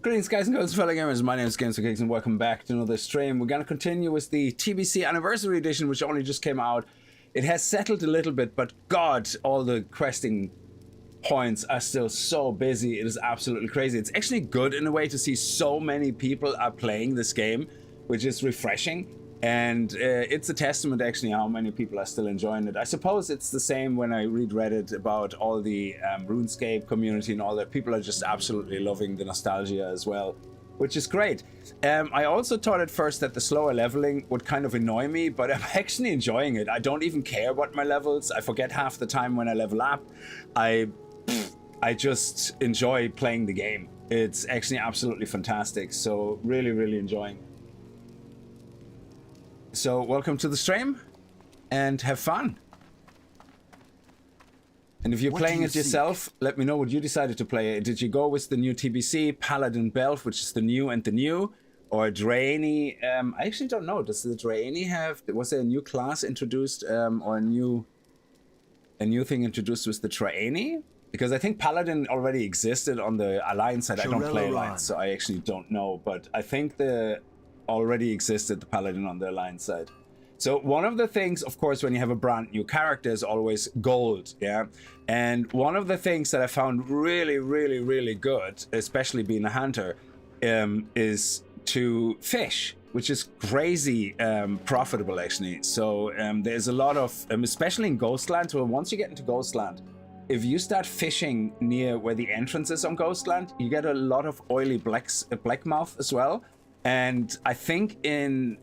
Greetings guys and girls, fellow gamers, my name is Games for Kicks and welcome back to another stream. We're going to continue with the TBC Anniversary Edition, which only just came out. It has settled a little bit, but god, all the questing points are still so busy. It is absolutely crazy. It's actually good in a way to see so many people are playing this game, which is refreshing. And it's a testament actually how many people are still enjoying it. I suppose it's the same when I read Reddit about all the RuneScape community and all that. People are just absolutely loving the nostalgia as well, which is great. I also thought at first that the slower leveling would kind of annoy me, but I'm actually enjoying it. I don't even care about my levels. I forget half the time when I level up. I just enjoy playing the game. It's actually absolutely fantastic. So really, really enjoying it. So welcome to the stream and have fun. And if you're playing it yourself, let me know what you decided to play. Did you go with the new TBC, Paladin Belf, which is the new and the new, or Draenei? I actually don't know. Does the Draenei have, was there a new class introduced or a new thing introduced with the Draenei? Because I think Paladin already existed on the Alliance side. I don't play Alliance, so I actually don't know. But I think the already existed, the Paladin on the Alliance side. So one of the things, of course, when you have a brand new character is always gold, yeah? And one of the things that I found really, really, really good, especially being a hunter, is to fish, which is crazy profitable, actually. So there's a lot of, especially in Ghostland, so once you get into Ghostland, if you start fishing near where the entrance is on Ghostland, you get a lot of oily blackmouth as well. And I think in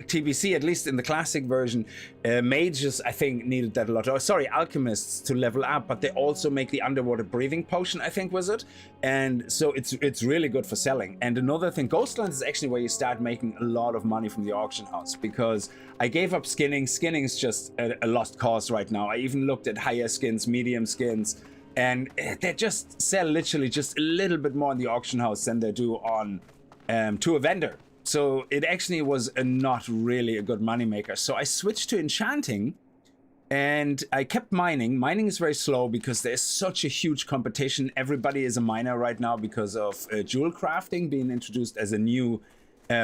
TBC, at least in the classic version, mages, I think, needed that a lot. Oh, sorry, alchemists to level up, but they also make the underwater breathing potion, I think, was it? And so it's really good for selling. And another thing, Ghostland is actually where you start making a lot of money from the auction house, because I gave up skinning. Skinning is just a lost cause right now. I even looked at higher skins, medium skins, and they just sell literally just a little bit more in the auction house than they do on to a vendor. So it actually was not really a good moneymaker. So I switched to enchanting and I kept mining. Mining is very slow because there's such a huge competition. Everybody is a miner right now because of jewel crafting being introduced as a new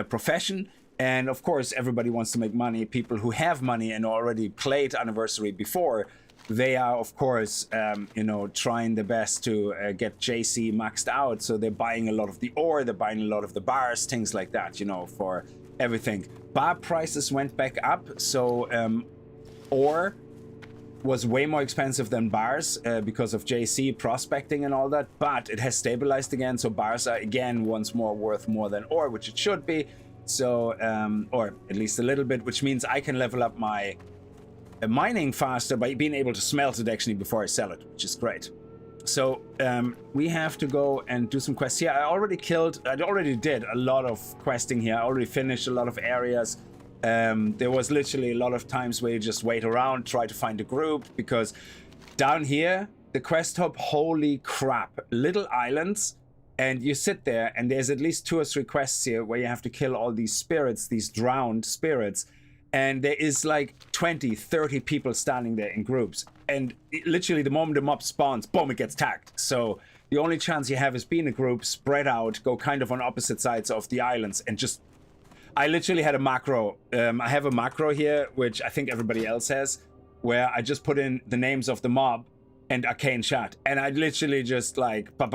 profession. And of course, everybody wants to make money. People who have money and already played Anniversary before, they are, of course, you know, trying their best to get JC maxed out. So they're buying a lot of the ore, they're buying a lot of the bars, things like that, you know, for everything. Bar prices went back up. So ore was way more expensive than bars because of JC prospecting and all that. But it has stabilized again. So bars are, again, once more worth more than ore, which it should be. So, or at least a little bit, which means I can level up my mining faster by being able to smelt it actually before I sell it, which is great. So we have to go and do some quests here. I already did a lot of questing here. I already finished a lot of areas. There was literally a lot of times where you just wait around, try to find a group, because down here, the quest hub, holy crap, little islands, and you sit there and there's at least 2 or 3 quests here where you have to kill all these spirits, these drowned spirits. And there is like 20, 30 people standing there in groups. And literally the moment the mob spawns, boom, it gets tagged. So the only chance you have is be in a group, spread out, go kind of on opposite sides of the islands and just... I literally had a macro. I have a macro here, which I think everybody else has, where I just put in the names of the mob and arcane shot. And I literally just like keep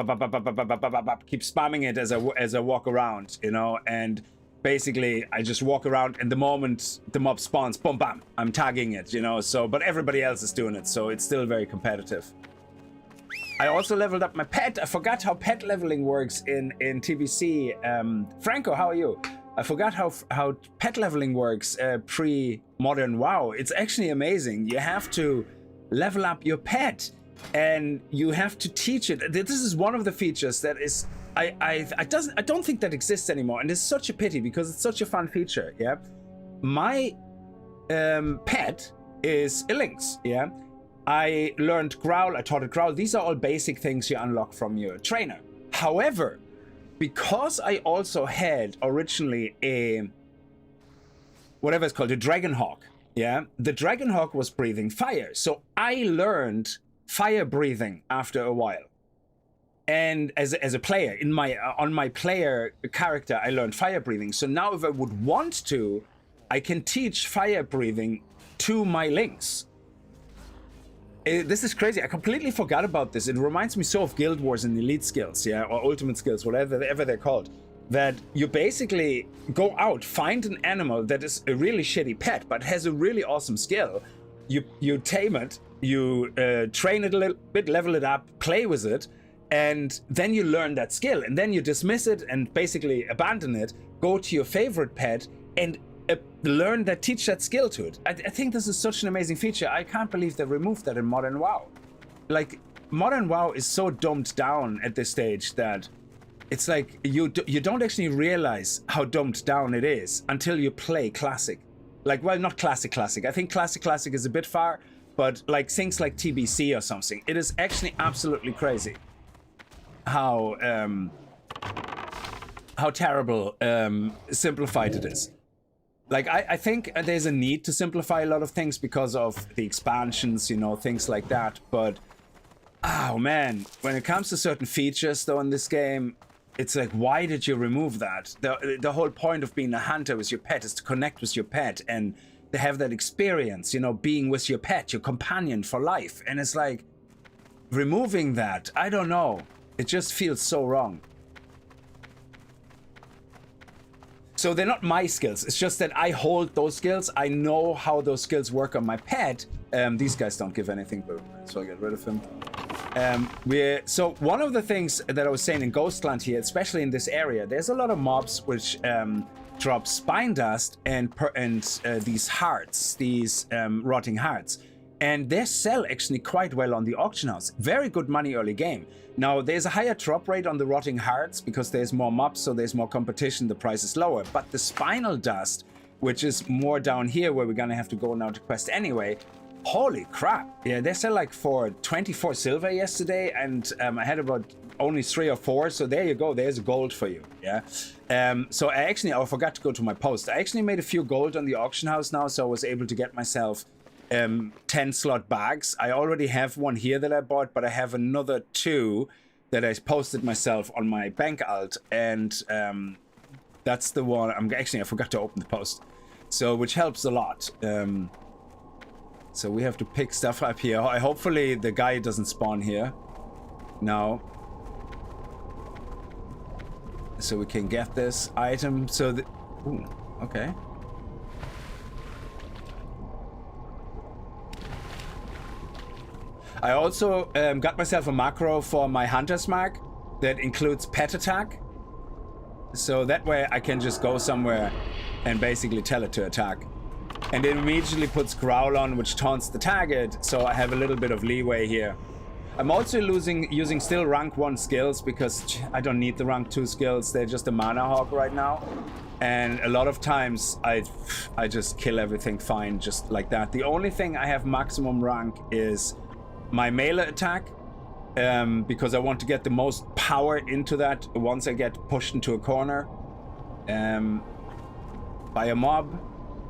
spamming it as I walk around, you know, and... basically, I just walk around, and the moment the mob spawns, boom, bam, I'm tagging it, you know, so, but everybody else is doing it, so it's still very competitive. I also leveled up my pet. I forgot how pet leveling works in TBC. Franco, how are you? I forgot how pet leveling works pre-modern WoW. It's actually amazing. You have to level up your pet, and you have to teach it. This is one of the features that is... I don't think that exists anymore, and it's such a pity because it's such a fun feature. Yeah, my pet is a lynx. Yeah, I learned growl, I taught it growl. These are all basic things you unlock from your trainer. However, because I also had originally a whatever it's called, a dragonhawk. Yeah, the dragonhawk was breathing fire, so I learned fire breathing after a while. And as a player, on my player character, I learned fire breathing. So now if I would want to, I can teach fire breathing to my links. This is crazy. I completely forgot about this. It reminds me so of Guild Wars and Elite skills, yeah, or Ultimate skills, whatever they're called. That you basically go out, find an animal that is a really shitty pet, but has a really awesome skill. You tame it, you train it a little bit, level it up, play with it, and then you learn that skill, and then you dismiss it and basically abandon it, go to your favorite pet, and teach that skill to it. I think this is such an amazing feature. I can't believe they removed that in Modern WoW. Like, Modern WoW is so dumbed down at this stage that it's like you don't actually realize how dumbed down it is until you play Classic. Like, well, not Classic. I think Classic is a bit far, but like things like TBC or something. It is actually absolutely crazy how terrible simplified it is. Like, I think there's a need to simplify a lot of things because of the expansions, you know, things like that. But, oh man, when it comes to certain features, though, in this game, it's like, why did you remove that? The whole point of being a hunter with your pet is to connect with your pet and to have that experience, you know, being with your pet, your companion for life. And it's like, removing that, I don't know. It just feels so wrong. So they're not my skills. It's just that I hold those skills. I know how those skills work on my pet. These guys don't give anything, but so I get rid of him. So one of the things that I was saying in Ghostland here, especially in this area, there's a lot of mobs which drop spine dust and these hearts, these rotting hearts. And they sell actually quite well on the auction house. Very good money early game. Now, there's a higher drop rate on the rotting hearts because there's more mobs, so there's more competition, the price is lower. But the spinal dust, which is more down here where we're gonna have to go now to quest anyway, holy crap. Yeah, they sell like for 24 silver yesterday, and I had about only 3 or 4, so there you go, there's gold for you, yeah. So I forgot to go to my post. I actually made a few gold on the auction house now, so I was able to get myself 10 slot bags. I already have one here that I bought, but I have another 2 that I posted myself on my bank alt, and that's the one. I forgot to open the post, so which helps a lot. So we have to pick stuff up here. Hopefully the guy doesn't spawn here now, so we can get this item. So ooh, okay. I also got myself a macro for my Hunter's Mark that includes pet attack. So that way I can just go somewhere and basically tell it to attack. And it immediately puts Growl on, which taunts the target, so I have a little bit of leeway here. I'm also using still rank 1 skills because I don't need the rank 2 skills. They're just a mana hog right now. And a lot of times I just kill everything fine, just like that. The only thing I have maximum rank is my melee attack, because I want to get the most power into that once I get pushed into a corner by a mob.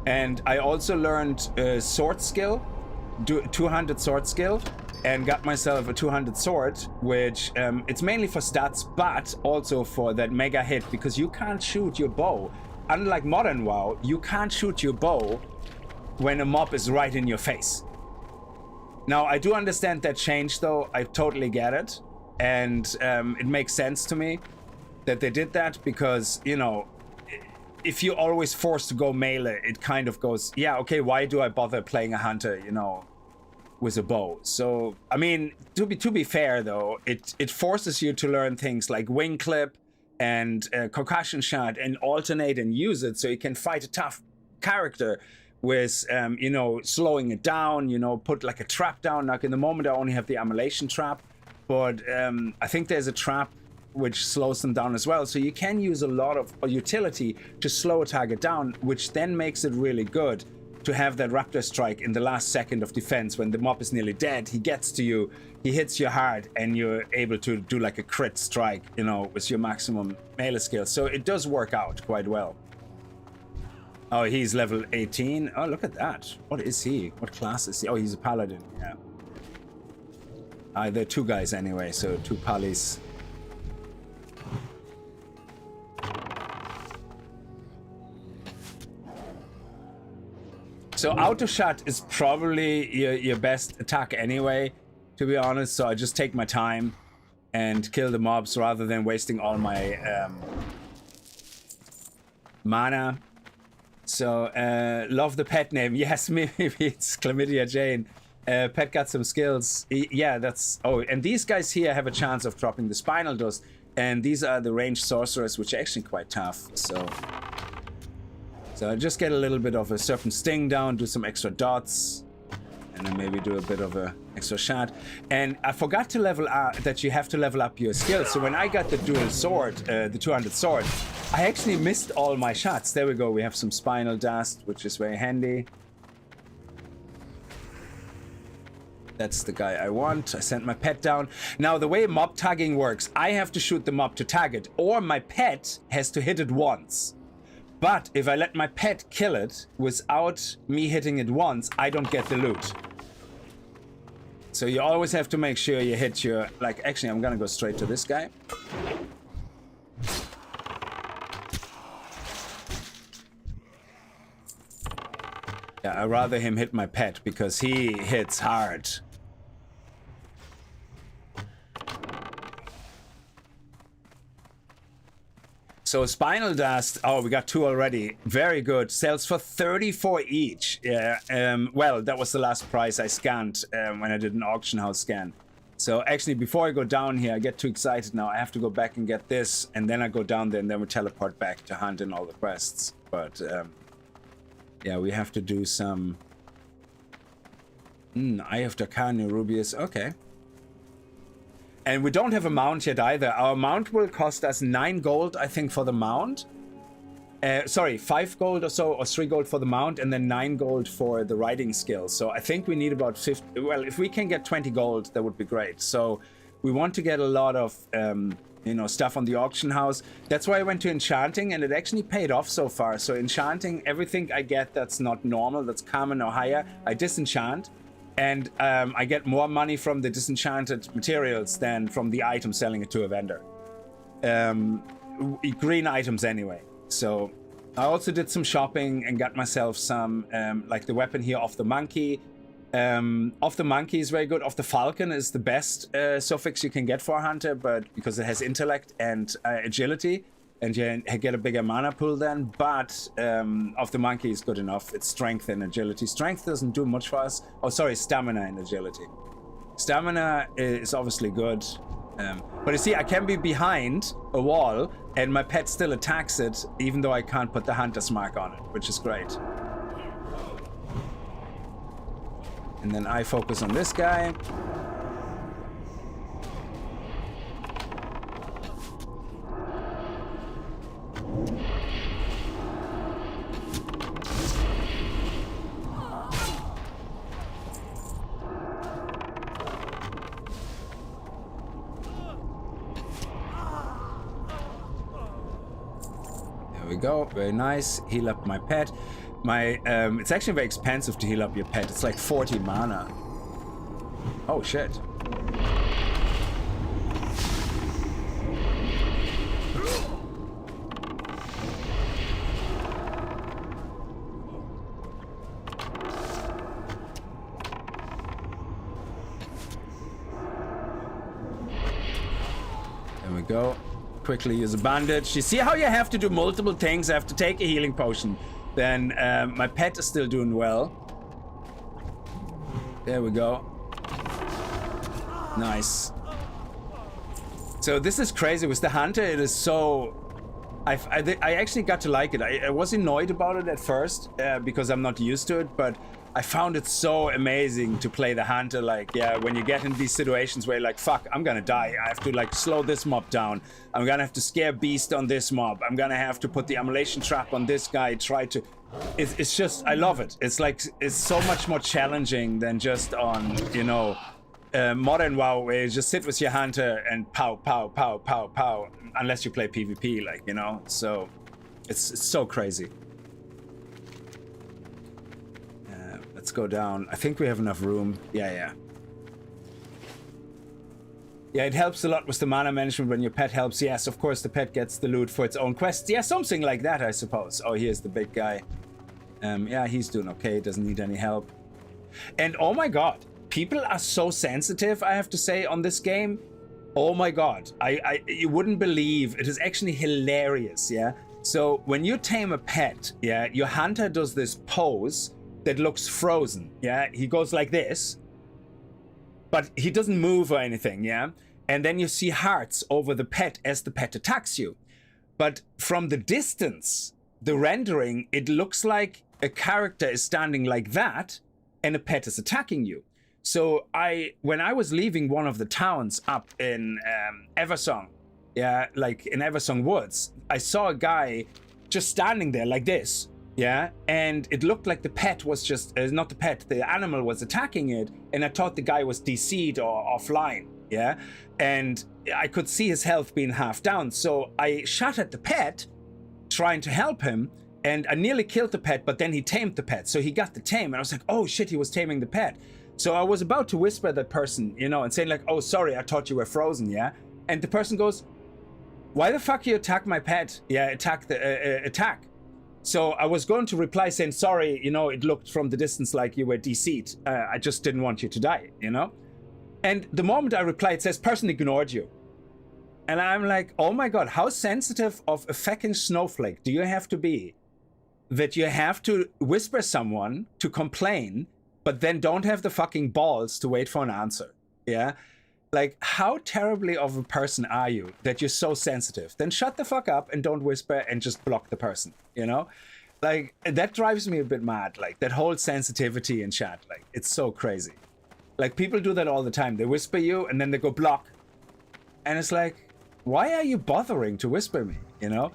And I also learned sword skill, 200 sword skill, and got myself a 200 sword, which it's mainly for stats, but also for that mega hit, because you can't shoot your bow. Unlike Modern WoW, you can't shoot your bow when a mob is right in your face. Now, I do understand that change, though. I totally get it. And it makes sense to me that they did that because, you know, if you're always forced to go melee, it kind of goes, yeah, okay, why do I bother playing a hunter, you know, with a bow? So, I mean, to be fair, though, it forces you to learn things like wing clip and concussion shot and alternate and use it so you can fight a tough character with, you know, slowing it down, you know, put like a trap down. Like in the moment, I only have the Ammulation trap, but I think there's a trap which slows them down as well. So you can use a lot of utility to slow a target down, which then makes it really good to have that Raptor strike in the last second of defense when the mob is nearly dead. He gets to you, he hits you hard, and you're able to do like a crit strike, you know, with your maximum melee skill. So it does work out quite well. Oh, he's level 18. Oh, look at that. What is he? What class is he? Oh, he's a paladin. Yeah. There are 2 guys anyway, so 2 palis. So auto shot is probably your best attack anyway, to be honest. So I just take my time and kill the mobs rather than wasting all my mana. So love the pet name. Yes, maybe it's Chlamydia Jane. Pet got some skills. Yeah, that's... Oh, and these guys here have a chance of dropping the spinal dust. And these are the ranged sorcerers, which are actually quite tough. So I just get a little bit of a serpent sting down, do some extra dots, and then maybe do a bit of a extra shot. And I forgot to level up, that you have to level up your skills. So when I got the dual sword, the 200 sword, I actually missed all my shots. There we go. We have some spinal dust, which is very handy. That's the guy I want. I sent my pet down. Now, the way mob tagging works, I have to shoot the mob to tag it, or my pet has to hit it once. But if I let my pet kill it without me hitting it once, I don't get the loot. So you always have to make sure you hit your... Like, actually, I'm gonna go straight to this guy. Yeah, I'd rather him hit my pet because he hits hard. So spinal dust, oh, we got 2 already. Very good. Sells for 34 each. Yeah. Well, that was the last price I scanned when I did an auction house scan. So actually, before I go down here, I get too excited now. I have to go back and get this, and then I go down there, and then we teleport back to hunt in all the quests. But yeah, we have to do some... Eye of Darkani, Rubius. Okay. And we don't have a mount yet either. Our mount will cost us 9 gold, I think, for the mount. Sorry, 5 gold or so, or 3 gold for the mount, and then 9 gold for the riding skill. So I think we need about 50... Well, if we can get 20 gold, that would be great. So we want to get a lot of, you know, stuff on the auction house. That's why I went to enchanting, and it actually paid off so far. So enchanting, everything I get that's not normal, that's common or higher, I disenchant. And I get more money from the disenchanted materials than from the item selling it to a vendor. Green items anyway. So I also did some shopping and got myself some, like the weapon here off the monkey. Off the monkey is very good. Off the falcon is the best suffix you can get for a hunter, but because it has intellect and agility. And you get a bigger mana pool then, but of the monkey is good enough. It's strength and agility. Strength doesn't do much for us. Oh, sorry, stamina and agility. Stamina is obviously good. But you see, I can be behind a wall and my pet still attacks it, even though I can't put the hunter's mark on it, which is great. And then I focus on this guy. There we go, very nice. Heal up my pet. My it's actually very expensive to heal up your pet. It's like 40 mana. Oh shit. There we go. Quickly use a bandage. You see how you have to do multiple things? I have to take a healing potion. Then my pet is still doing well. There we go. Nice. So this is crazy with the hunter. It is so... I actually got to like it. I was annoyed about it at first because I'm not used to it, but I found it so amazing to play the hunter. Like, yeah, when you get in these situations where you're like, fuck, I'm gonna die. I have to like slow this mob down. I'm gonna have to scare beast on this mob. I'm gonna have to put the immolation trap on this guy. Try to... It's just, I love it. It's like, it's so much more challenging than just on, you know, modern WoW, where you just sit with your hunter and pow, pow, pow, pow, pow, unless you play PvP, like, you know. So it's so crazy. Let's go down. I think we have enough room. Yeah. Yeah, it helps a lot with the mana management when your pet helps. Yes, of course, the pet gets the loot for its own quests. Yeah, something like that, I suppose. Oh, here's the big guy. Yeah, he's doing okay, doesn't need any help. And oh my god, people are so sensitive, I have to say, on this game. Oh my god, you wouldn't believe, it is actually hilarious, yeah? So when you tame a pet, yeah, your hunter does this pose that looks frozen, yeah? He goes like this, but he doesn't move or anything, yeah? And then you see hearts over the pet as the pet attacks you. But from the distance, the rendering, it looks like a character is standing like that and a pet is attacking you. So when I was leaving one of the towns up in Eversong, yeah, like in Eversong Woods, I saw a guy just standing there like this, yeah, and it looked like the pet was just, not the pet, the animal was attacking it, and I thought the guy was DC'd or offline, yeah, and I could see his health being half down, so I shot at the pet, trying to help him, and I nearly killed the pet, but then he tamed the pet, so he got the tame, and I was like, oh shit, he was taming the pet. So I was about to whisper that person, you know, and saying like, oh, sorry, I thought you were frozen, yeah? And the person goes, why the fuck you attack my pet? Yeah, attack. So I was going to reply saying, sorry, you know, it looked from the distance like you were DC'd. I just didn't want you to die, you know? And the moment I replied, it says, person ignored you. And I'm like, oh my god, how sensitive of a fucking snowflake do you have to be that you have to whisper someone to complain, but then don't have the fucking balls to wait for an answer, yeah? Like, how terribly of a person are you that you're so sensitive? Then shut the fuck up and don't whisper and just block the person, you know? Like, that drives me a bit mad, like, that whole sensitivity in chat, like, it's so crazy. Like, people do that all the time. They whisper you and then they go block. And it's like, why are you bothering to whisper me, you know?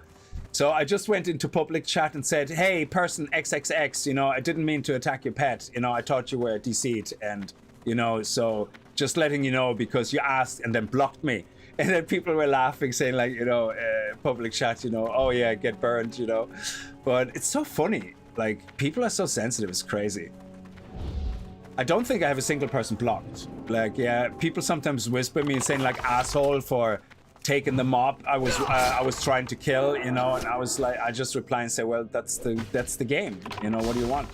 So I just went into public chat and said, hey, person XXX, you know, I didn't mean to attack your pet. You know, I thought you were DC'd and, you know, so just letting you know because you asked and then blocked me. And then people were laughing, saying like, you know, public chat, you know, oh yeah, get burned, you know. But it's so funny. Like, people are so sensitive, it's crazy. I don't think I have a single person blocked. Like, yeah, people sometimes whisper me saying like asshole for taking the mob I was trying to kill, you know, and I was like, I just reply and say, well, that's the game, you know, what do you want?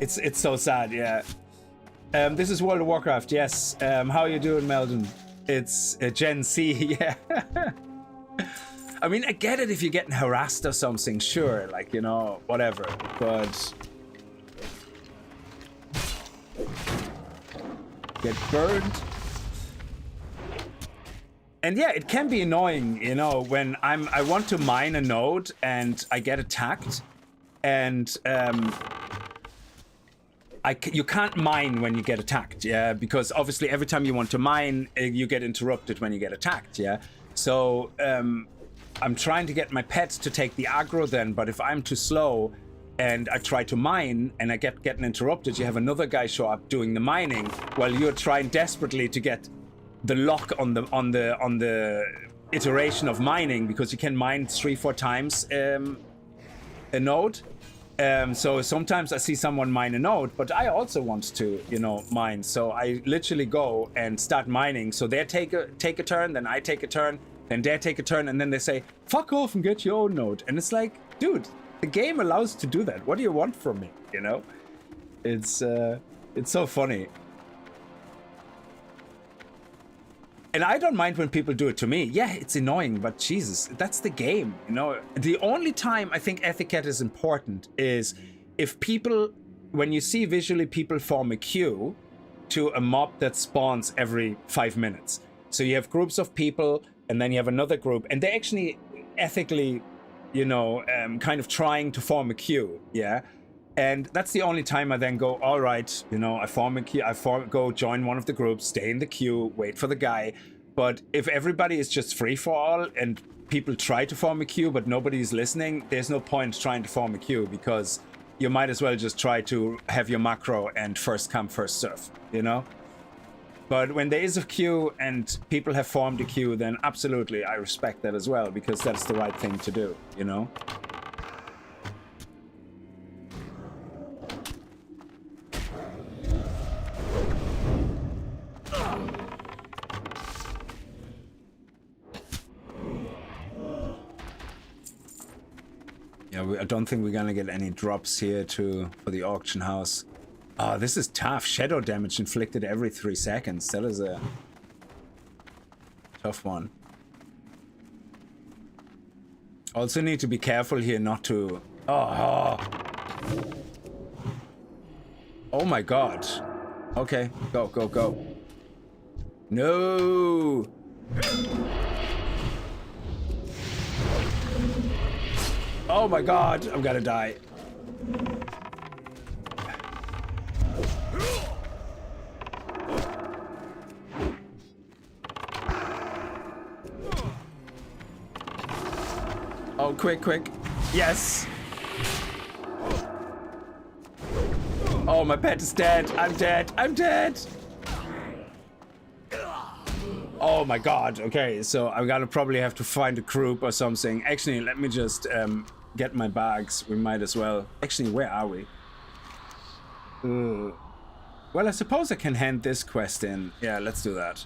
It's so sad, yeah. This is World of Warcraft, yes. How are you doing, Meldon? It's Gen C, yeah. I mean, I get it if you're getting harassed or something, sure, like, you know, whatever, but get burned. And yeah, it can be annoying, you know, when I want to mine a node and I get attacked, and you can't mine when you get attacked, yeah, because obviously every time you want to mine, you get interrupted when you get attacked, yeah. So I'm trying to get my pet to take the aggro then, but if I'm too slow and I try to mine and I getting interrupted, you have another guy show up doing the mining while you're trying desperately to get the lock on the iteration of mining, because you can mine 3-4 times a node. So sometimes I see someone mine a node, but I also want to, you know, mine. So I literally go and start mining. So they take a turn, then I take a turn, then they take a turn, and then they say, fuck off and get your own node. And it's like, dude, the game allows to do that. What do you want from me? You know, it's so funny. And I don't mind when people do it to me. Yeah, it's annoying, but Jesus, that's the game, you know? The only time I think etiquette is important is if people, when you see visually people form a queue to a mob that spawns every 5 minutes. So you have groups of people, and then you have another group, and they're actually ethically, you know, kind of trying to form a queue, yeah? And that's the only time I then go, all right, you know, I form a queue, go join one of the groups, stay in the queue, wait for the guy. But if everybody is just free for all and people try to form a queue, but nobody is listening, there's no point trying to form a queue, because you might as well just try to have your macro and first come, first serve, you know? But when there is a queue and people have formed a queue, then absolutely, I respect that as well, because that's the right thing to do, you know? Yeah, I don't think we're gonna get any drops here for the auction house. Oh, this is tough. Shadow damage inflicted every 3 seconds. That is a tough one. Also need to be careful here not to... Oh, oh my god. Okay, go, go, go. No! Oh my god, I'm gonna die. Oh, quick, quick. Yes! Oh, my pet is dead. I'm dead. I'm dead! Oh my god. Okay, so I'm gonna probably have to find a group or something. Actually, let me just get my bags. We might as well. Actually, where are we? Well, I suppose I can hand this quest in. Yeah, let's do that.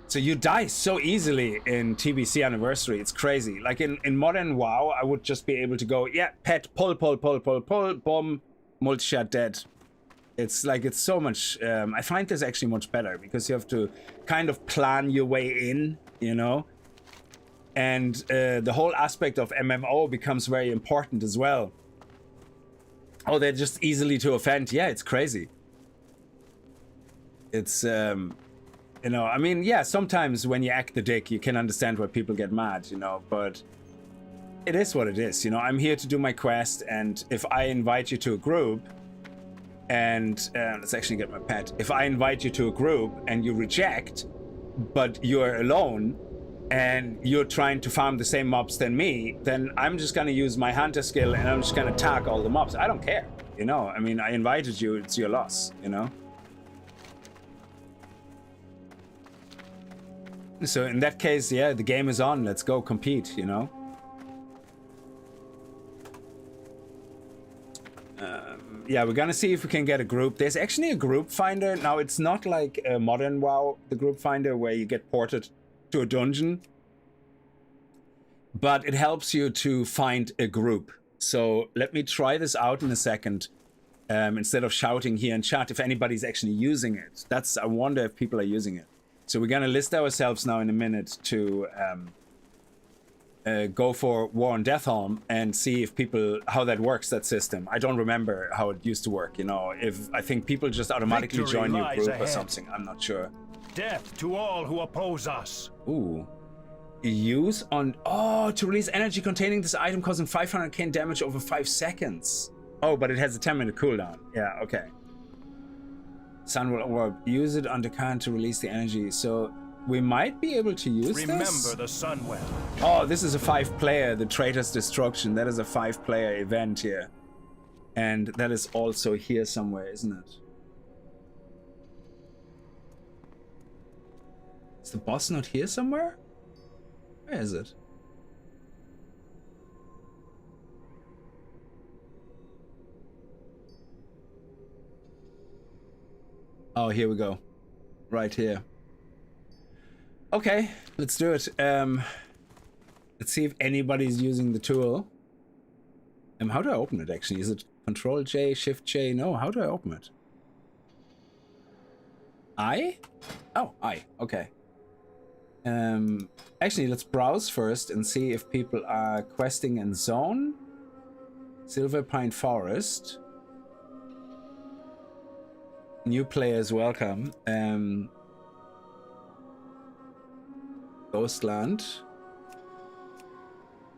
So you die so easily in TBC Anniversary. It's crazy. Like in modern WoW, I would just be able to go, yeah, pet, pull, bomb, multi-shot, dead. It's like, it's so much... I find this actually much better because you have to kind of plan your way in, you know? And the whole aspect of MMO becomes very important as well. Oh, they're just easily to offend. Yeah, it's crazy. It's, you know, I mean, yeah, sometimes when you act the dick, you can understand why people get mad, you know, but it is what it is, you know? I'm here to do my quest, and if I invite you to a group, and let's actually get my pet. If I invite you to a group and you reject, but you're alone, and you're trying to farm the same mobs than me, then I'm just gonna use my hunter skill and I'm just gonna tag all the mobs. I don't care, you know? I mean, I invited you, it's your loss, you know? So in that case, yeah, the game is on. Let's go compete, you know? Yeah, we're gonna see if we can get a group. There's actually a group finder. Now, it's not like a modern WoW, the group finder, where you get ported to a dungeon. But it helps you to find a group. So let me try this out in a second. Instead of shouting here in chat, if anybody's actually using it. I wonder if people are using it. So we're gonna list ourselves now in a minute to go for War on Deathhelm and see if people, how that works, that system. I don't remember how it used to work, you know. I think people just automatically Victory join your group ahead. or something. I'm not sure. Death to all who oppose us. Ooh. Use on... Oh, to release energy containing this item causing 500k damage over 5 seconds. Oh, but it has a 10-minute cooldown. Yeah, okay. Sun will orb. Use it under current to release the energy. So we might be able to use this. Remember the sun well. Oh, this is a 5-player, the Traitor's Destruction. That is a 5-player event here. And that is also here somewhere, isn't it? Is the boss not here somewhere? Where is it? Oh, here we go. Right here. Okay, let's do it. Let's see if anybody's using the tool. How do I open it actually? Is it Control J, Shift J? No, how do I open it? I? Oh, I. Okay. Actually, let's browse first and see if people are questing in Zone. Silver Pine Forest. New players welcome. Ghostland.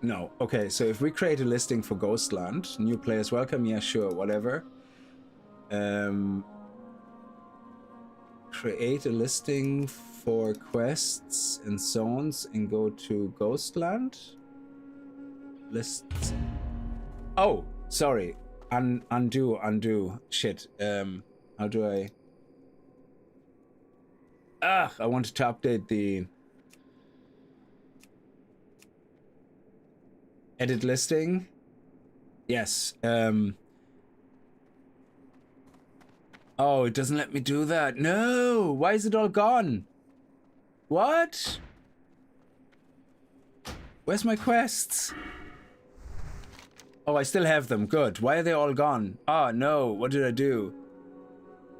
No. Okay, so if we create a listing for Ghostland, new players welcome. Yeah, sure, whatever. Create a listing for quests and zones and go to Ghostland. Lists. Oh, sorry. Undo. Shit. How do I... I wanted to update the... Edit listing. Yes. Oh, it doesn't let me do that. No! Why is it all gone? What? Where's my quests? Oh, I still have them. Good. Why are they all gone? Oh, no. What did I do?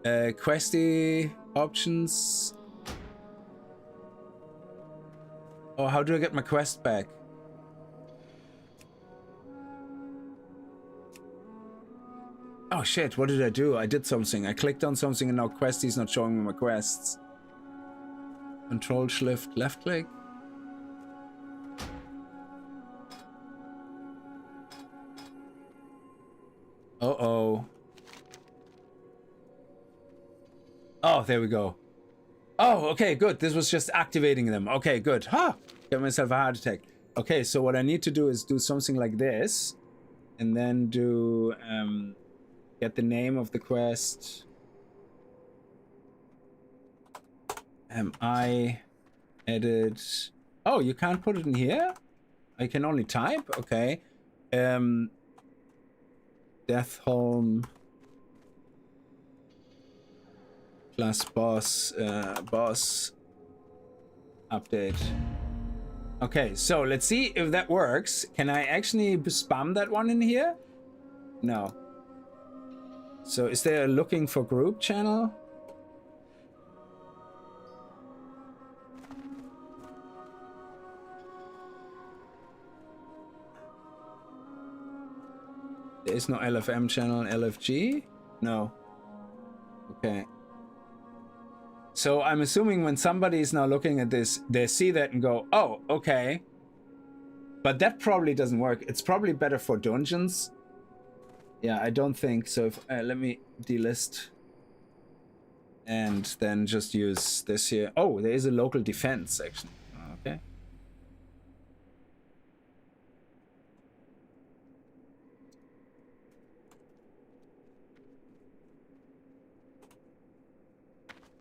Questy options. Oh, how do I get my quest back? Oh shit, what did I do? I did something. I clicked on something and now Questy's not showing me my quests. Control shift left click. Uh-oh. Oh, there we go. Oh, okay, good. This was just activating them. Okay, good. Huh! Got myself a heart attack. Okay, so what I need to do is do something like this. And then do, get the name of the quest. I edit. Oh, you can't put it in here? I can only type? Okay. Deathholm plus boss update. Okay, so let's see if that works. Can I actually spam that one in here? No. So is there a looking for group channel? There is no LFM channel, LFG? No. Okay. So I'm assuming when somebody is now looking at this, they see that and go, oh, okay. But that probably doesn't work. It's probably better for dungeons. Yeah, I don't think so. If, let me delist. And then just use this here. Oh, there is a local defense, actually. Okay.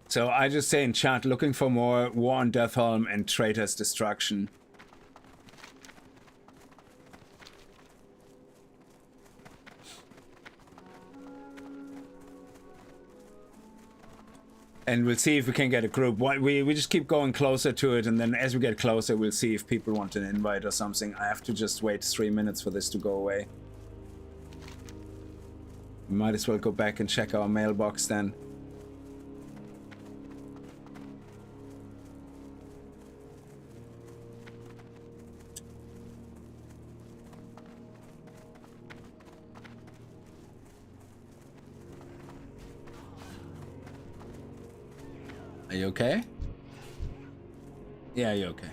So I just say in chat, looking for more War on Deathholm and Traitor's Destruction. And we'll see if we can get a group. We just keep going closer to it, and then as we get closer, we'll see if people want an invite or something. I have to just wait 3 minutes for this to go away. We might as well go back and check our mailbox then. Are you okay? Yeah, you're okay.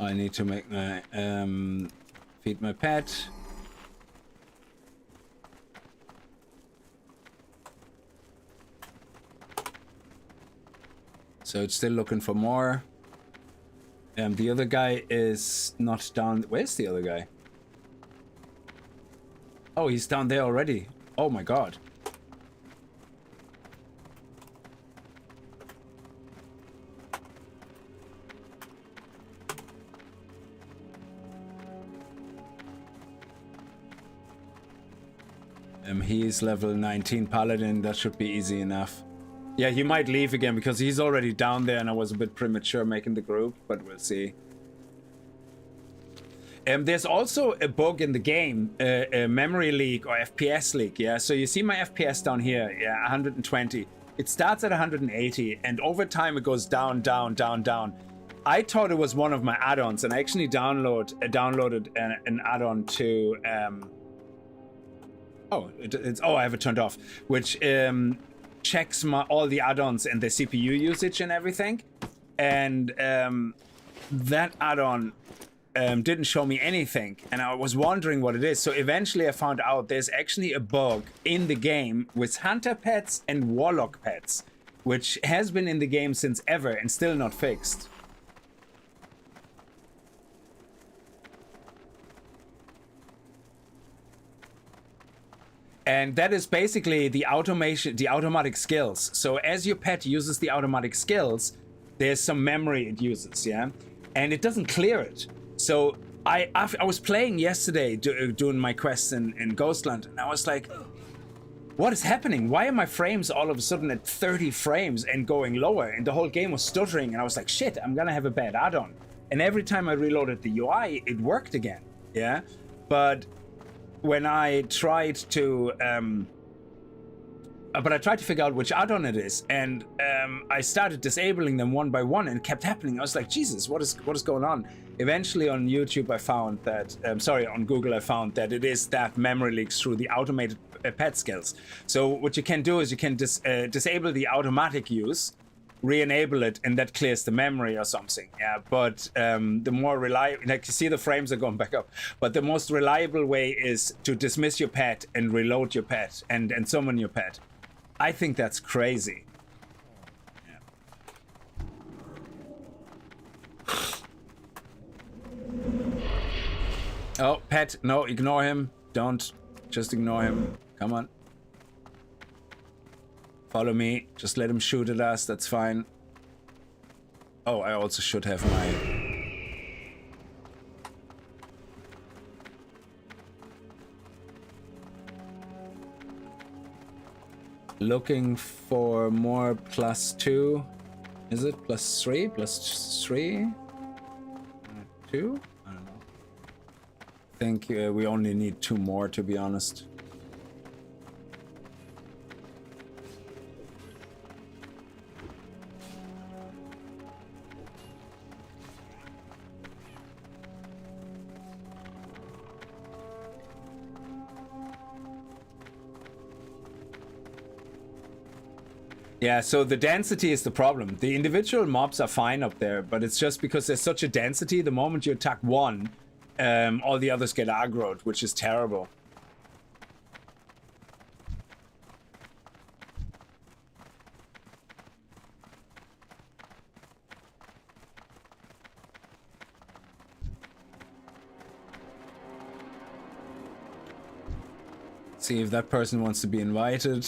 I need to make my feed my pet. So it's still looking for more. The other guy is not down. Where's the other guy? Oh, he's down there already. Oh my god. He's level 19 paladin. That should be easy enough. Yeah, he might leave again because he's already down there and I was a bit premature making the group, but we'll see. There's also a bug in the game, a memory leak or FPS leak, yeah? So you see my FPS down here, yeah, 120. It starts at 180 and over time it goes down, down, down, down. I thought it was one of my add-ons and I actually downloaded an add-on to... I have it turned off, which checks all the add-ons and the CPU usage and everything. And that add-on didn't show me anything, and I was wondering what it is. So eventually I found out there's actually a bug in the game with hunter pets and warlock pets, which has been in the game since ever and still not fixed. And that is basically the automation, the automatic skills. So as your pet uses the automatic skills, there's some memory it uses, yeah? And it doesn't clear it. So I was playing yesterday doing my quests in Ghostland, and I was like, what is happening? Why are my frames all of a sudden at 30 frames and going lower? And the whole game was stuttering, and I was like, shit, I'm gonna have a bad add-on. And every time I reloaded the UI, it worked again, yeah? But when I tried to figure out which add-on it is, and I started disabling them one by one, and it kept happening. I was like, Jesus, what is going on? Eventually on YouTube I found that, on Google I found that it is that memory leaks through the automated pet skills. So what you can do is you can disable the automatic use, re-enable it, and that clears the memory or something. Yeah, but the more reliable, like you see the frames are going back up, but the most reliable way is to dismiss your pet and reload your pet and summon your pet. I think that's crazy. Yeah. Oh, pet, no, ignore him. Don't, just ignore him. Come on. Follow me. Just let him shoot at us. That's fine. Oh, I also should have my... Looking for more +2. Is it +3? +3? 2? I don't know. I think we only need 2 more, to be honest. Yeah, so the density is the problem. The individual mobs are fine up there, but it's just because there's such a density, the moment you attack one, all the others get aggroed, which is terrible. See if that person wants to be invited.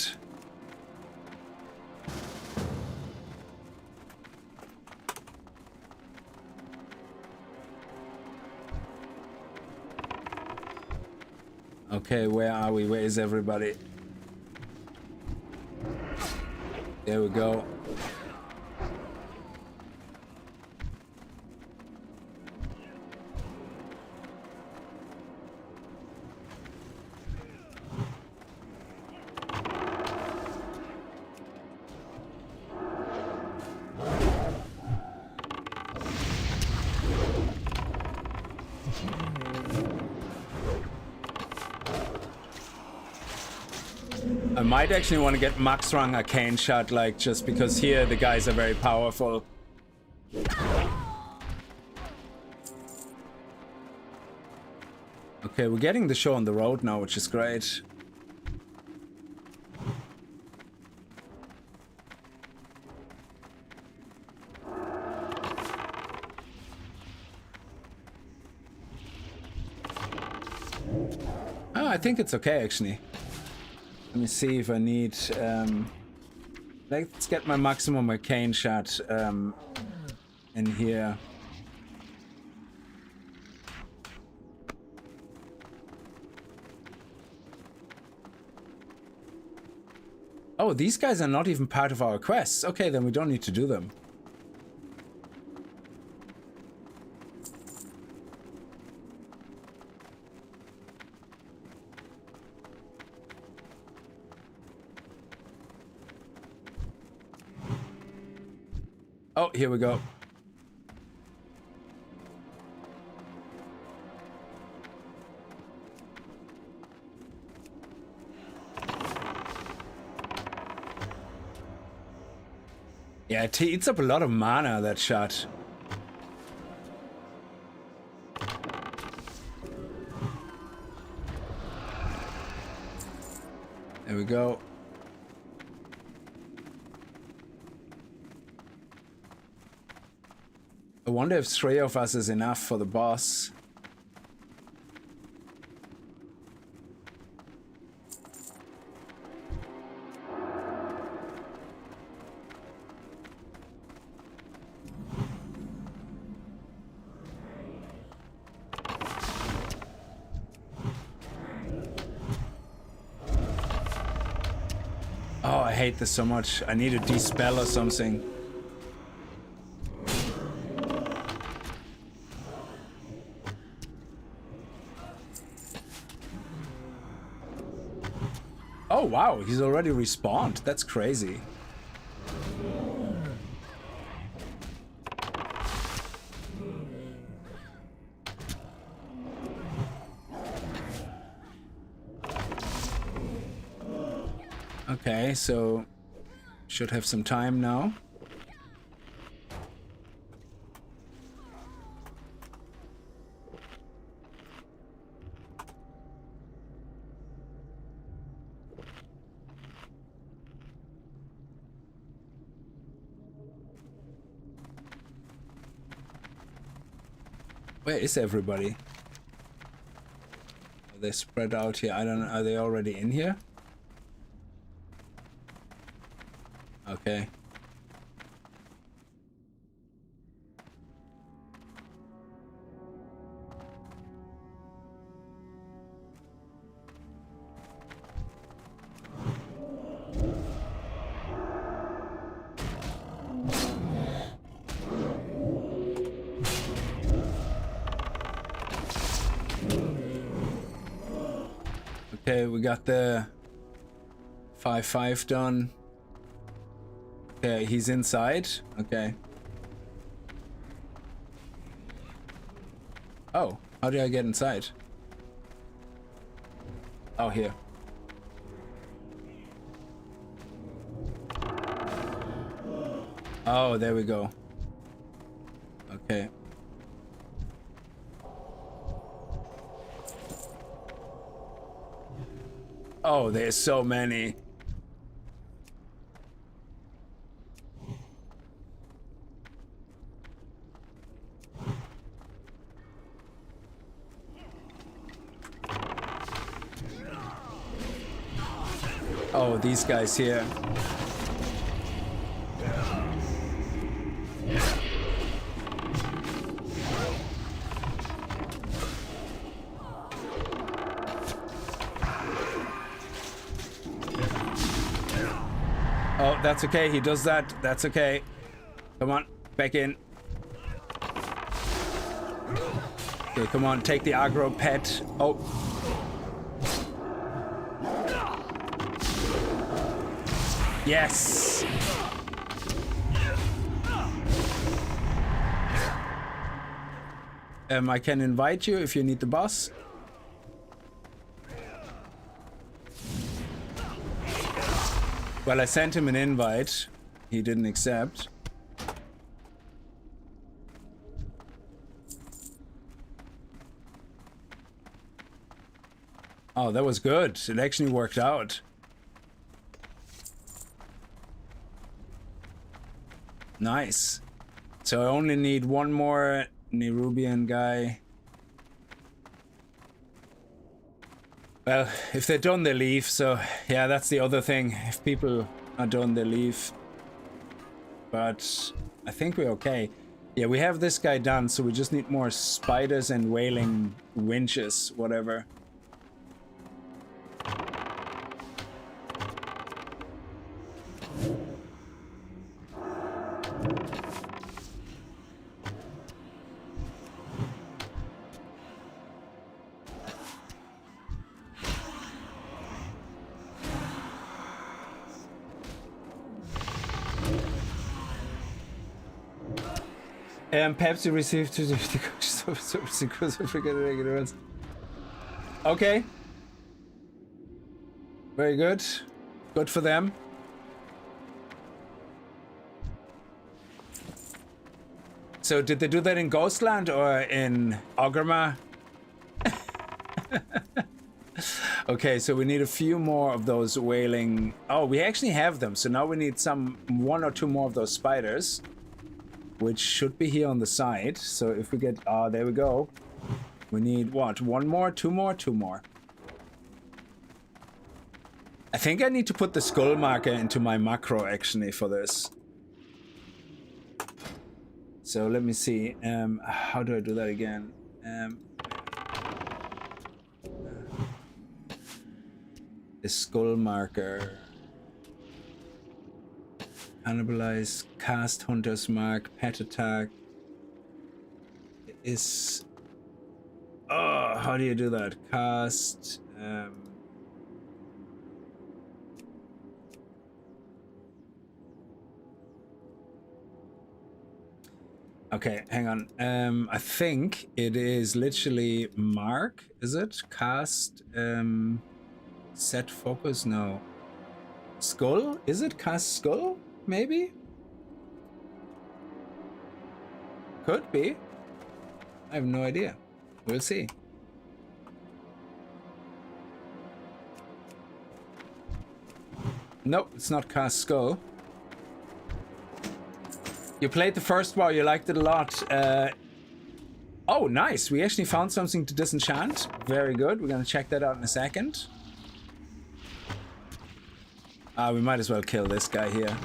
Okay, where are we? Where is everybody? There we go. I might actually want to get max rank arcane shot, like, just because here the guys are very powerful. Okay, we're getting the show on the road now, which is great. Oh, I think it's okay, actually. Let me see if I need... let's get my maximum arcane shot in here. Oh, these guys are not even part of our quests. Okay, then we don't need to do them. Oh, here we go. Yeah, it eats up a lot of mana, that shot. There we go. I wonder if 3 of us is enough for the boss. I hate this so much. I need a dispel or something. Oh wow, he's already respawned. That's crazy. Okay, so should have some time now. Where is everybody? Are they spread out here? I don't know. Are they already in here? Okay. Okay, we got the 5-5 done. Okay, he's inside. Okay. Oh, how do I get inside? Oh, here. Oh, there we go. Okay. Oh, there's so many. Oh, these guys here. Oh, that's okay. He does that. That's okay. Come on, back in. Okay, come on, take the aggro pet. Oh. Yes. I can invite you if you need the boss. Well, I sent him an invite. He didn't accept. Oh, that was good. It actually worked out. Nice. So I only need one more Nerubian guy. Well, if they're done, they leave. So yeah, that's the other thing. If people are done, they leave. But I think we're okay. Yeah, we have this guy done, so we just need more spiders and wailing winches, whatever. Pepsi received 250 coaches. Okay. Very good. Good for them. So did they do that in Ghostland or in Ogrima? Okay, so we need a few more of those wailing. Oh, we actually have them. So now we need one or two more of those spiders, which should be here on the side. So if we get, there we go. We need what? One more, two more, two more. I think I need to put the skull marker into my macro actually for this. So let me see. How do I do that again? The skull marker. Cannibalize, cast Hunter's Mark, pet attack. Is... Oh, how do you do that? Cast... Okay, hang on. I think it is literally mark, is it? Cast, set focus? No. Skull? Is it cast skull? Maybe? Could be. I have no idea. We'll see. Nope, it's not cast skull. You played the first WoW, you liked it a lot. Oh, nice. We actually found something to disenchant. Very good. We're going to check that out in a second. We might as well kill this guy here.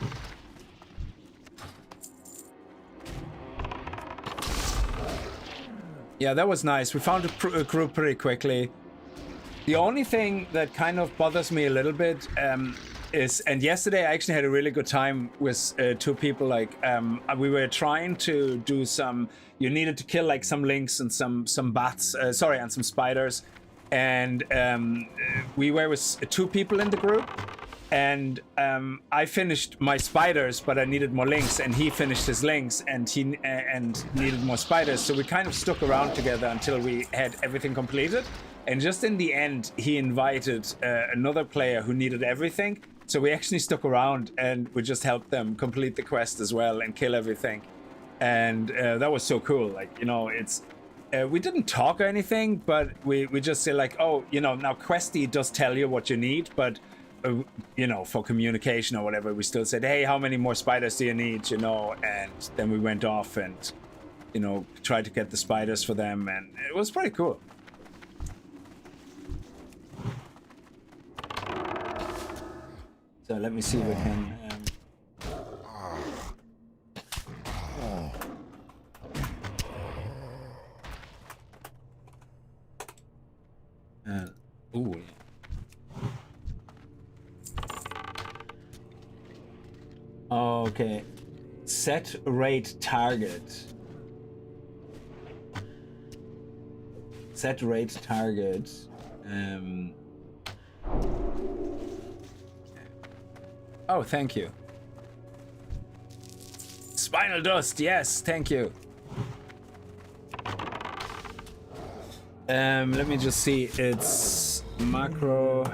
Yeah, that was nice. We found a group pretty quickly. The only thing that kind of bothers me a little bit is, and yesterday I actually had a really good time with two people. Like we were trying to do some, you needed to kill like some lynx and some bats, and some spiders, and we were with two people in the group, and I finished my spiders, but I needed more lynx, and he finished his lynx, and he needed more spiders, so we kind of stuck around together until we had everything completed. And just in the end, he invited another player who needed everything. So we actually stuck around and we just helped them complete the quest as well and kill everything. And that was so cool. Like, you know, it's... we didn't talk or anything, but we just say like, oh, you know, now Questy does tell you what you need, but, you know, for communication or whatever, we still said, hey, how many more spiders do you need, you know? And then we went off and, you know, tried to get the spiders for them. And it was pretty cool. So let me see if we can... ooh. Okay. Set rate target. Set rate target. Oh, thank you. Spinal dust, yes, thank you. Let me just see. It's macro.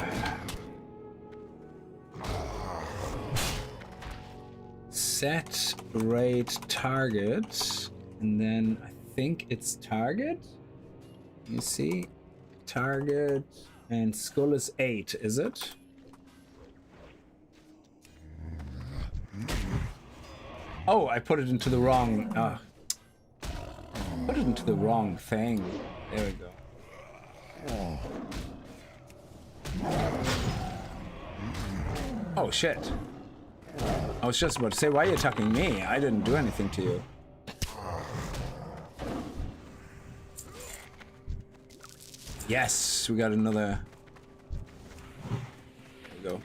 Set rate target, and then I think it's target. Let me see. Target and skull is 8, is it? Oh, I put it into the wrong... put it into the wrong thing. There we go. Oh, shit. I was just about to say, why are you attacking me? I didn't do anything to you. Yes, we got another... There we go.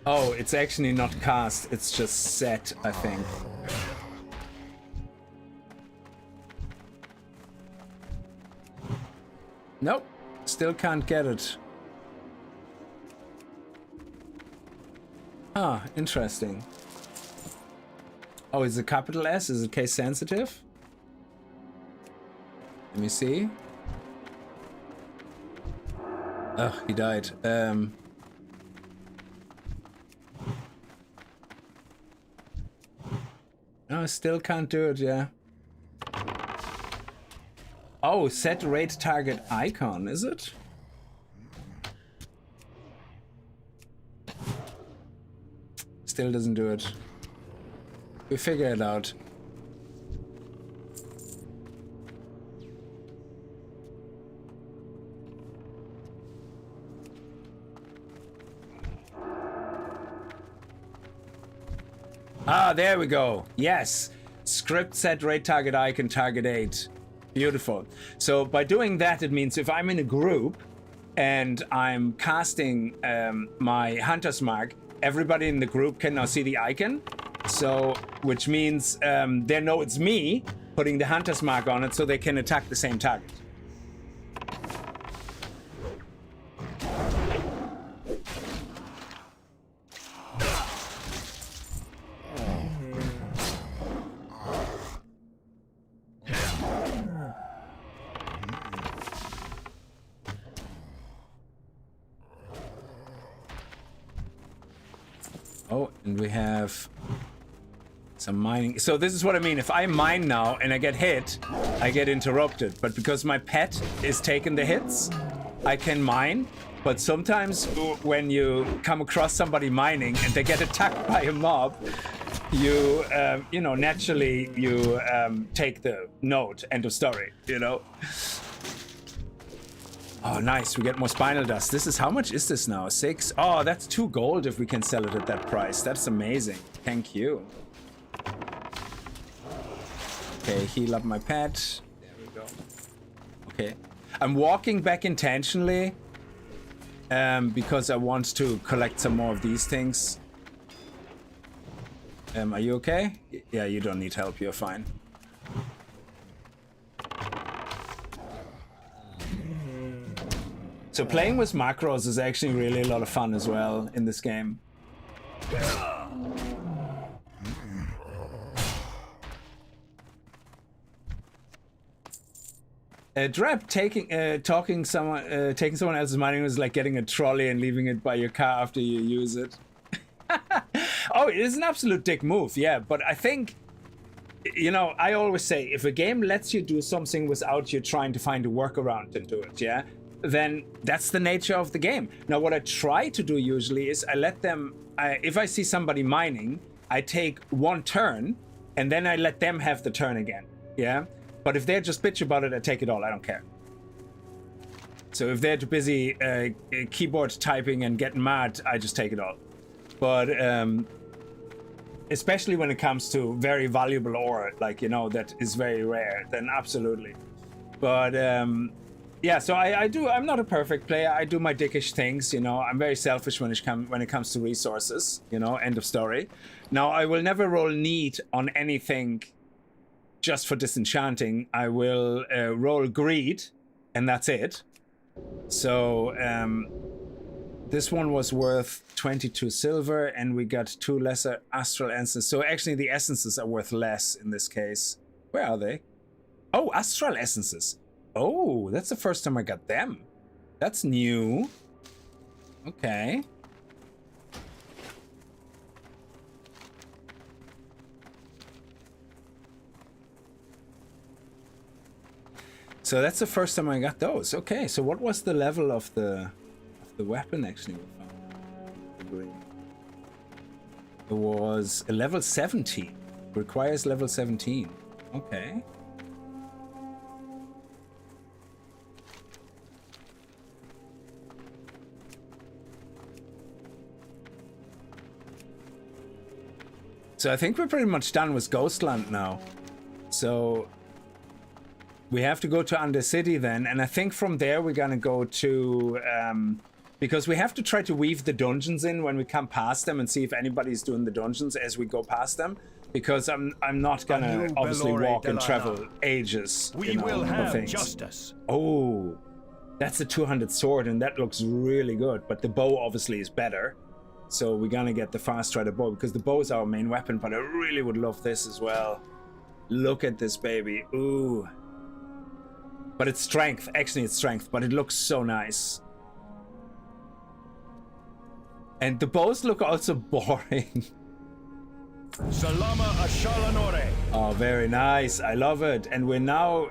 Oh, it's actually not cast, it's just set, I think. Nope, still can't get it. Ah, interesting. Oh, is it capital S? Is it case sensitive? Let me see. Oh, he died. No, I still can't do it, yeah. Oh, set rate target icon, is it? Still doesn't do it. We figure it out. Ah, there we go. Yes. Script set rate target icon target 8. Beautiful. So by doing that, it means if I'm in a group and I'm casting my Hunter's Mark, everybody in the group can now see the icon. So, which means they know it's me putting the Hunter's Mark on it, so they can attack the same target. Oh, and we have some mining. So this is what I mean. If I mine now and I get hit, I get interrupted. But because my pet is taking the hits, I can mine. But sometimes when you come across somebody mining and they get attacked by a mob, you, you know, naturally you take the note, end of story, you know? Oh, nice. We get more spinal dust. This is, how much is this now? 6? Oh, that's 2 gold if we can sell it at that price. That's amazing. Thank you. Okay, heal up my pet. There we go. Okay. I'm walking back intentionally because I want to collect some more of these things. Are you okay? Yeah, you don't need help. You're fine. So playing with macros is actually really a lot of fun as well in this game. Drab, taking someone else's money was like getting a trolley and leaving it by your car after you use it. Oh, it is an absolute dick move, yeah. But I think, you know, I always say if a game lets you do something without you trying to find a workaround and do it, yeah, then that's the nature of the game. Now, what I try to do usually is I let them, if I see somebody mining, I take 1 turn and then I let them have the turn again, yeah? But if they're just bitch about it, I take it all, I don't care. So if they're too busy keyboard typing and getting mad, I just take it all. But especially when it comes to very valuable ore, like, you know, that is very rare, then absolutely. But yeah, so I'm not a perfect player. I do my dickish things, you know. I'm very selfish when it comes to resources, you know, end of story. Now, I will never roll need on anything just for disenchanting. I will roll greed, and that's it. So this one was worth 22 silver, and we got 2 lesser astral essences. So actually the essences are worth less in this case. Where are they? Oh, astral essences. Oh, that's the first time I got them. That's new. Okay. So that's the first time I got those. Okay, so what was the level of the weapon actually we found? It was a level 17. Requires level 17. Okay. So I think we're pretty much done with Ghostland now. So we have to go to Undercity then, and I think from there we're gonna go to because we have to try to weave the dungeons in when we come past them and see if anybody's doing the dungeons as we go past them. Because I'm not gonna obviously walk and travel ages. We will have justice. Oh, that's a 200 sword, and that looks really good. But the bow obviously is better. So we're gonna get the fast strider bow because the bow is our main weapon, but I really would love this as well. Look at this baby. Ooh. But it's strength. Actually, it's strength, but it looks so nice. And the bows look also boring. Salama Ashalanore. Oh, very nice. I love it. And we're now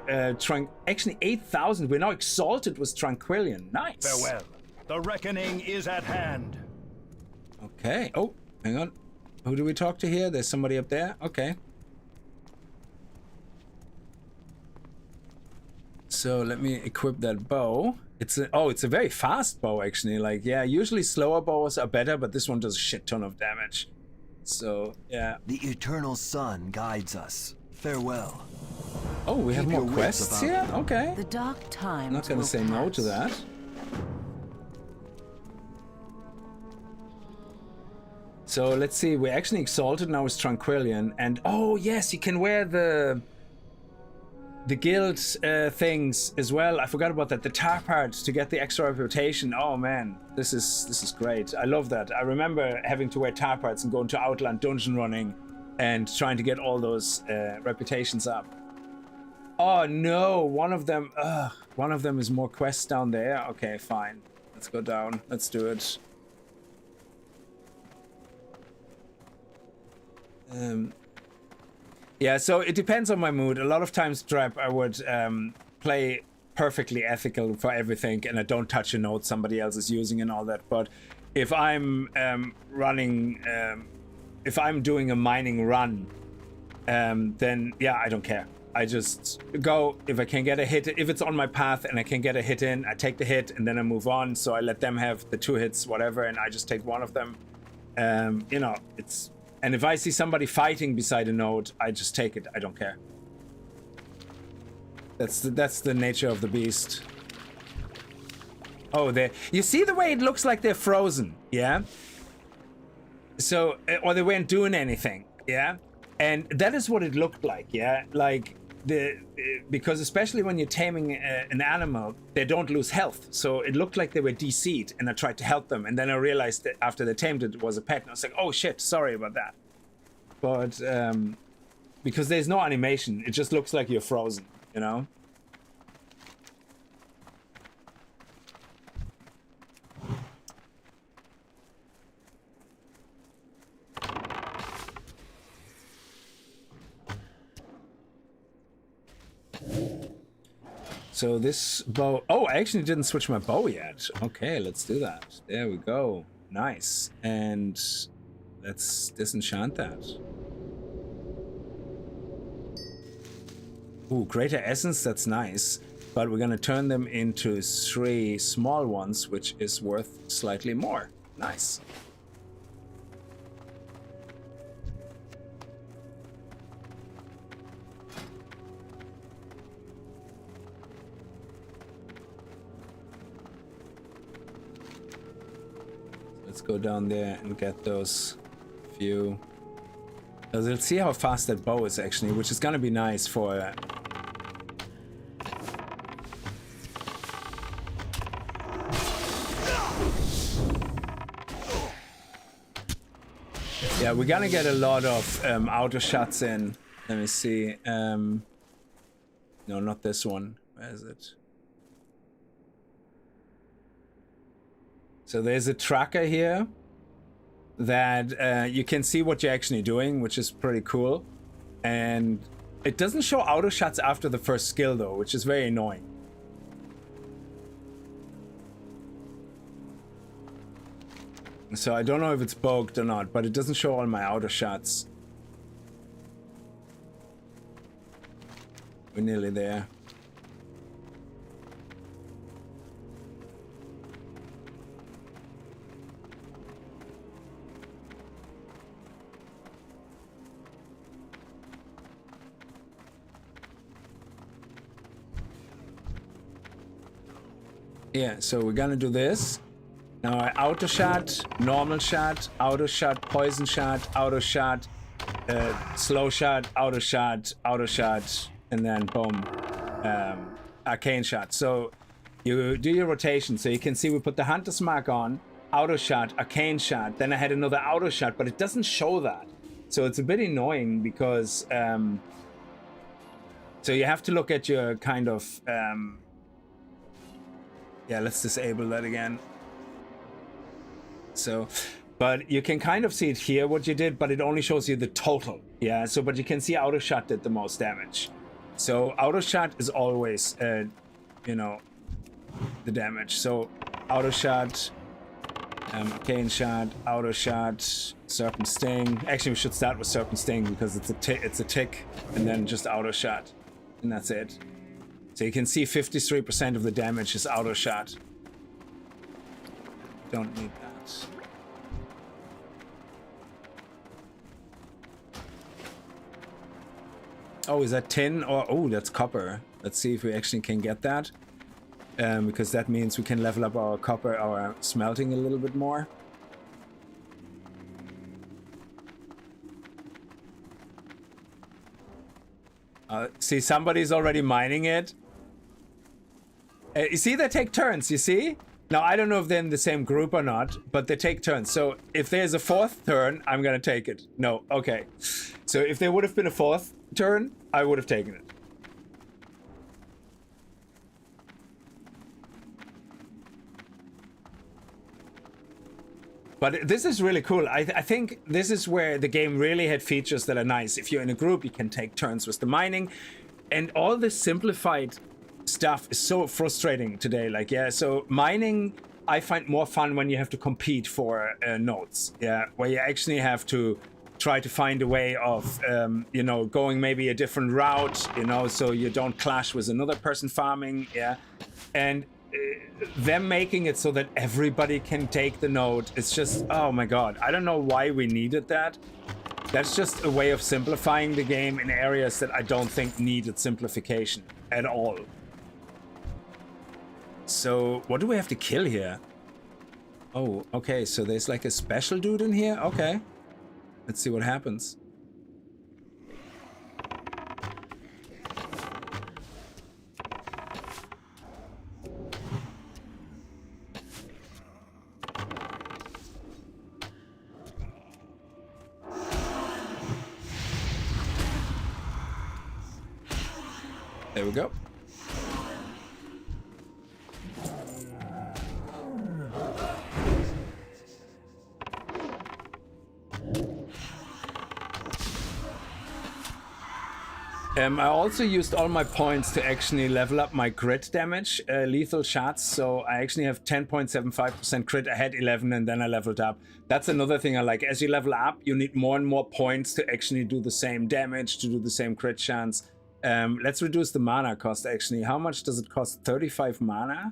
actually 8,000. We're now exalted with Tranquillion. Nice. Farewell. The reckoning is at hand. Okay. Oh, hang on. Who do we talk to here? There's somebody up there. Okay. So let me equip that bow. It's a very fast bow actually. Like, yeah, usually slower bows are better, but this one does a shit ton of damage. So, yeah. The eternal sun guides us. Farewell. Oh, we have more quests here? Okay. The dark times I'm not gonna say no to that. So let's see, we're actually exalted now with Tranquillion, and oh yes, you can wear the guild things as well. I forgot about that. The tar part to get the extra reputation. Oh man, this is great. I love that. I remember having to wear tar parts and going to Outland dungeon running and trying to get all those reputations up. Oh no, one of them is more quests down there. Okay, fine. Let's go down. Let's do it. Yeah, so it depends on my mood. A lot of times, Drep, I would play perfectly ethical for everything, and I don't touch a node somebody else is using and all that. But if I'm if I'm doing a mining run, then yeah, I don't care. I just go, if I can get a hit, if it's on my path and I can get a hit in, I take the hit and then I move on. So I let them have the 2 hits, whatever, and I just take one of them. You know, it's... And if I see somebody fighting beside a node, I just take it. I don't care. That's the nature of the beast. Oh, you see the way it looks like they're frozen, yeah? So, or they weren't doing anything, yeah? And that is what it looked like, yeah? Like, because especially when you're taming an animal, they don't lose health. So it looked like they were DC'd, and I tried to help them. And then I realized that after they tamed it was a pet. And I was like, oh shit, sorry about that. But because there's no animation, it just looks like you're frozen, you know? So this bow... Oh, I actually didn't switch my bow yet. Okay, let's do that. There we go. Nice. And let's disenchant that. Ooh, greater essence, that's nice. But we're gonna turn them into 3 small ones, which is worth slightly more. Nice. Let's go down there and get those few. Let's see how fast that bow is actually, which is gonna be nice for. Yeah, we're gonna get a lot of auto shots in. Let me see. No, not this one. Where is it? So there's a tracker here that you can see what you're actually doing, which is pretty cool. And it doesn't show auto shots after the first skill though, which is very annoying. So I don't know if it's bugged or not, but it doesn't show all my auto shots. We're nearly there. Yeah, so we're gonna do this. Now auto shot, normal shot, auto shot, poison shot, auto shot, slow shot, auto shot, and then boom, arcane shot. So you do your rotation. So you can see we put the hunter's mark on, auto shot, arcane shot. Then I had another auto shot, but it doesn't show that. So it's a bit annoying because so you have to look at your kind of yeah, let's disable that again. So, but you can kind of see it here what you did, but it only shows you the total. Yeah, so but you can see auto shot did the most damage. So auto shot is always you know, the damage. So auto shot, arcane shot, auto shot, serpent sting. Actually, we should start with serpent sting because it's a tick, and then just auto shot, and that's it. So you can see 53% of the damage is auto shot. Don't need that. Oh, is that tin or oh, that's copper? Let's see if we actually can get that, because that means we can level up our copper, our smelting a little bit more. See, somebody's already mining it. You see, they take turns, you see? Now, I don't know if they're in the same group or not, but they take turns. So if there's a fourth turn, I'm gonna take it. No, okay. So if there would have been a fourth turn, I would have taken it. But this is really cool. I think this is where the game really had features that are nice. If you're in a group, you can take turns with the mining. And all this simplified stuff is so frustrating today. Like, yeah, so mining, I find more fun when you have to compete for nodes. Yeah, where you actually have to try to find a way of, you know, going maybe a different route, you know, so you don't clash with another person farming. Yeah. And them making it so that everybody can take the node, it's just, oh my god, I don't know why we needed that. That's just a way of simplifying the game in areas that I don't think needed simplification at all. So what do we have to kill here? Oh, okay, so there's like a special dude in here. Okay, let's see what happens. There we go. I also used all my points to actually level up my crit damage, lethal shots. So I actually have 10.75% crit. I had 11 and then I leveled up. That's another thing I like. As you level up, you need more and more points to actually do the same damage, to do the same crit chance. Let's reduce the mana cost actually. How much does it cost? 35 mana.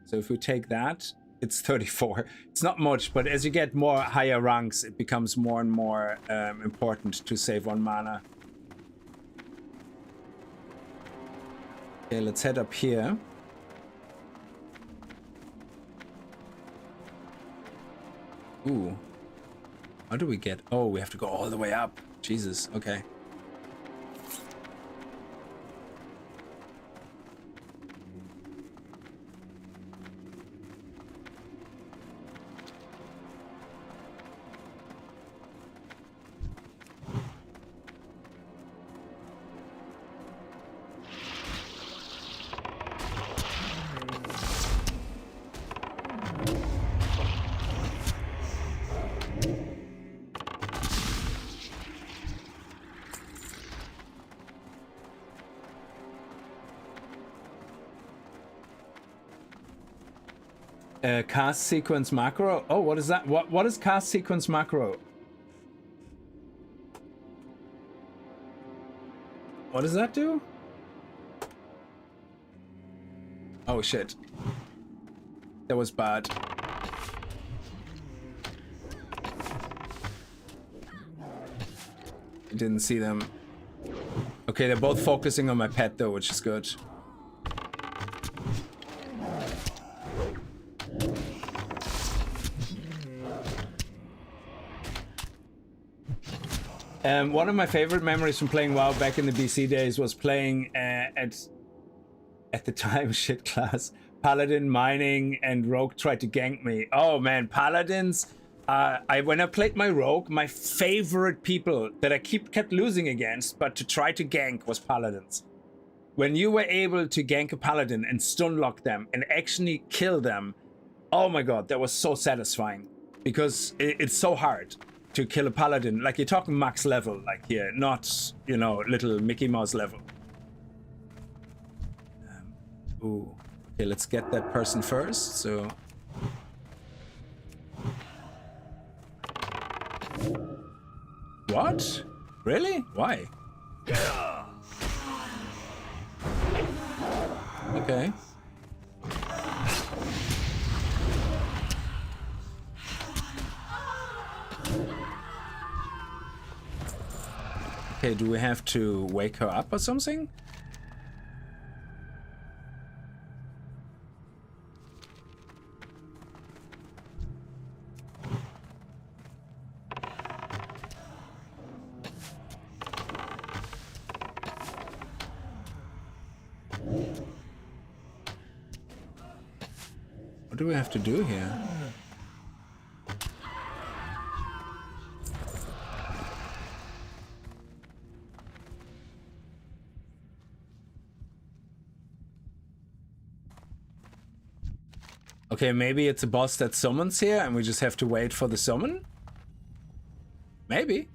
So if we take that, it's 34. It's not much, but as you get more higher ranks, it becomes more and more important to save on mana. Okay, let's head up here. Ooh. How do we get... Oh, we have to go all the way up. Jesus, okay. Cast sequence macro. Oh, what is that? What is cast sequence macro? What does that do? Oh shit. That was bad. I didn't see them. Okay, they're both focusing on my pet though, which is good. One of my favorite memories from playing WoW back in the BC days was playing at the time shit class Paladin, mining, and Rogue tried to gank me. Oh man, Paladins. When I played my Rogue, my favorite people that I kept losing against, but to try to gank was Paladins. When you were able to gank a Paladin and stun lock them and actually kill them, oh my god, that was so satisfying because it's so hard to kill a Paladin. Like, you're talking max level, like here, not, you know, little Mickey Mouse level. Ooh. Okay, let's get that person first, so... What? Really? Why? Okay. Okay, do we have to wake her up or something? What do we have to do here? Okay, maybe it's a boss that summons here and we just have to wait for the summon? Maybe.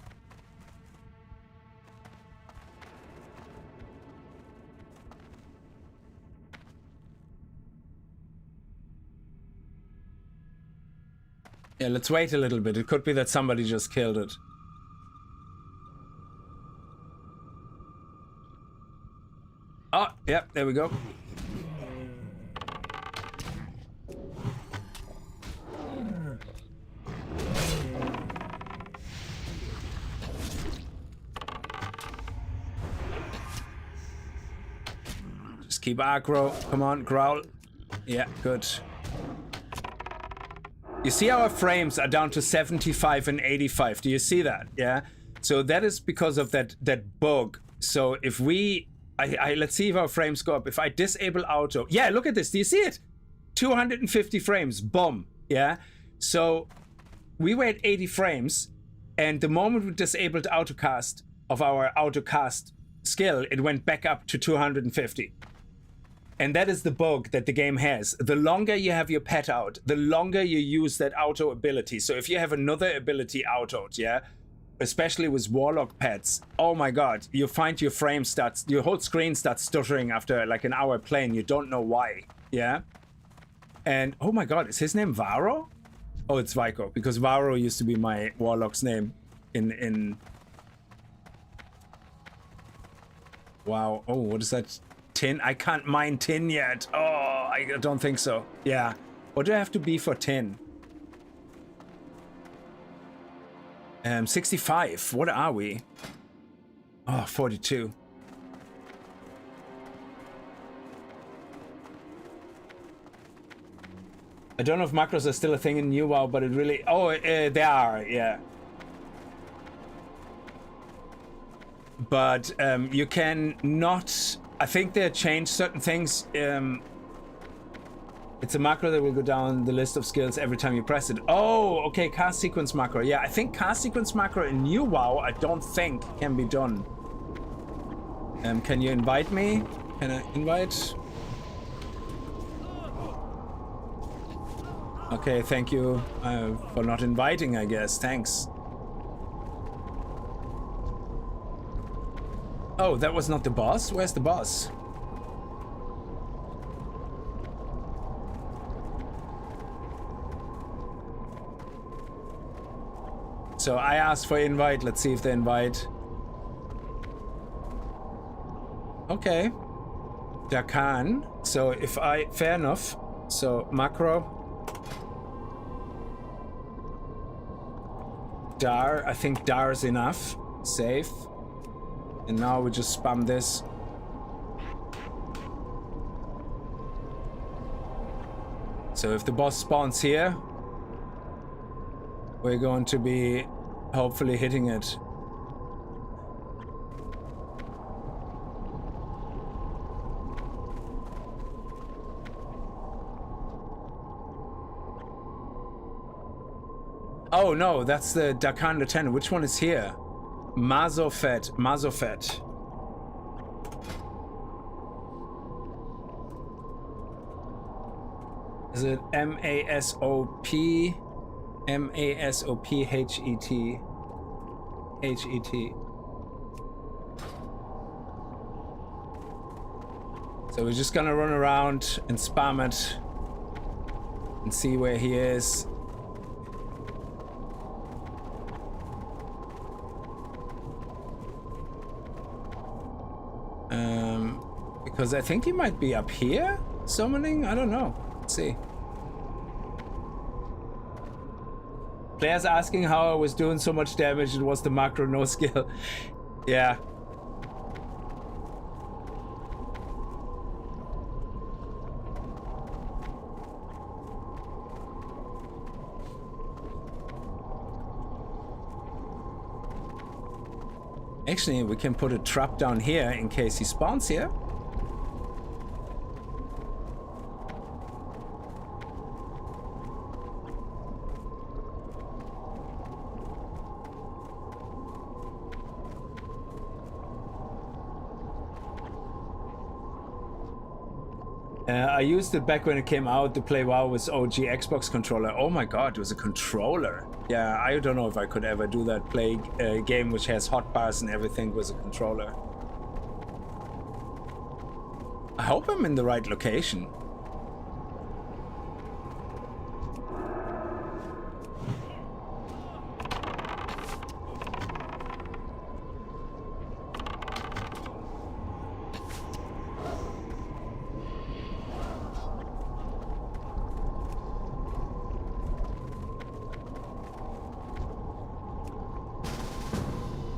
Yeah, let's wait a little bit. It could be that somebody just killed it. Oh, yeah, there we go. Just keep aggro. Come on, growl. Yeah, good. You see our frames are down to 75 and 85. Do you see that? Yeah. So that is because of that bug. So if we, let's see if our frames go up. If I disable auto, yeah, look at this. Do you see it? 250 frames. Boom. Yeah. So we were at 80 frames, and the moment we disabled autocast of our autocast skill, it went back up to 250. And that is the bug that the game has. The longer you have your pet out, the longer you use that auto ability. So if you have another ability autoed, yeah, especially with warlock pets, oh my god, you find your frame starts, your whole screen starts stuttering after like an hour playing. You don't know why, yeah? And oh my god, is his name Varo? Oh, it's Vico, because Varo used to be my warlock's name in... Wow, oh, what is that? Tin? I can't mine tin yet. Oh, I don't think so. Yeah. What do I have to be for tin? 65. What are we? Oh, 42. I don't know if macros are still a thing in New WoW, but it really... Oh, they are, yeah. But you can not... I think they changed certain things. It's a macro that will go down the list of skills every time you press it. Oh, okay, cast sequence macro. Yeah, I think cast sequence macro in New WoW, I don't think can be done. Can you invite me? Can I invite? Okay, thank you for not inviting, I guess. Thanks. Oh, that was not the boss? Where's the boss? So I asked for invite. Let's see if they invite. Okay. Dakan. So if I... Fair enough. So macro. Dar. I think Dar is enough. Safe. And now we just spam this. So if the boss spawns here, we're going to be hopefully hitting it. Oh no, that's the Dakan Lieutenant. Which one is here? Mazofet. Is it M-A-S-O-P? M-A-S-O-P-H-E-T. H-E-T. So we're just gonna run around and spam it and see where he is. Because I think he might be up here summoning. I don't know. Let's see. Players asking how I was doing so much damage. It was the macro no skill. Yeah. Actually, we can put a trap down here in case he spawns here. I used it back when it came out to play WoW with OG Xbox controller. Oh my god, it was a controller. Yeah, I don't know if I could ever do that. Play a game which has hotbars and everything with a controller. I hope I'm in the right location.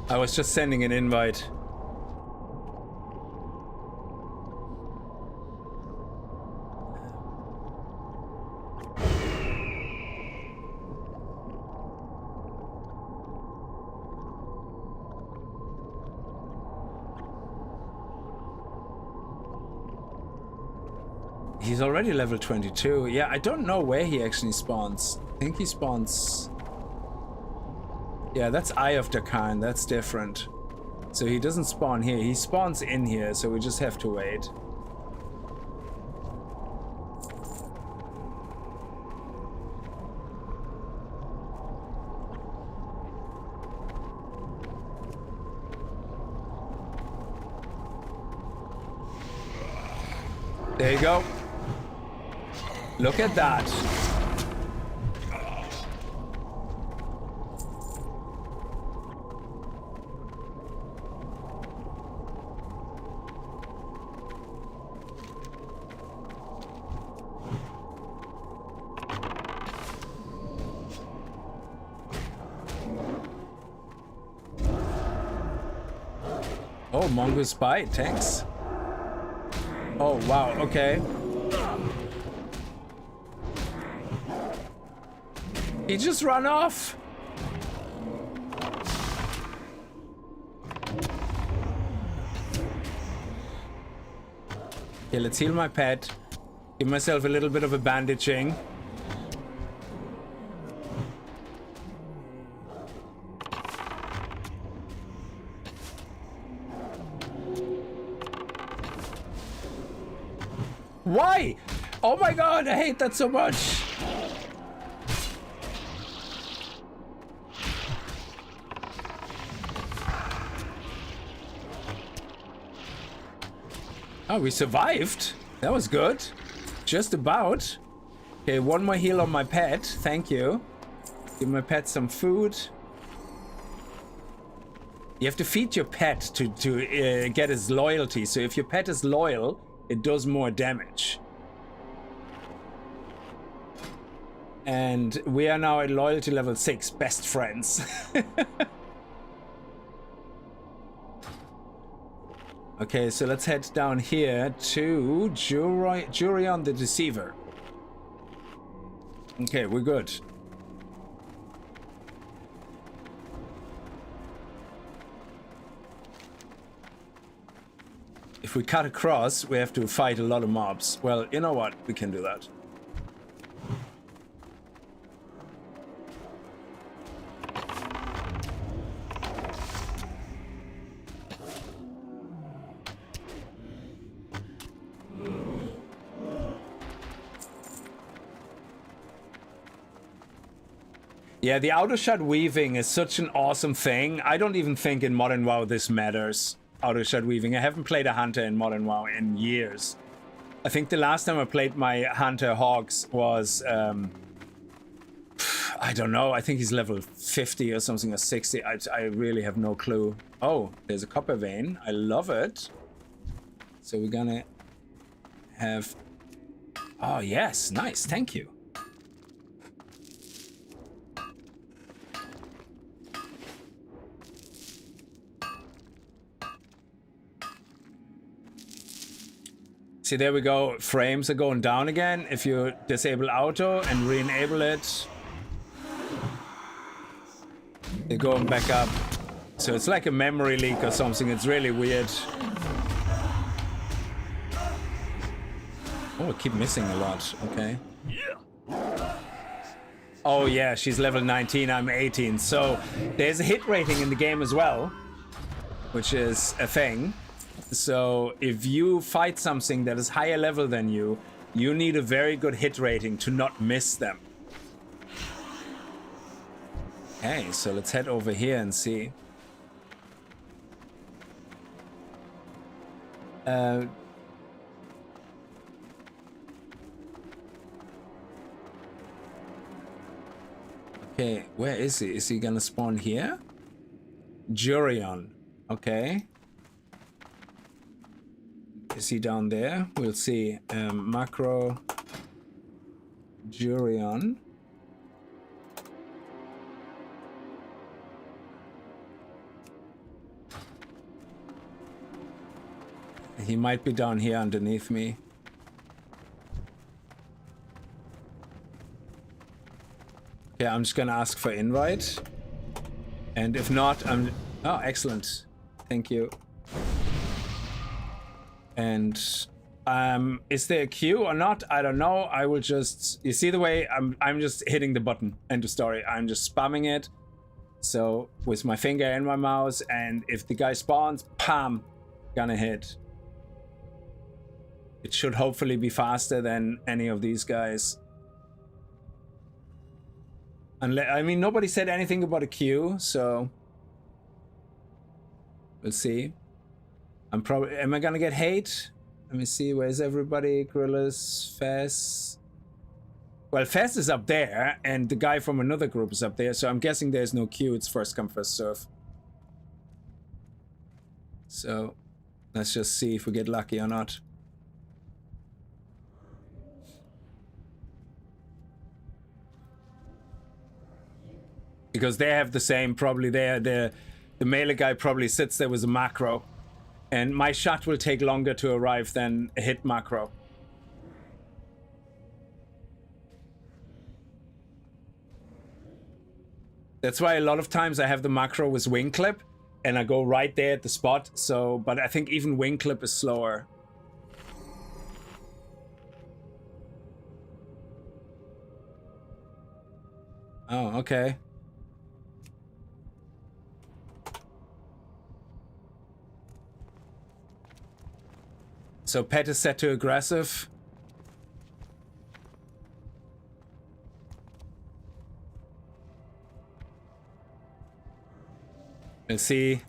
I was just sending an invite. He's already level 22. Yeah, I don't know where he actually spawns. I think he spawns... Yeah, that's Eye of the Khan. That's different. So he doesn't spawn here. He spawns in here, so we just have to wait. There you go. Look at that. Oh, Mongoose Bite, thanks. Oh, wow, okay. He just ran off. Okay, let's heal my pet. Give myself a little bit of a bandaging. Why? Oh my god, I hate that so much. Oh, we survived. That was good. Just about. Okay, one more heal on my pet. Thank you. Give my pet some food. You have to feed your pet to get his loyalty. So if your pet is loyal, it does more damage. And we are now at loyalty level 6, best friends. Okay, so let's head down here to Jurion the Deceiver. Okay, we're good. If we cut across, we have to fight a lot of mobs. Well, you know what? We can do that. Yeah, the auto shot weaving is such an awesome thing. I don't even think in Modern WoW this matters. Auto shot weaving. I haven't played a hunter in Modern WoW in years. I think the last time I played my hunter Hogs was I don't know, I think he's level 50 or something, or 60. I really have no clue. Oh, there's a copper vein. I love it. So we're gonna have... Oh yes, nice, thank you. See, there we go. Frames are going down again. If you disable auto and re-enable it, they're going back up. So it's like a memory leak or something. It's really weird. Oh, I keep missing a lot. Okay. Oh yeah, she's level 19, I'm 18. So there's a hit rating in the game as well, which is a thing. So if you fight something that is higher level than you, you need a very good hit rating to not miss them. Okay, so let's head over here and see. Okay, where is he? Is he gonna spawn here? Jurion. Okay. Is he down there? We'll see. Macro Jurion. He might be down here underneath me. Okay, I'm just gonna ask for invite. And if not, I'm... Oh, excellent. Thank you. And is there a queue or not? I don't know. I will just... You see the way I'm just hitting the button. End of story. I'm just spamming it. So with my finger and my mouse, and if the guy spawns, pam, gonna hit. It should hopefully be faster than any of these guys. Unless, I mean, nobody said anything about a queue, so we'll see. Am I gonna get hate? Let me see, where's everybody? Grillis, Fez. Well, Fez is up there, and the guy from another group is up there, so I'm guessing there's no queue, it's first come, first serve. So, let's just see if we get lucky or not. Because they have the same, probably the melee guy probably sits there with a macro. And my shot will take longer to arrive than a hit macro. That's why a lot of times I have the macro with wing clip and I go right there at the spot. So, but I think even wing clip is slower. Oh, okay. So pet is set to aggressive. Let's see.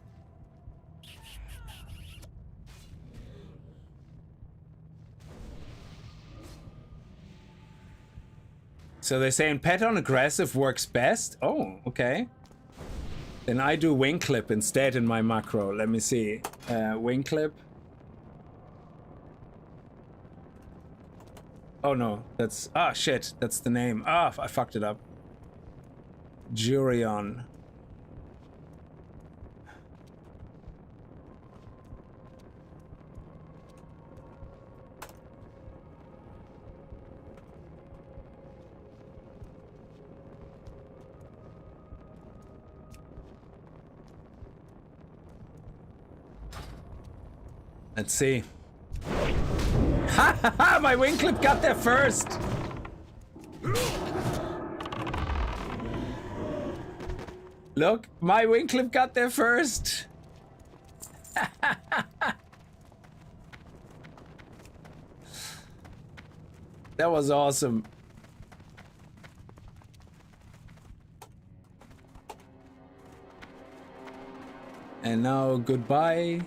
So they're saying pet on aggressive works best. Oh, okay. Then I do wing clip instead in my macro. Let me see. Wing clip. Oh no, that's... Ah, shit, that's the name. Ah, I fucked it up. Jurion. Let's see. Ha ha ha! My wing clip got there first! Look, my wing clip got there first! That was awesome. And now, goodbye.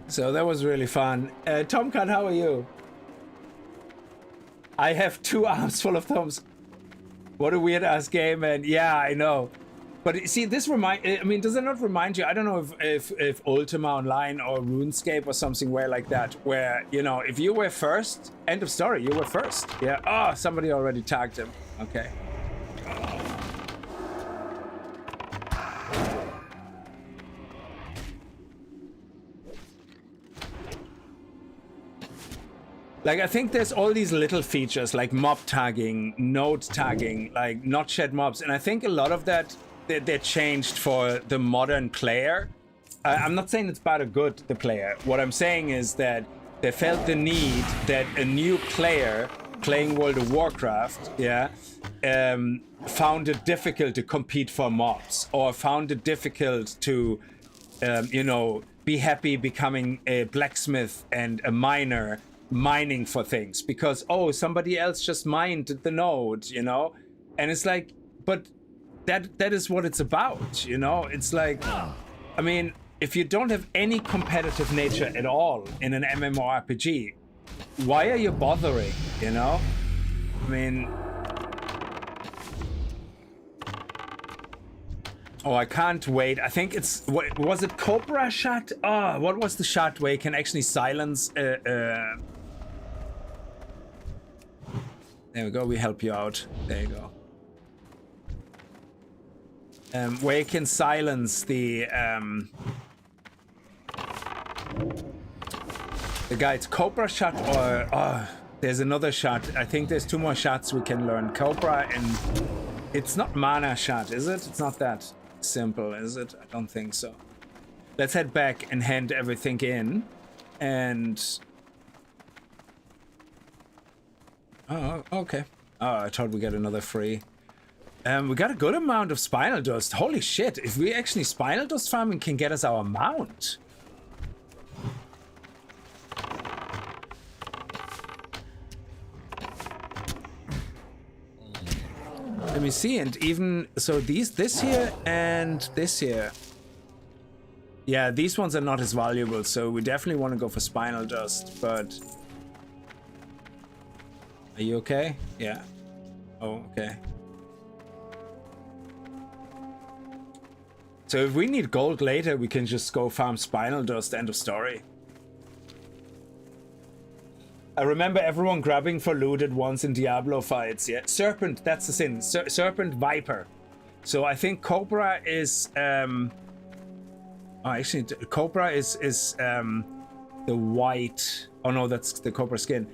So that was really fun. Tomcat, how are you? I have 2 arms full of thumbs. What a weird ass game, and yeah, I know. But see, this I mean, does it not remind you? I don't know if Ultima Online or RuneScape or something were like that, where, you know, if you were first, end of story, you were first. Yeah. Oh, somebody already tagged him. Okay. Like, I think there's all these little features like mob tagging, node tagging, like not shed mobs. And I think a lot of that, they're changed for the modern player. I'm not saying it's bad or good, the player. What I'm saying is that they felt the need that a new player playing World of Warcraft, yeah, found it difficult to compete for mobs, or found it difficult to, you know, be happy becoming a blacksmith and a miner, mining for things because, oh, somebody else just mined the node, you know? And it's like, but that is what it's about, you know? It's like, I mean, if you don't have any competitive nature at all in an MMORPG, why are you bothering, you know? I mean... Oh, I can't wait. I think it's... Was it Cobra shot? Oh, what was the shot where you can actually silence... There we go, we help you out. There you go. Where you can silence the guy. It's Cobra shot or... Oh, there's another shot. I think there's 2 more shots we can learn. Cobra and... It's not mana shot, is it? It's not that simple, is it? I don't think so. Let's head back and hand everything in. And... Oh, okay. Oh, I thought we got another free. We got a good amount of spinal dust. Holy shit, if we actually spinal dust farming can get us our mount. Let me see, and even, so this here and this here. Yeah, these ones are not as valuable, so we definitely want to go for spinal dust, but... Are you okay? Yeah. Oh, okay. So if we need gold later, we can just go farm spinal dust, end of story. I remember everyone grabbing for loot at once in Diablo fights, yeah. Serpent, that's the sin. Serpent, Viper. So I think Cobra is... Oh, actually, Cobra is the white... Oh no, that's the Cobra skin.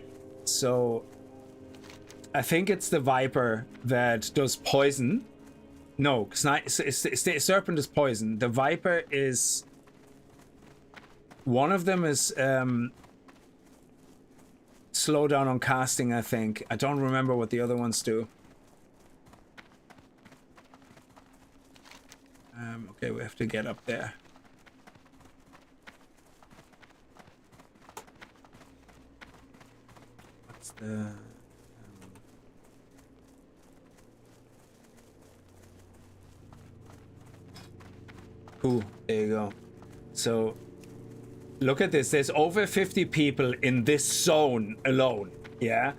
So... I think it's the Viper that does poison. No, Serpent is poison. The Viper is... One of them is slow down on casting, I think. I don't remember what the other ones do. Okay, we have to get up there. What's the... Cool, there you go. So, look at this. There's over 50 people in this zone alone, yeah?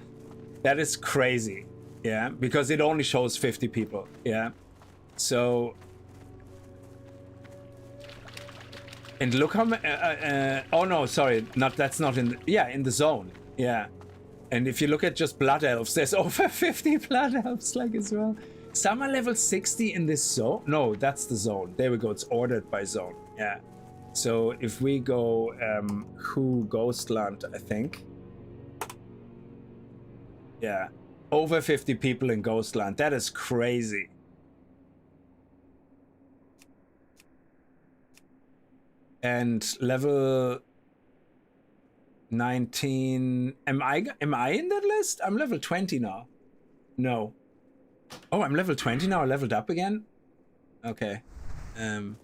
That is crazy, yeah? Because it only shows 50 people, yeah? So... And look how many... oh no, sorry. That's not in... Yeah, in the zone, yeah. And if you look at just Blood Elves, there's over 50 Blood Elves, like, as well. Some are level 60 in this zone. No, that's the zone. There we go. It's ordered by zone. Yeah. So if we go Ghostland, I think. Yeah. Over 50 people in Ghostland. That is crazy. And level 19. Am I in that list? I'm level 20 now. No. Oh, I'm level 20 now. I leveled up again. Okay. That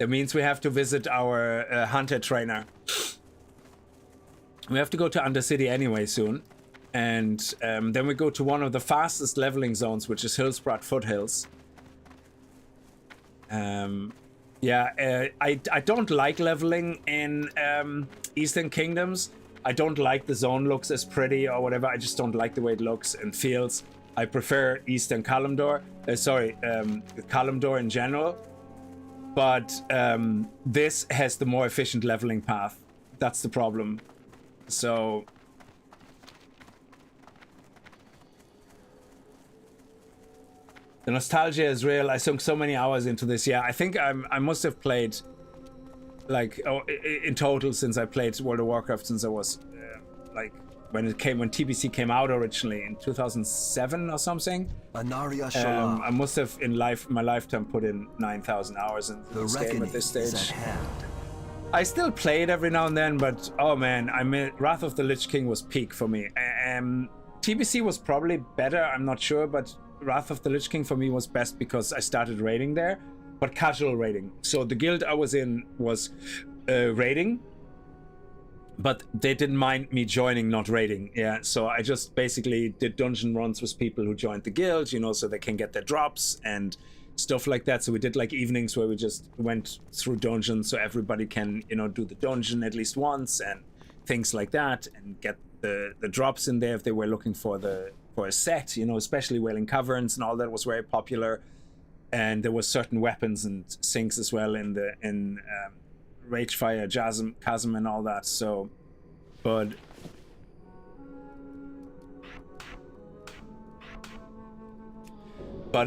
means we have to visit our hunter trainer. We have to go to Undercity anyway soon. And then we go to one of the fastest leveling zones, which is Hillsbrad Foothills. Yeah, I don't like leveling in Eastern Kingdoms. I don't like the zone looks as pretty or whatever. I just don't like the way it looks and feels. I prefer Eastern Kalimdor. Kalimdor in general. But this has the more efficient leveling path. That's the problem. So... The nostalgia is real. I sunk so many hours into this. Yeah, I think I must have played... Like, in total, since I played World of Warcraft since I was, like, when TBC came out originally in 2007 or something. I must have, in my lifetime, put in 9,000 hours into this game at this stage. I still play it every now and then, but oh man, Wrath of the Lich King was peak for me. TBC was probably better, I'm not sure, but Wrath of the Lich King for me was best because I started raiding there, but casual raiding. So the guild I was in was raiding, but they didn't mind me joining, not raiding. Yeah, so I just basically did dungeon runs with people who joined the guild, you know, so they can get their drops and stuff like that. So we did like evenings where we just went through dungeons so everybody can, you know, do the dungeon at least once and things like that, and get the drops in there if they were looking for a set, you know, especially Wailing Caverns and all that was very popular. And there was certain weapons and sinks as well in Ragefire, Chasm and all that. So, but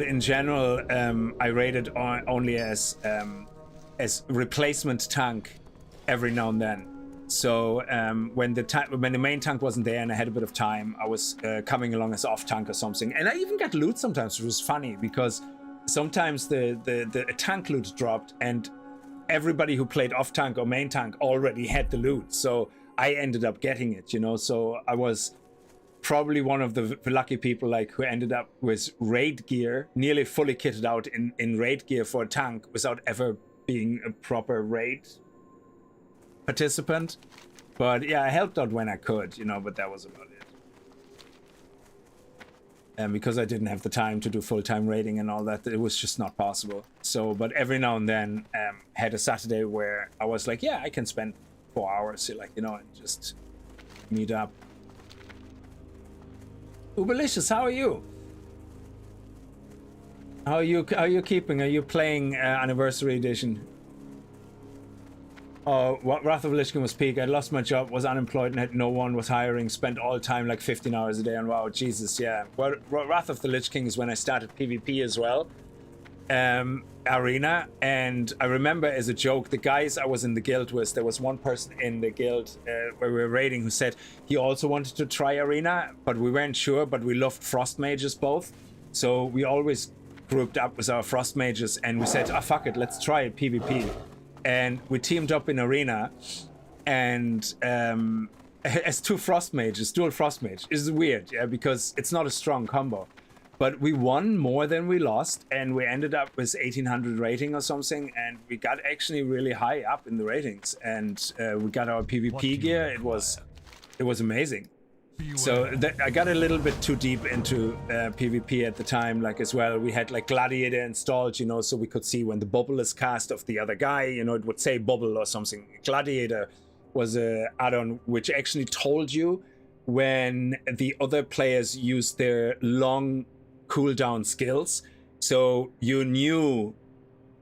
in general, I raided only as replacement tank every now and then. So when the main tank wasn't there and I had a bit of time, I was coming along as off tank or something. And I even got loot sometimes, which was funny because sometimes the tank loot dropped and everybody who played off tank or main tank already had the loot. So I ended up getting it, you know. So I was probably one of the lucky people like who ended up with raid gear, nearly fully kitted out in raid gear for a tank without ever being a proper raid participant. But yeah, I helped out when I could, you know, but that was about it. And because I didn't have the time to do full-time raiding and all that, it was just not possible. So, but every now and then had a Saturday where I was like, yeah, I can spend 4 hours, like, you know, and just meet up. Uberlicious, how are you? How are you keeping? Are you playing Anniversary Edition? Oh, what Wrath of the Lich King was peak. I lost my job, was unemployed, and had no one was hiring. Spent all time like 15 hours a day. And wow, Jesus, yeah. Well, Wrath of the Lich King is when I started PvP as well, arena. And I remember as a joke, the guys I was in the guild with, there was one person in the guild where we were raiding who said he also wanted to try arena, but we weren't sure. But we loved frost mages both, so we always grouped up with our frost mages, and we said, "Ah, fuck it, let's try it PvP." And we teamed up in arena, and as two frost mages, dual frost mage. It's weird, yeah, because it's not a strong combo. But we won more than we lost, and we ended up with 1800 rating or something, and we got actually really high up in the ratings, and we got our PvP gear. It was amazing. So I got a little bit too deep into PvP at the time, like as well. We had like Gladiator installed, you know, so we could see when the bubble is cast of the other guy, you know, it would say bubble or something. Gladiator was a add-on which actually told you when the other players used their long cooldown skills. So you knew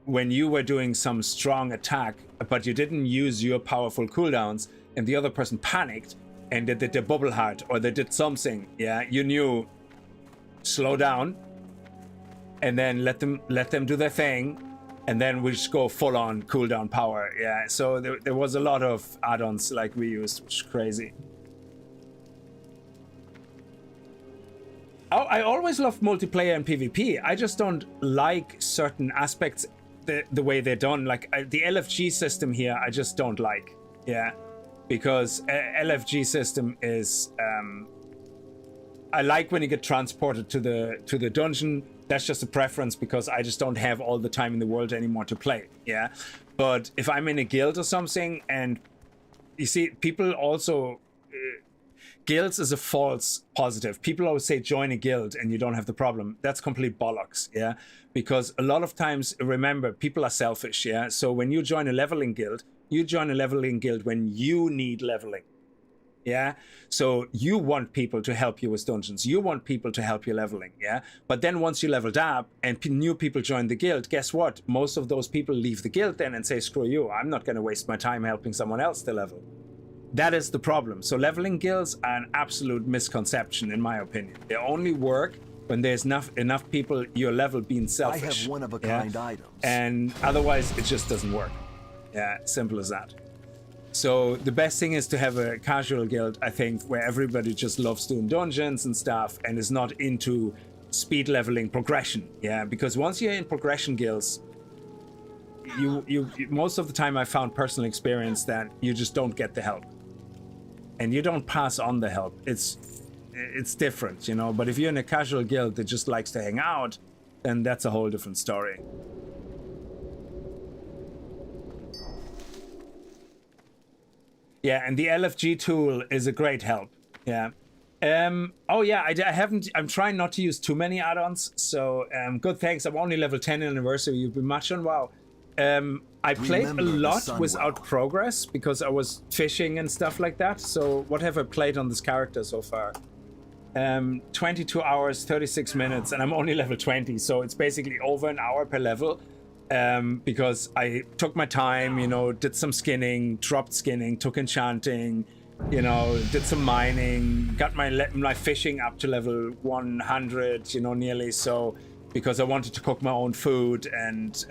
when you were doing some strong attack, but you didn't use your powerful cooldowns, and the other person panicked and they did the bubble heart or they did something, yeah, you knew, slow down and then let them do their thing, and then we just go full on cooldown power. Yeah, so there was a lot of add-ons like we used, which is crazy. I always loved multiplayer and PvP. I just don't like certain aspects the way they're done. Like the LFG system here, I just don't like. Yeah. Because LFG system is I like when you get transported to the dungeon. That's just a preference because I just don't have all the time in the world anymore to play. Yeah, but if I'm in a guild or something, and you see, people also guilds is a false positive. People always say join a guild and you don't have the problem. That's complete bollocks. Yeah, because a lot of times, remember, people are selfish. Yeah, so when you join a leveling guild, you join a leveling guild when you need leveling. Yeah, so you want people to help you with dungeons. You want people to help you leveling. Yeah, but then once you leveled up and new people join the guild, guess what? Most of those people leave the guild then and say, screw you, I'm not going to waste my time helping someone else to level. That is the problem. So leveling guilds are an absolute misconception, in my opinion. They only work when there's enough people your level being selfish. I have one-of-a-kind items. And otherwise, it just doesn't work. Yeah, simple as that. So the best thing is to have a casual guild, I think, where everybody just loves doing dungeons and stuff and is not into speed leveling progression. Yeah, because once you're in progression guilds, you most of the time I found personal experience that you just don't get the help. And you don't pass on the help. It's different, you know, but if you're in a casual guild that just likes to hang out, then that's a whole different story. Yeah, and the LFG tool is a great help. Yeah. Oh yeah, I haven't. I'm trying not to use too many add-ons. So good, thanks. I'm only level 10 anniversary. You've been much on WoW. I played a lot without progress because I was fishing and stuff like that. So what have I played on this character so far? 22 hours, 36 minutes, and I'm only level 20. So it's basically over an hour per level. Because I took my time, you know, did some skinning, dropped skinning, took enchanting, you know, did some mining, got my fishing up to level 100, you know, nearly, so because I wanted to cook my own food. And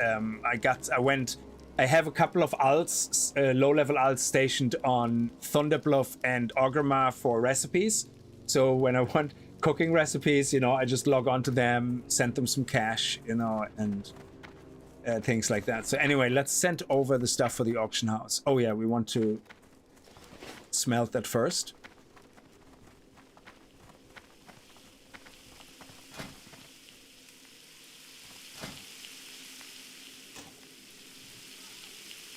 I have a couple of alts, low-level alts stationed on Thunderbluff and Orgrimmar for recipes. So when I want cooking recipes, you know, I just log on to them, send them some cash, you know, and things like that. So anyway, let's send over the stuff for the auction house. Oh yeah, we want to smelt that first.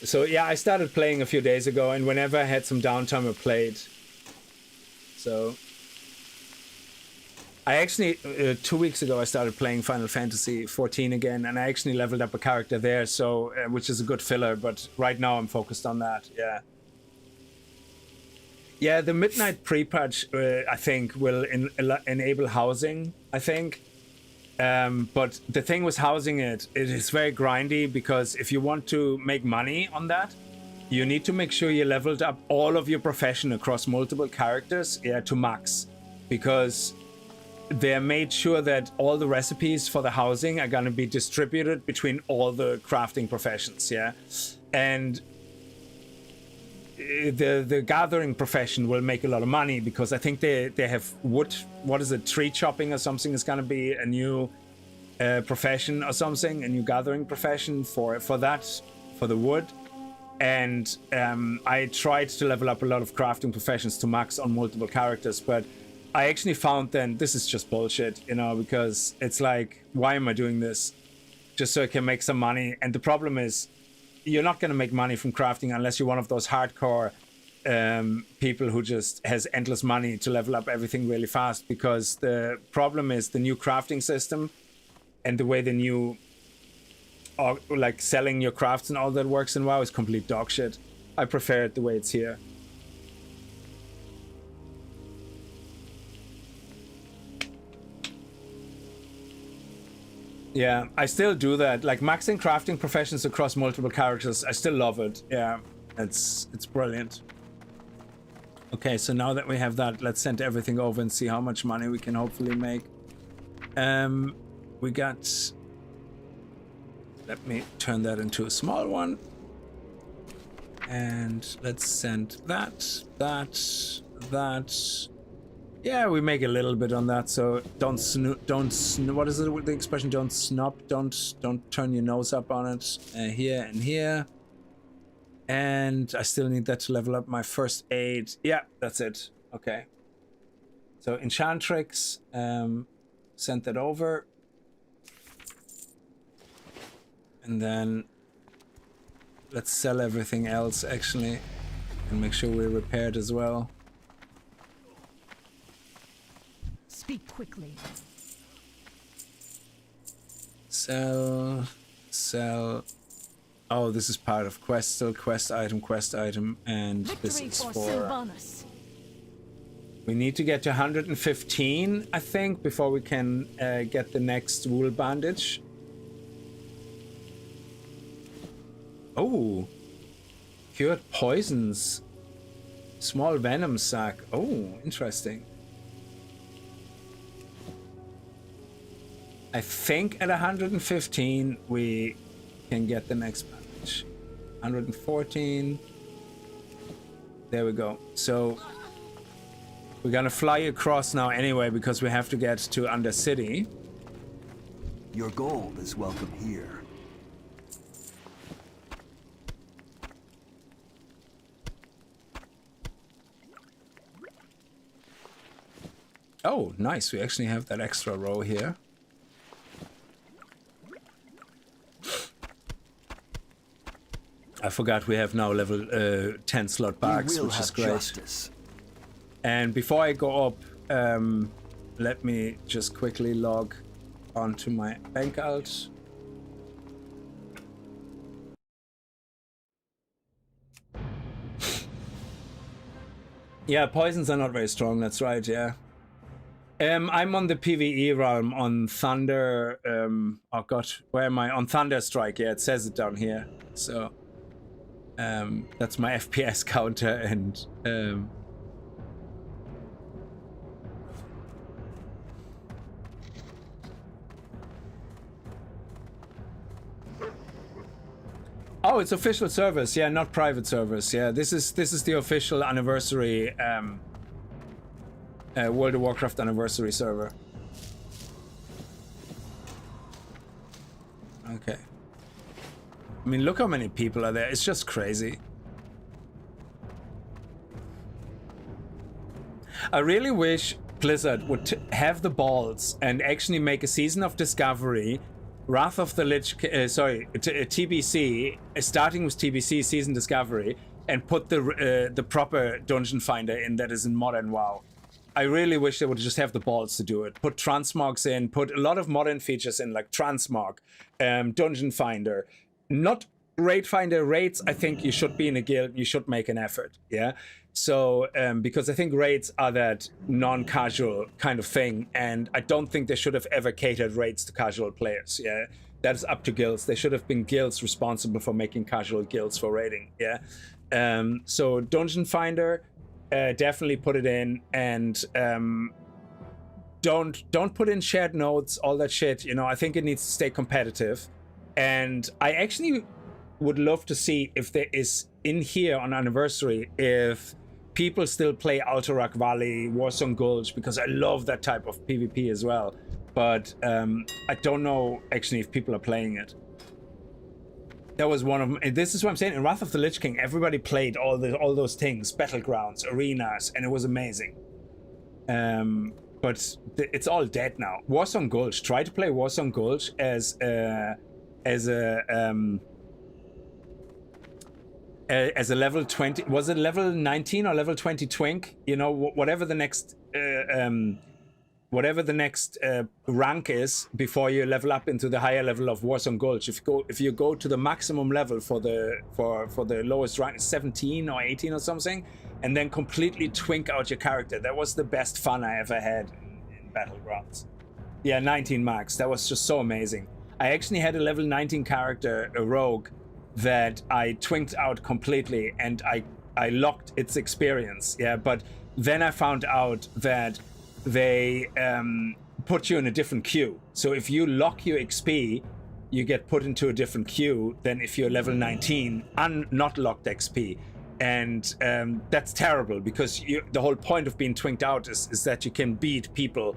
So yeah, I started playing a few days ago, and whenever I had some downtime I played. So I actually 2 weeks ago I started playing Final Fantasy 14 again, and I actually leveled up a character there, so which is a good filler, but right now I'm focused on that. Yeah, the midnight pre-patch I think will enable housing, I think. But the thing with housing it is very grindy, because if you want to make money on that, you need to make sure you leveled up all of your profession across multiple characters, yeah, to max, because they're made sure that all the recipes for the housing are going to be distributed between all the crafting professions, yeah. And the gathering profession will make a lot of money, because I think they have wood, what is it, tree chopping or something is going to be a new profession or something, a new gathering profession for the wood. And I tried to level up a lot of crafting professions to max on multiple characters, but I actually found then this is just bullshit, you know, because it's like, why am I doing this? Just so I can make some money. And the problem is, you're not going to make money from crafting unless you're one of those hardcore people who just has endless money to level up everything really fast, because the problem is the new crafting system and the way the new like selling your crafts and all that works in WoW is complete dog shit. I prefer it the way it's here. Yeah, I still do that. Like maxing crafting professions across multiple characters, I still love it. Yeah, it's brilliant. Okay, so now that we have that, let's send everything over and see how much money we can hopefully make. We got... Let me turn that into a small one. And let's send that. Yeah, we make a little bit on that, so don't what is it, the expression, don't snub, don't turn your nose up on it. Here and here. And I still need that to level up my first aid. Yeah, that's it. Okay. So Enchantrix, send that over. And then let's sell everything else actually, and make sure we're repaired as well. Speak quickly. Sell. Oh, this is part of quest, still quest item, and this is for... We need to get to 115, I think, before we can get the next wool bandage. Oh, cured poisons. Small venom sac. Oh, interesting. I think at 115 we can get the next bandage. 114. There we go. So we're gonna fly across now anyway, because we have to get to Undercity. Your gold is welcome here. Oh, nice. We actually have that extra row here. I forgot we have now level 10 slot barks, which is great. Justice. And before I go up, let me just quickly log onto my bank alt. Yeah, poisons are not very strong, that's right, yeah. I'm on the PvE realm on Thunder. Oh god, where am I? On Thunderstrike, yeah, it says it down here. So that's my FPS counter, and oh, it's official servers, yeah, not private servers. Yeah, this is the official anniversary World of Warcraft anniversary server. Okay. I mean, look how many people are there. It's just crazy. I really wish Blizzard would have the balls and actually make a season of Discovery, Wrath of the Lich, TBC, starting with TBC season Discovery, and put the proper dungeon finder in that is in modern WoW. I really wish they would just have the balls to do it. Put transmogs in, put a lot of modern features in, like transmog, dungeon finder, not raid finder. Raids, I think you should be in a guild, you should make an effort, yeah? So, because I think raids are that non-casual kind of thing, and I don't think they should have ever catered raids to casual players, yeah? That is up to guilds. They should have been guilds responsible for making casual guilds for raiding, yeah? So dungeon finder, definitely put it in, and don't put in shared nodes, all that shit, you know. I think it needs to stay competitive, and I actually would love to see if there is in here on anniversary if people still play Alterac Valley, Warsong Gulch, because I love that type of PvP as well, but I don't know actually if people are playing it. That was one of them. This is what I'm saying. In Wrath of the Lich King, everybody played all those things, battlegrounds, arenas, and it was amazing. But it's all dead now. Warsong Gulch. Try to play Warsong Gulch as a level 20. Was it level 19 or level 20 twink? You know, whatever the next rank is before you level up into the higher level of Warsong Gulch. If you go to the maximum level for the lowest rank, 17 or 18 or something, and then completely twink out your character. That was the best fun I ever had in Battlegrounds. Yeah, 19 max. That was just so amazing. I actually had a level 19 character, a rogue, that I twinked out completely, and I locked its experience. Yeah, but then I found out that they put you in a different queue. So if you lock your XP, you get put into a different queue than if you're level 19 not locked XP. And that's terrible, because the whole point of being twinked out is that you can beat people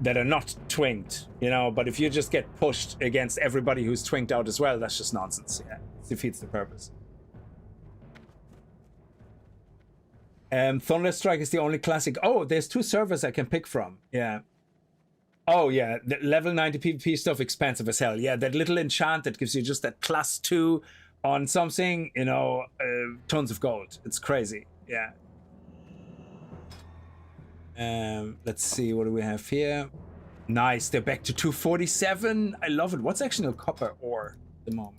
that are not twinked, you know. But if you just get pushed against everybody who's twinked out as well, that's just nonsense. Yeah, it defeats the purpose. Thunderstrike is the only classic. Oh, there's 2 servers I can pick from. Yeah. Oh, yeah. The level 90 PvP stuff, expensive as hell. Yeah, that little enchant that gives you just that plus 2 on something, you know, tons of gold. It's crazy. Yeah. Let's see. What do we have here? Nice. They're back to 247. I love it. What's actually a copper ore at the moment?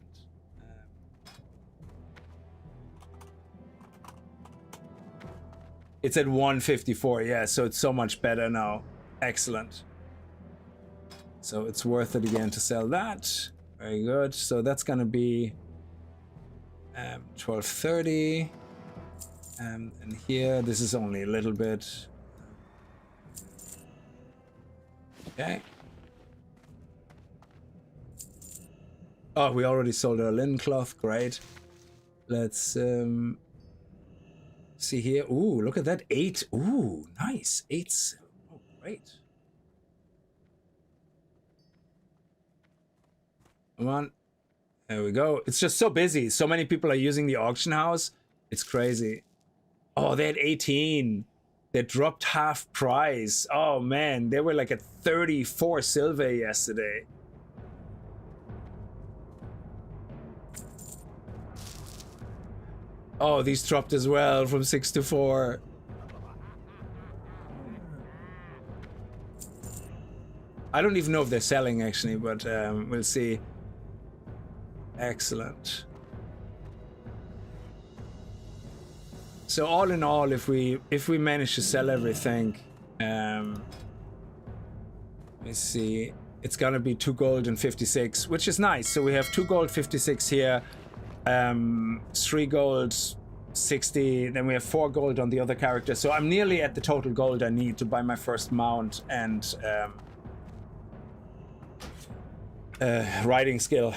It's at 154, yeah, so it's so much better now. Excellent. So it's worth it again to sell that. Very good. So that's gonna be 1230. And here, this is only a little bit. Okay. Oh, we already sold our linen cloth. Great. Let's see here. Ooh, look at that. 8. Ooh, nice. 8. Oh, great. Come on. There we go. It's just so busy. So many people are using the auction house. It's crazy. Oh, they had 18. They dropped half price. Oh man, they were like at 34 silver yesterday. Oh, these dropped as well from 6 to 4. I don't even know if they're selling actually, but we'll see. Excellent. So all in all, if we manage to sell everything, let me see, it's gonna be 2 gold and 56, which is nice. So we have 2 gold 56 here, 3 gold 60, then we have 4 gold on the other character. So I'm nearly at the total gold I need to buy my first mount and riding skill.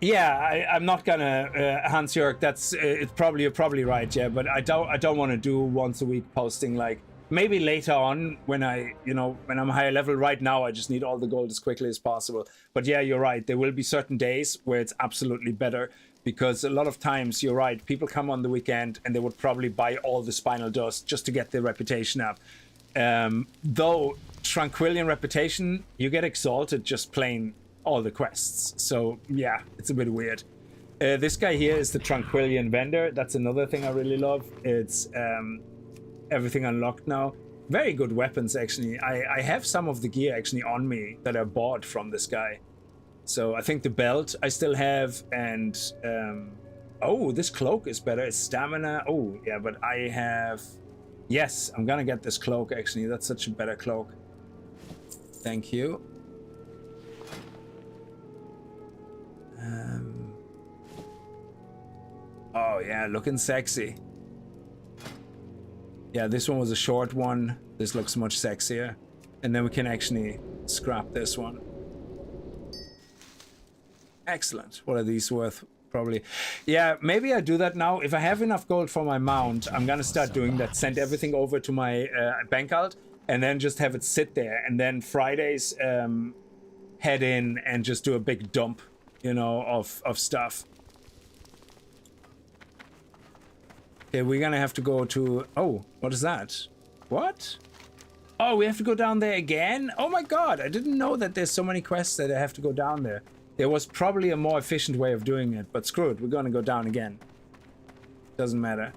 Yeah, I'm not gonna Hans Jörg. That's it's probably, you're probably right. Yeah, but I don't want to do once a week posting. Like maybe later on when when I'm higher level. Right now, I just need all the gold as quickly as possible. But yeah, you're right. There will be certain days where it's absolutely better, because a lot of times you're right. People come on the weekend and they would probably buy all the spinal dust just to get their reputation up. Though Tranquillian reputation, you get exalted just plain all the quests. So yeah, it's a bit weird. This guy here is the Tranquillian vendor. That's another thing I really love. It's everything unlocked now. Very good weapons actually. I have some of the gear actually on me that I bought from this guy. So I think the belt I still have, and oh, this cloak is better. It's stamina. Oh yeah, but I have, yes, I'm gonna get this cloak actually. That's such a better cloak. Thank you. Oh yeah, looking sexy. Yeah, this one was a short one. This looks much sexier. And then we can actually scrap this one. Excellent. What are these worth? Probably. Yeah, maybe I do that now. If I have enough gold for my mount, I'm gonna start doing that. Send everything over to my bank alt and then just have it sit there. And then Fridays head in and just do a big dump, of stuff. Okay, we're gonna have to go to... Oh, what is that? What? Oh, we have to go down there again? Oh my god, I didn't know that there's so many quests that I have to go down there. There was probably a more efficient way of doing it, but screw it, we're gonna go down again. Doesn't matter.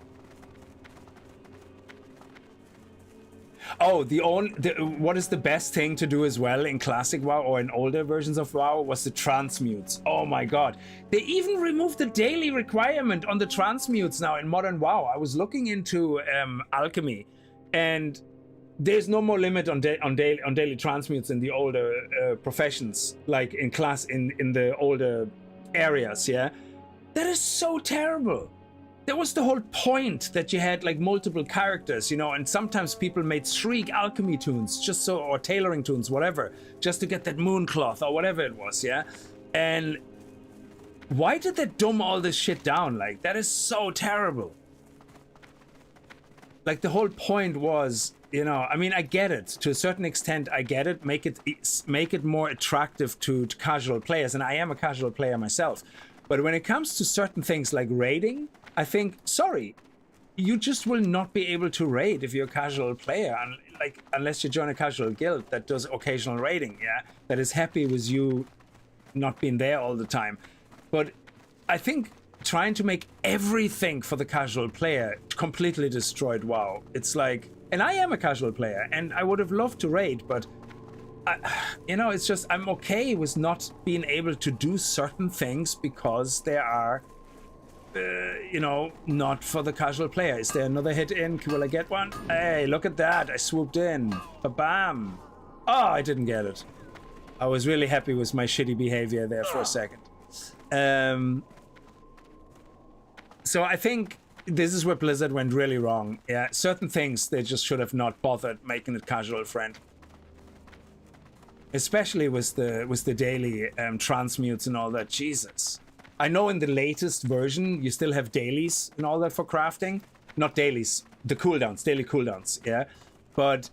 Oh, what is the best thing to do as well in classic WoW or in older versions of WoW was the transmutes. Oh my god. They even removed the daily requirement on the transmutes now in modern WoW. I was looking into alchemy, and there's no more limit on daily transmutes in the older professions, like in the older areas, yeah? That is so terrible. That was the whole point, that you had like multiple characters, and sometimes people made shriek alchemy tunes just so, or tailoring tunes, whatever, just to get that moon cloth or whatever it was, yeah? And why did they dumb all this shit down? Like, that is so terrible. Like, the whole point was, I mean, I get it to a certain extent. I get it. Make it more attractive to casual players, and I am a casual player myself. But when it comes to certain things like raiding, I think, sorry, you just will not be able to raid if you're a casual player, unless you join a casual guild that does occasional raiding, yeah, that is happy with you not being there all the time. But I think trying to make everything for the casual player completely destroyed WoW. It's like, and I am a casual player, and I would have loved to raid, but it's just, I'm okay with not being able to do certain things because there are not for the casual player. Is there another hit in? Will I get one? Hey, look at that. I swooped in. Ba-bam. Oh, I didn't get it. I was really happy with my shitty behavior there for a second. So I think this is where Blizzard went really wrong. Yeah, certain things they just should have not bothered making it casual friend. Especially with the daily transmutes and all that. Jesus. I know in the latest version, you still have dailies and all that for crafting. Not dailies, the cooldowns, daily cooldowns, yeah? But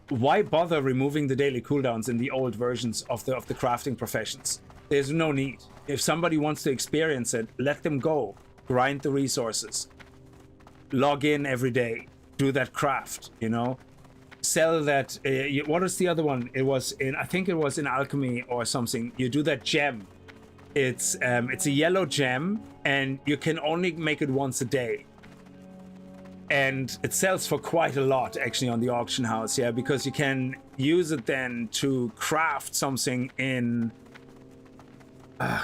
why bother removing the daily cooldowns in the old versions of the crafting professions? There's no need. If somebody wants to experience it, let them go. Grind the resources. Log in every day. Do that craft, you know? Sell that. What is the other one? It was in, I think it was in alchemy or something. You do that gem. It's a yellow gem, and you can only make it once a day. And it sells for quite a lot actually on the auction house, yeah, because you can use it then to craft something in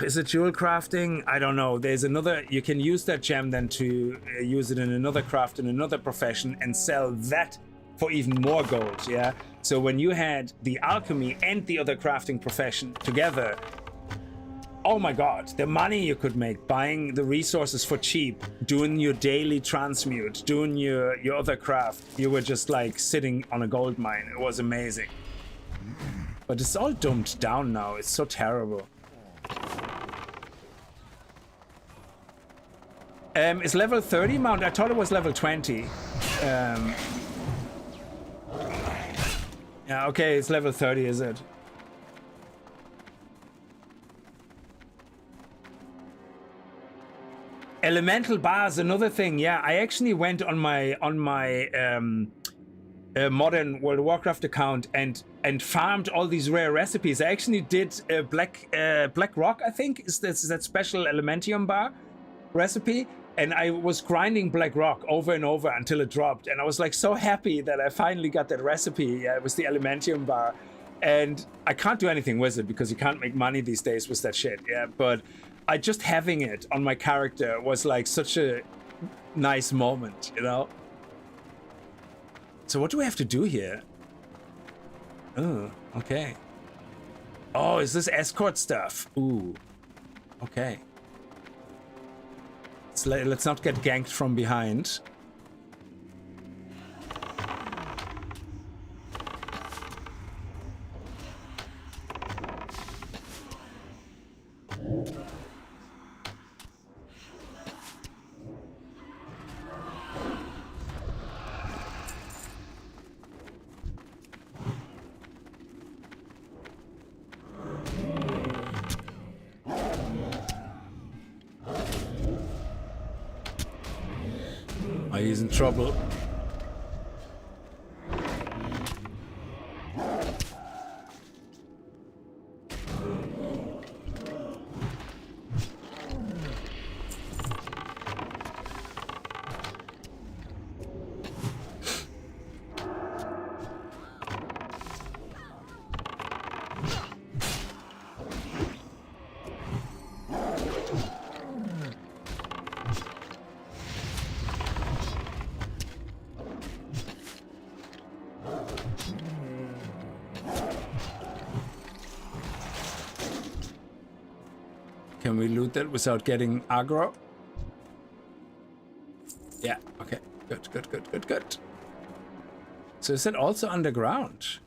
is it jewel crafting? I don't know. There's another, you can use that gem then to use it in another craft in another profession and sell that for even more gold, yeah. So when you had the alchemy and the other crafting profession together, oh my god, the money you could make buying the resources for cheap, doing your daily transmute, doing your other craft. You were just like sitting on a gold mine. It was amazing. But it's all dumbed down now. It's so terrible. Is level 30 mount? I thought it was level 20. Yeah, okay, it's level 30, is it? Elemental bars, another thing. Yeah, I actually went on my modern World of Warcraft account and farmed all these rare recipes. I actually did black rock, I think, is that special Elementium bar recipe, and I was grinding black rock over and over until it dropped, and I was like so happy that I finally got that recipe. Yeah, it was the Elementium bar, and I can't do anything with it because you can't make money these days with that shit. Yeah, but I just having it on my character was like such a nice moment, you know? So what do we have to do here? Oh, okay. Oh, is this escort stuff? Ooh, okay. Let's not get ganked from behind. He's in trouble. Can we loot that without getting aggro? Yeah, okay. Good. So is that also underground?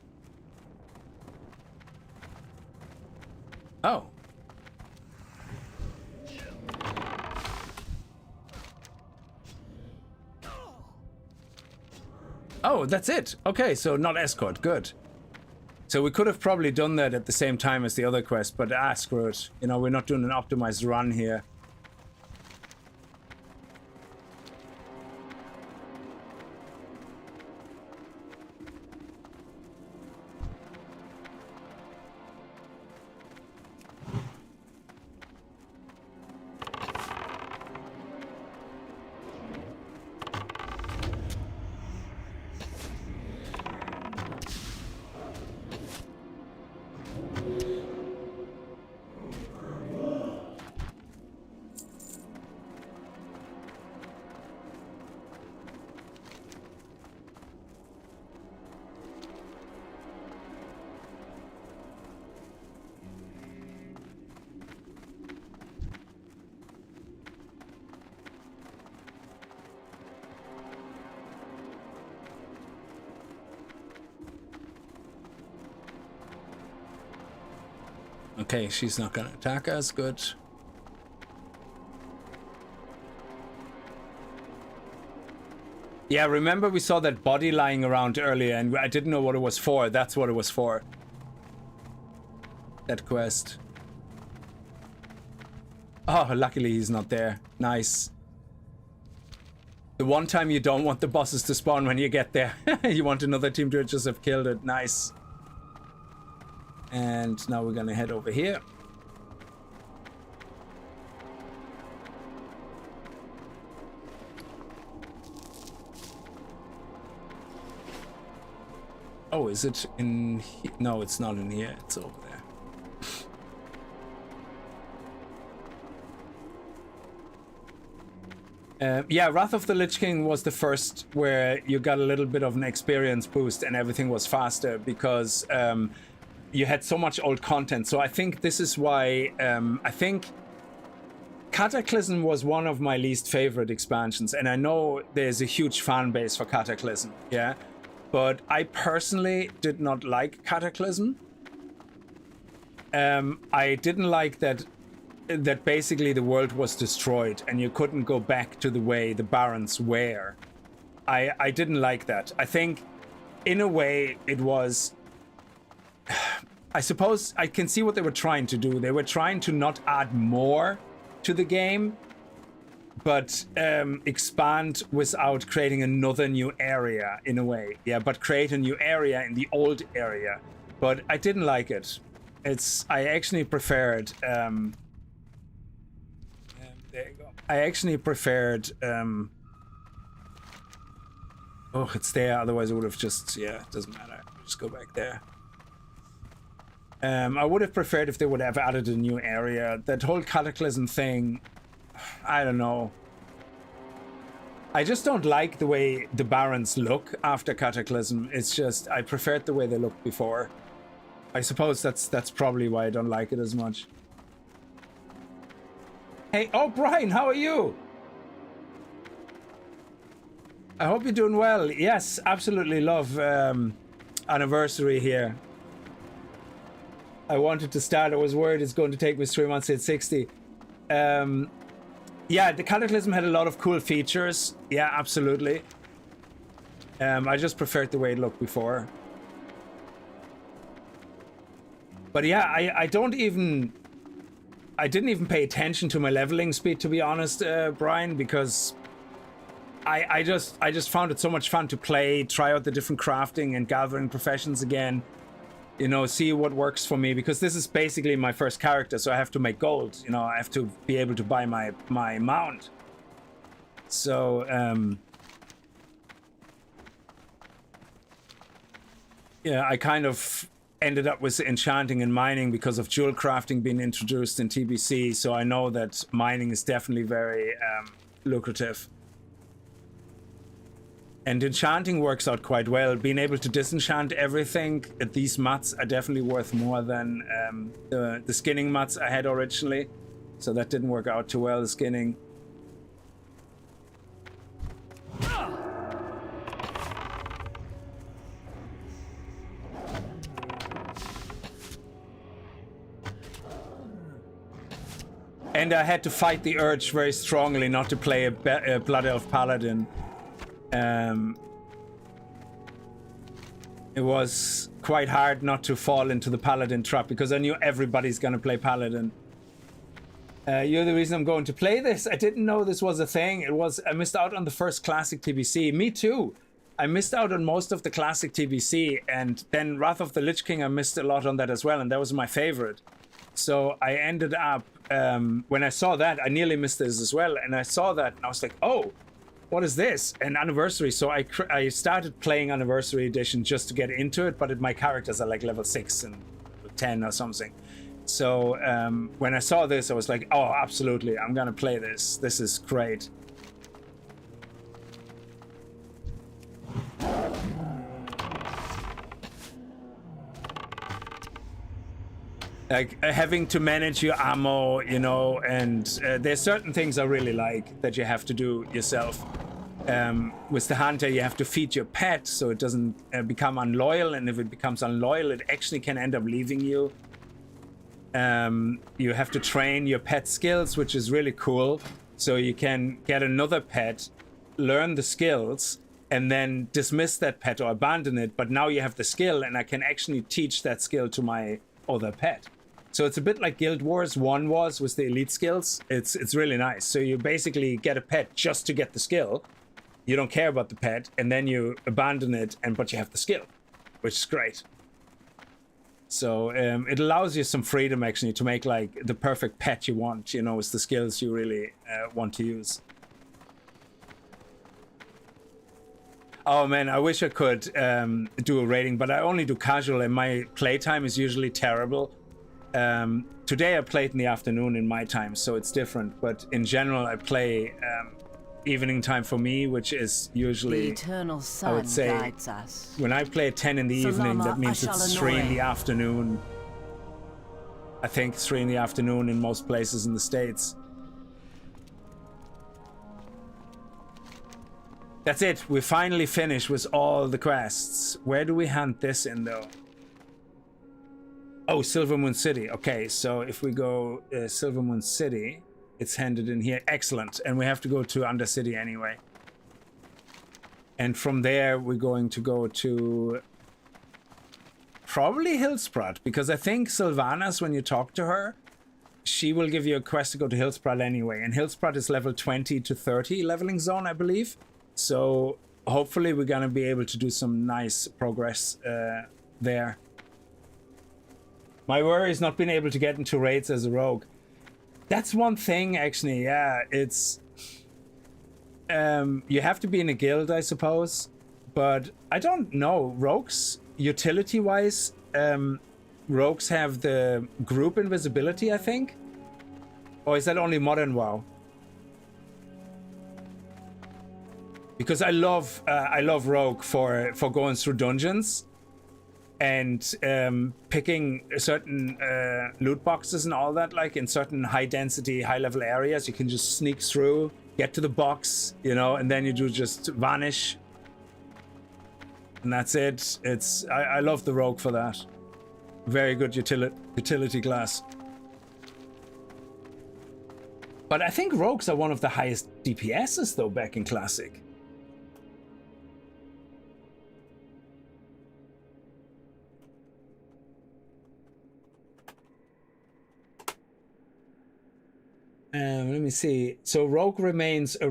Oh. Oh, that's it. Okay, so not escort. Good. So we could have probably done that at the same time as the other quest, but screw it. You know, we're not doing an optimized run here. Okay, she's not gonna attack us. Good. Yeah, remember we saw that body lying around earlier and I didn't know what it was for. That's what it was for. That quest. Oh, luckily he's not there. Nice. The one time you don't want the bosses to spawn when you get there. You want another team to just have killed it. Nice. And now we're gonna head over here. Oh, is it in here? No, it's not in here. It's over there. Yeah, Wrath of the Lich King was the first where you got a little bit of an experience boost and everything was faster because you had so much old content. So I think this is why I think Cataclysm was one of my least favorite expansions, and I know there's a huge fan base for Cataclysm, yeah, but I personally did not like Cataclysm. I didn't like that basically the world was destroyed and you couldn't go back to the way the Barons were. I didn't like that. I think in a way it was, I suppose I can see what they were trying to do. They were trying to not add more to the game, but expand without creating another new area in a way. Yeah, but create a new area in the old area. But I didn't like it. I actually preferred there you go. I actually preferred oh, it's there, otherwise I would have just, yeah, it doesn't matter. Just go back there. I would have preferred if they would have added a new area. That whole Cataclysm thing, I don't know. I just don't like the way the Barons look after Cataclysm. It's just, I preferred the way they looked before. I suppose that's probably why I don't like it as much. Hey, oh, Brian, how are you? I hope you're doing well. Yes, absolutely love anniversary here. I wanted to start. I was worried it's going to take me 3 months to hit 60. Yeah, the Cataclysm had a lot of cool features. Yeah, absolutely. I just preferred the way it looked before. But yeah, I didn't even pay attention to my leveling speed, to be honest, Brian, because I just found it so much fun to play, try out the different crafting and gathering professions again. You know, see what works for me, because this is basically my first character, so I have to make gold. You know, I have to be able to buy my mount. So, yeah, I kind of ended up with enchanting and mining because of jewel crafting being introduced in TBC, so I know that mining is definitely very lucrative. And enchanting works out quite well. Being able to disenchant everything, these mats are definitely worth more than the skinning mats I had originally. So that didn't work out too well, the skinning. And I had to fight the urge very strongly not to play a Blood Elf Paladin. It was quite hard not to fall into the Paladin trap because I knew everybody's gonna play Paladin. You're the reason I'm going to play this. I didn't know this was a thing. I missed out on the first classic TBC. Me too. I missed out on most of the classic TBC, and then Wrath of the Lich King, I missed a lot on that as well, and that was my favorite. So I ended up, when I saw that, I nearly missed this as well, and I saw that and I was like, oh, what is this? An anniversary. So I started playing Anniversary Edition just to get into it, but my characters are like level 6 and 10 or something. So when I saw this, I was like, oh, absolutely, I'm gonna play this. This is great. Like having to manage your ammo, you know, and there's certain things I really like that you have to do yourself. With the hunter, you have to feed your pet so it doesn't become unloyal, and if it becomes unloyal, it actually can end up leaving you. You have to train your pet skills, which is really cool, so you can get another pet, learn the skills, and then dismiss that pet or abandon it, but now you have the skill, and I can actually teach that skill to my other pet. So it's a bit like Guild Wars 1 was the elite skills. It's really nice. So you basically get a pet just to get the skill. You don't care about the pet, and then you abandon it, but you have the skill, which is great. So it allows you some freedom actually to make like the perfect pet you want, you know, with the skills you really want to use. Oh man, I wish I could do a rating, but I only do casual and my playtime is usually terrible. Today I played in the afternoon in my time, so it's different, but in general I play evening time for me, which is usually, the eternal sun, I would say, guides us. when I play at 10 in the evening, that means it's 3 in the afternoon. I think 3 in the afternoon in most places in the States. That's it. We finally finished with all the quests. Where do we hand this in, though? Oh, Silvermoon City. Okay, so if we go Silvermoon City, it's handed in here. Excellent. And we have to go to Undercity anyway. And from there, we're going to go to probably Hillsprad, because I think Sylvanas, when you talk to her, she will give you a quest to go to Hillsprad anyway. And Hillsprad is level 20 to 30 leveling zone, I believe. So hopefully we're going to be able to do some nice progress there. My worry is not being able to get into raids as a rogue. That's one thing, actually. Yeah, it's... you have to be in a guild, I suppose. But I don't know. Rogues, utility-wise, rogues have the group invisibility, I think? Or is that only modern WoW? Because I love rogue for going through dungeons and picking certain loot boxes and all that, like in certain high density, high level areas. You can just sneak through, get to the box, you know, and then you do just vanish. And that's it. I love the rogue for that. Very good utility class. But I think rogues are one of the highest DPSs though back in Classic. Let me see. So Rogue remains a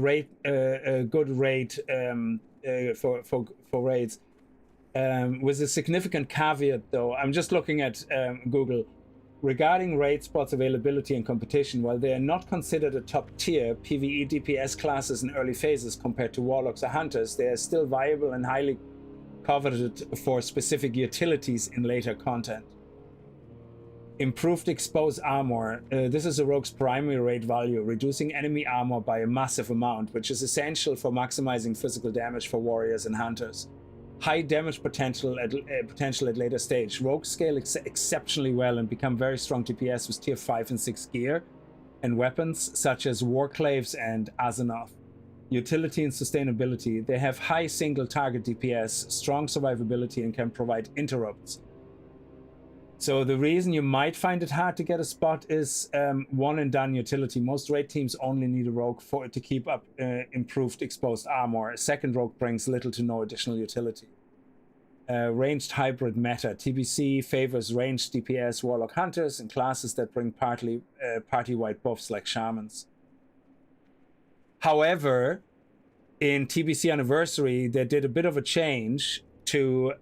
good rate for raids, with a significant caveat though. I'm just looking at Google regarding raid spots availability and competition. While they are not considered a top tier PvE DPS classes in early phases compared to warlocks or hunters, they are still viable and highly coveted for specific utilities in later content. Improved exposed armor. This is a rogue's primary raid value, reducing enemy armor by a massive amount, which is essential for maximizing physical damage for warriors and hunters. High damage potential at later stage. Rogues scale exceptionally well and become very strong DPS with tier 5 and 6 gear and weapons such as Warclaves and Azeroth. Utility and sustainability. They have high single target DPS, strong survivability, and can provide interrupts. So the reason you might find it hard to get a spot is one and done utility. Most raid teams only need a rogue to keep up improved exposed armor. A second rogue brings little to no additional utility. Ranged hybrid meta. TBC favors ranged DPS, warlock hunters, and classes that bring party-wide buffs like shamans. However, in TBC Anniversary, they did a bit of a change to...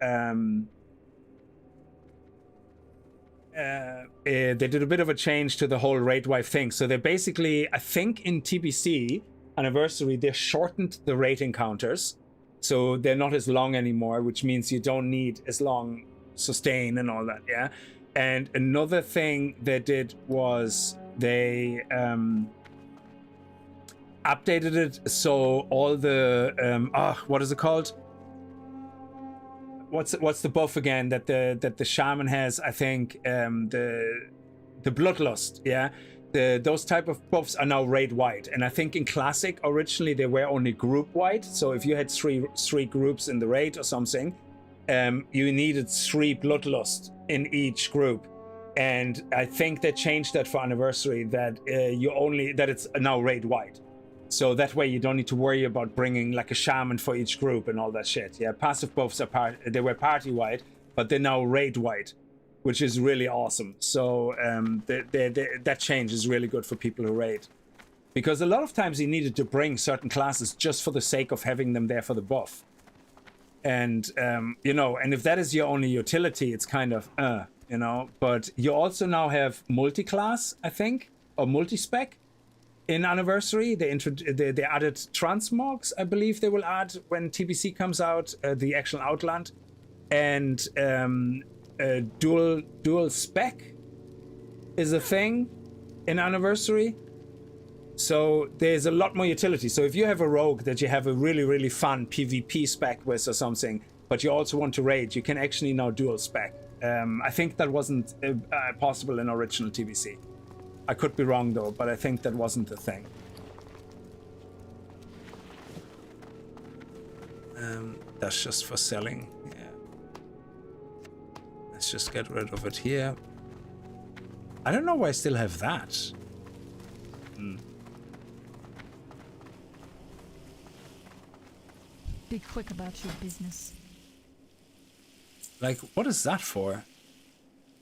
they did a bit of a change to the whole raid wife thing. So they basically, I think in TBC Anniversary, they shortened the raid encounters. So they're not as long anymore, which means you don't need as long sustain and all that, yeah? And another thing they did was they updated it so all the, what is it called? What's the buff again that the shaman has? I think the bloodlust, yeah. Those type of buffs are now raid wide, and I think in Classic originally they were only group wide. So if you had three groups in the raid or something, you needed 3 bloodlust in each group. And I think they changed that for Anniversary, that it's now raid wide. So that way you don't need to worry about bringing like a shaman for each group and all that shit. Yeah, passive buffs they were party wide, but they're now raid wide. which is really awesome. So that change is really good for people who raid. Because a lot of times you needed to bring certain classes just for the sake of having them there for the buff. And, you know, and if that is your only utility, it's kind of, you know. But you also now have multi-class, I think, or multi-spec in Anniversary. They added transmogs, I believe they will add when TBC comes out, the actual Outland. And dual spec is a thing in Anniversary. So there's a lot more utility. So if you have a rogue that you have a really, really fun PvP spec with or something, but you also want to raid, you can actually now dual spec. I think that wasn't possible in original TBC. I could be wrong though, but I think that wasn't the thing. That's just for selling. Yeah. Let's just get rid of it here. I don't know why I still have that. Be quick about your business. Like, what is that for?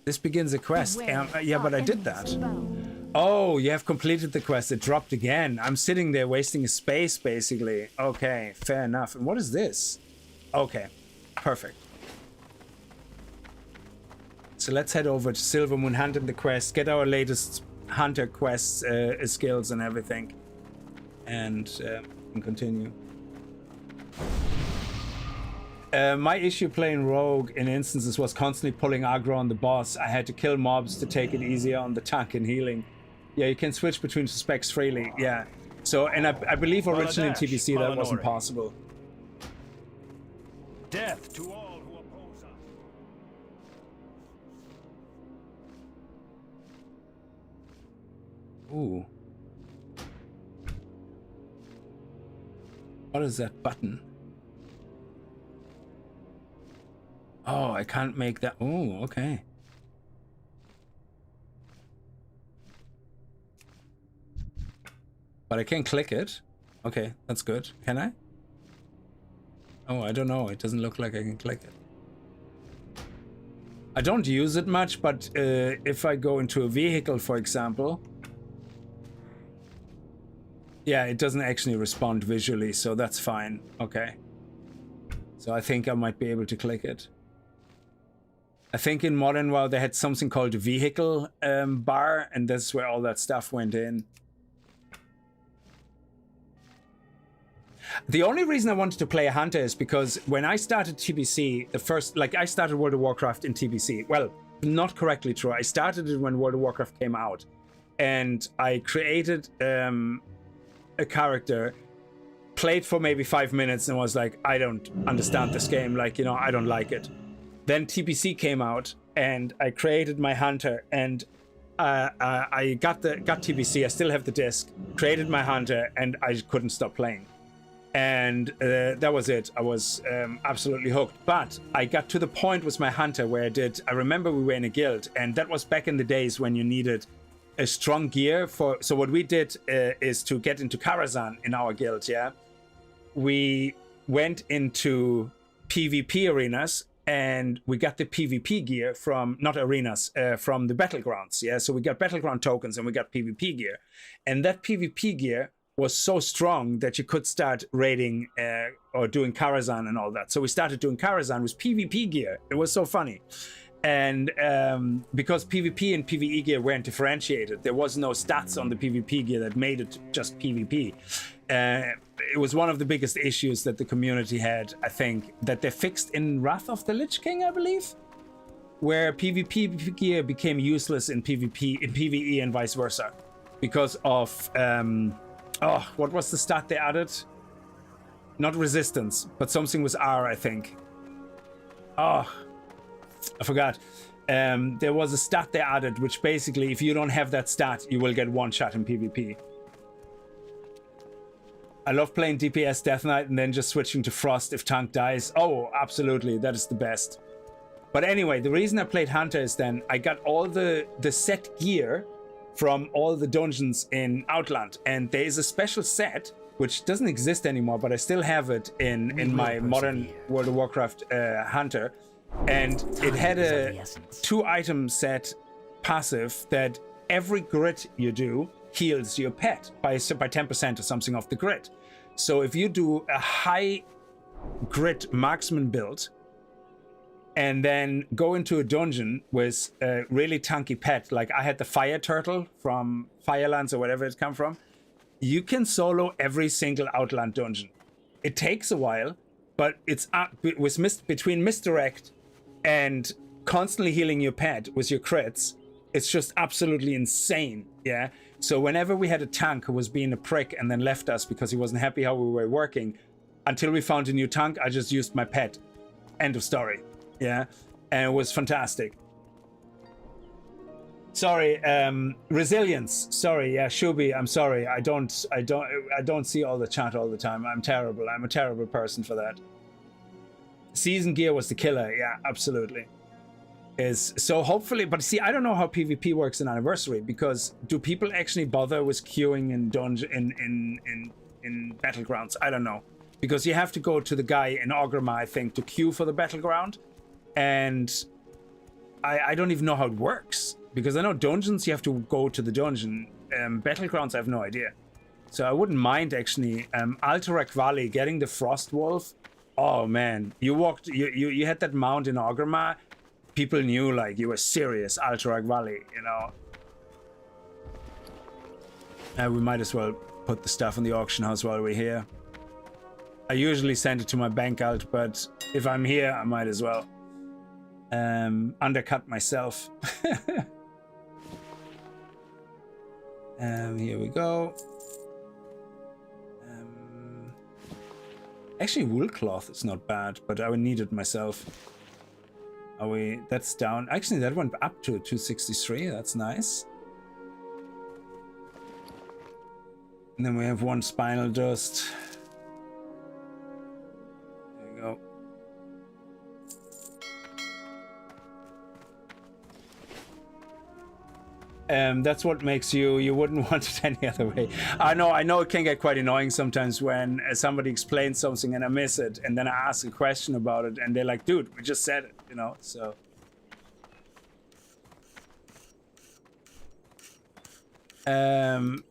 This begins a quest. Yeah, but I did that. Oh, you have completed the quest. It dropped again. I'm sitting there wasting a space, basically. Okay, fair enough. And what is this? Okay, perfect. So let's head over to Silvermoon, hand in the quest, get our latest hunter quests, skills and everything. And continue. My issue playing rogue in instances was constantly pulling aggro on the boss. I had to kill mobs to take it easier on the tank and healing. Yeah, you can switch between specs freely. Yeah. So, and I believe originally in TBC that wasn't possible. Death to all who oppose us. Ooh. What is that button? Oh, I can't make that. Oh, okay. But I can click it. Okay, that's good. Can I? Oh, I don't know. It doesn't look like I can click it. I don't use it much, but if I go into a vehicle, for example, yeah, it doesn't actually respond visually, so that's fine. Okay. So I think I might be able to click it. I think in Modern WoW they had something called a vehicle bar, and that's where all that stuff went in. The only reason I wanted to play a hunter is because when I started TBC, I started World of Warcraft in TBC. Well, not correctly true. I started it when World of Warcraft came out, and I created a character, played for maybe 5 minutes, and was like, I don't understand this game. Like, you know, I don't like it. Then TBC came out, and I created my hunter, and I got TBC. I still have the disc. Created my hunter, and I couldn't stop playing. And that was it. I was absolutely hooked. But I got to the point with my hunter where I remember we were in a guild, and that was back in the days when you needed a strong gear for. So what we did is to get into Karazhan in our guild. Yeah, we went into PvP arenas. And we got the PvP gear from, not arenas, from the battlegrounds. Yeah, so we got battleground tokens and we got PvP gear. And that PvP gear was so strong that you could start raiding or doing Karazhan and all that. So we started doing Karazhan with PvP gear. It was so funny. And because PvP and PvE gear weren't differentiated, there was no stats on the PvP gear that made it just PvP. It was one of the biggest issues that the community had, I think, that they fixed in Wrath of the Lich King, I believe, where PvP gear became useless in PvE and vice versa because of what was the stat they added? Not resistance, but something was R, I think. Oh, I forgot. There was a stat they added, which basically, if you don't have that stat, you will get one shot in PvP. I love playing DPS Death Knight and then just switching to Frost if tank dies. Oh, absolutely. That is the best. But anyway, the reason I played Hunter is then I got all the set gear from all the dungeons in Outland. And there is a special set, which doesn't exist anymore, but I still have it in my modern World of Warcraft Hunter. And it had Time is of a the essence. 2-item set passive that every grit you do heals your pet by 10% or something off the grit. So if you do a high grit marksman build and then go into a dungeon with a really tanky pet, like I had the fire turtle from Firelands or whatever it come from, you can solo every single Outland dungeon. It takes a while, but it's between misdirect and constantly healing your pet with your crits, it's just absolutely insane. Yeah. So whenever we had a tank who was being a prick and then left us because he wasn't happy how we were working, until we found a new tank, I just used my pet. End of story. Yeah. And it was fantastic. Sorry, resilience. Sorry, yeah, Shubi, I'm sorry. I don't see all the chat all the time. I'm terrible. I'm a terrible person for that. Season gear was the killer. Yeah, absolutely. So hopefully, but see, I don't know how PvP works in Anniversary, because do people actually bother with queuing in dungeon in Battlegrounds? I don't know, because you have to go to the guy in Ogrima, I think, to queue for the Battleground, and I don't even know how it works, because I know dungeons you have to go to the dungeon. Battlegrounds I have no idea, so I wouldn't mind actually. Alterac Valley, getting the Frost Wolf. Oh man, you had that mount in Ogrima. People knew like you were serious. Alterac Valley, you know. We might as well put the stuff in the auction house while we're here. I usually send it to my bank alt, but if I'm here, I might as well undercut myself. Here we go. Actually, wool cloth is not bad, but I would need it myself. Are we? That's down. Actually, that went up to 263. That's nice. And then we have one spinal dust. There we go. That's what makes you wouldn't want it any other way. I know it can get quite annoying sometimes when somebody explains something and I miss it, and then I ask a question about it and they're like, dude, we just said it, you know. So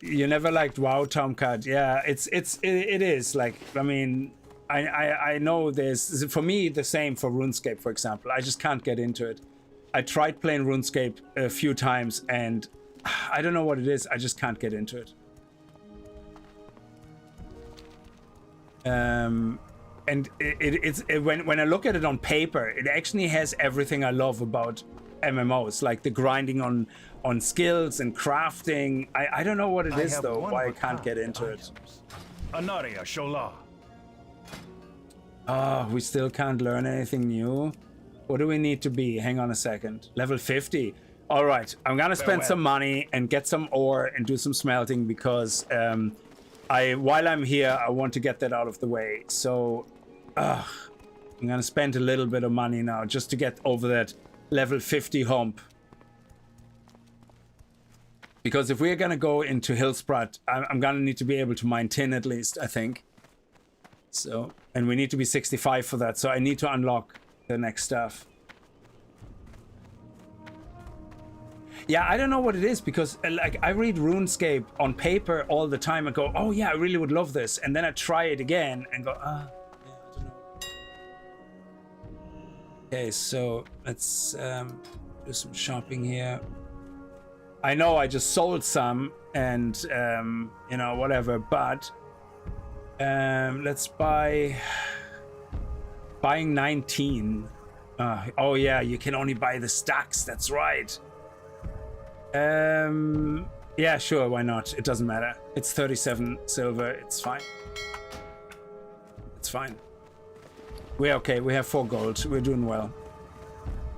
you never liked WoW, Tomcat. Yeah, it is like, I mean, I know there's, for me, the same for RuneScape, for example. I just can't get into it. I tried playing RuneScape a few times and I don't know what it is. I just can't get into it. And when I look at it on paper, it actually has everything I love about MMOs, like the grinding on skills and crafting. I don't know what it is though, why I can't get into it. Anaria Shola. We still can't learn anything new. What do we need to be? Hang on a second. Level 50. All right, I'm gonna spend some money and get some ore and do some smelting, because while I'm here, I want to get that out of the way. So I'm gonna spend a little bit of money now just to get over that level 50 hump. Because if we're gonna go into Hillsprat, I'm gonna need to be able to mine tin at least, I think. So, and we need to be 65 for that. So I need to unlock the next stuff. Yeah, I don't know what it is, because like I read RuneScape on paper all the time and go, oh yeah, I really would love this, and then I try it again and go, yeah, I don't know. Okay, so let's do some shopping here. I know I just sold some and you know, whatever, but let's buy. Buying 19. Oh yeah, you can only buy the stacks. That's right. Yeah, sure. Why not? It doesn't matter. It's 37 silver. It's fine. It's fine. We're okay. We have 4 gold. We're doing well.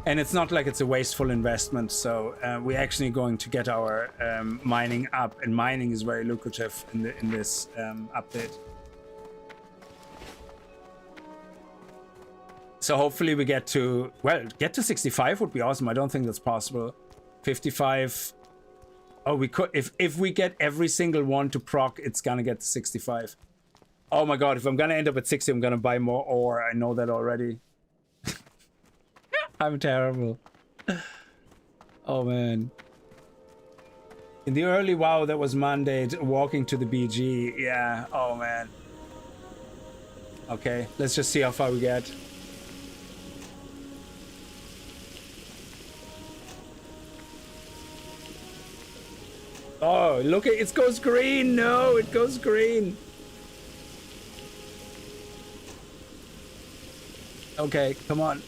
And it's not like it's a wasteful investment. So we're actually going to get our mining up, and mining is very lucrative in this update. So hopefully we get to 65 would be awesome. I don't think that's possible. 55. Oh, we could, if we get every single one to proc, it's gonna get to 65. Oh my god, if I'm gonna end up at 60, I'm gonna buy more ore. I know that already. I'm terrible. Oh man. In the early WoW that was Monday, walking to the BG. Yeah, oh man. Okay, let's just see how far we get. Oh, look, it goes green. No, it goes green. Okay, come on.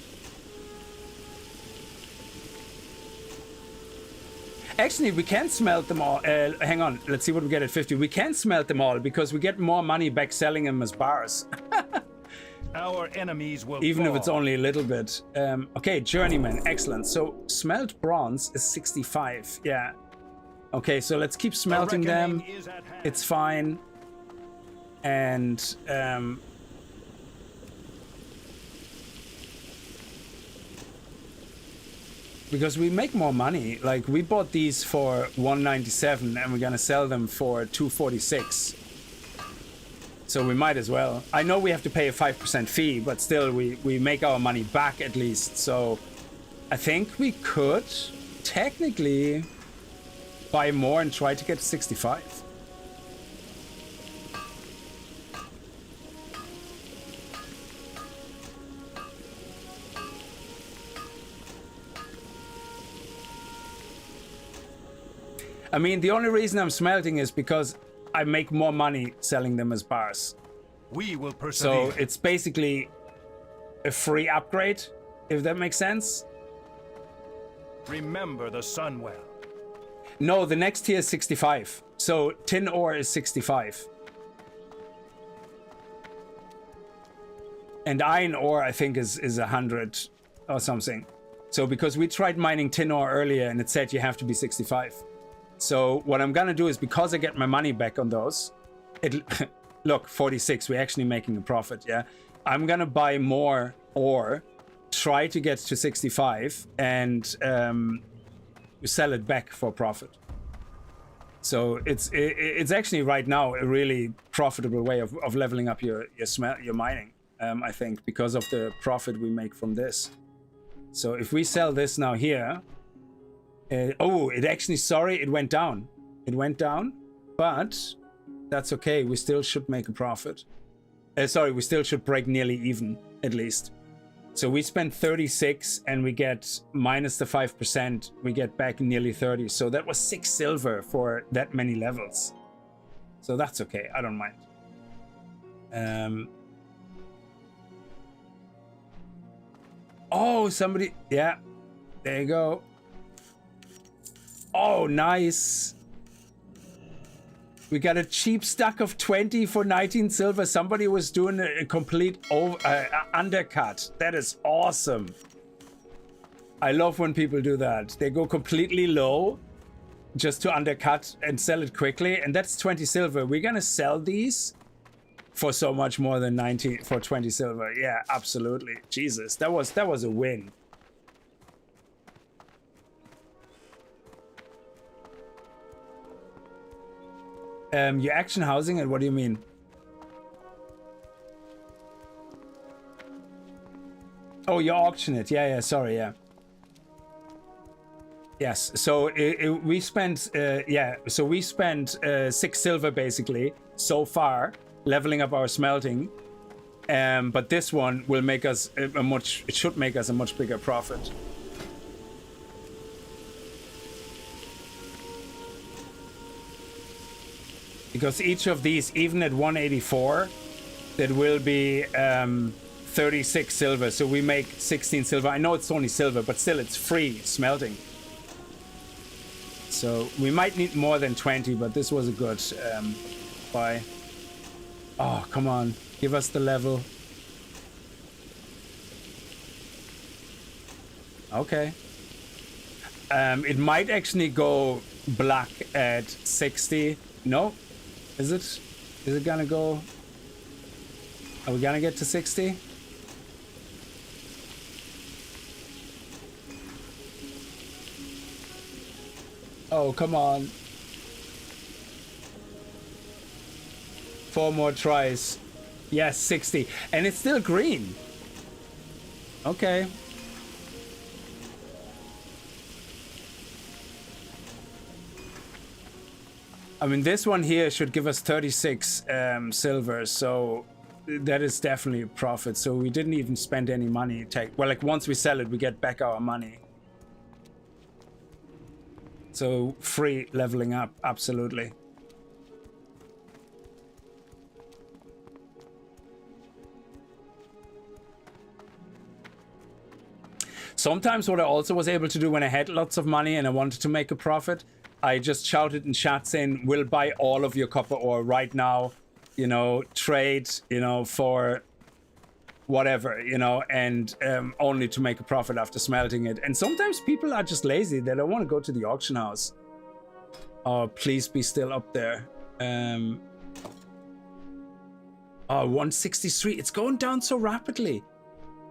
Actually, we can smelt them all. Hang on, let's see what we get at 50. We can smelt them all because we get more money back selling them as bars. Our enemies will Even fall. if it's only a little bit. Okay, journeyman, excellent. So smelt bronze is 65. Yeah. Okay, so let's keep smelting them. Is at hand. It's fine. And because we make more money. Like, we bought these for 197 and we're gonna sell them for 246. So we might as well. I know we have to pay a 5% fee, but still we make our money back at least. So I think we could technically buy more and try to get to 65. I mean, the only reason I'm smelting is because I make more money selling them as bars. We will persevere. So it's basically a free upgrade, if that makes sense. Remember the Sunwell. No, the next tier is 65. So tin ore is 65. And iron ore, I think, is 100 or something. So because we tried mining tin ore earlier and it said you have to be 65. So what I'm gonna do is, because I get my money back on those, look, 46, we're actually making a profit, yeah? I'm gonna buy more ore, try to get to 65, and sell it back for profit. So it's actually right now a really profitable way of leveling up your mining, I think, because of the profit we make from this. So if we sell this now here, oh, it actually, sorry, it went down. It went down, but that's okay. We still should make a profit. Sorry, we still should break nearly even, at least. So we spent 36 and we get minus the 5%. We get back nearly 30. So that was 6 silver for that many levels. So that's okay. I don't mind. Oh, somebody. Yeah, there you go. Oh, nice. We got a cheap stack of 20 for 19 silver. Somebody was doing a complete undercut. That is awesome. I love when people do that. They go completely low just to undercut and sell it quickly. And that's 20 silver. We're going to sell these for so much more than 90 for 20 silver. Yeah, absolutely. Jesus, that was a win. Your action housing, and what do you mean? Oh, you auction it. Yeah, sorry, yeah. Yes, so we spent, yeah, so we spent 6 silver basically so far leveling up our smelting. But this one will make us it should make us a much bigger profit. Because each of these, even at 184, that will be 36 silver. So we make 16 silver. I know it's only silver, but still it's free smelting. So we might need more than 20, but this was a good buy. Oh, come on. Give us the level. Okay. It might actually go black at 60. No. Is it? Is it gonna go? Are we gonna get to 60? Oh, come on. 4 more tries. Yes, 60. And it's still green. Okay. I mean, this one here should give us 36 silver, so that is definitely a profit. So we didn't even spend any money. Well, like once we sell it, we get back our money. So free leveling up, absolutely. Sometimes what I also was able to do when I had lots of money and I wanted to make a profit, I just shouted in chat saying, we'll buy all of your copper ore right now, you know, trade, you know, for whatever, you know, and only to make a profit after smelting it. And sometimes people are just lazy. They don't want to go to the auction house. Oh, please be still up there. Oh, 163. It's going down so rapidly.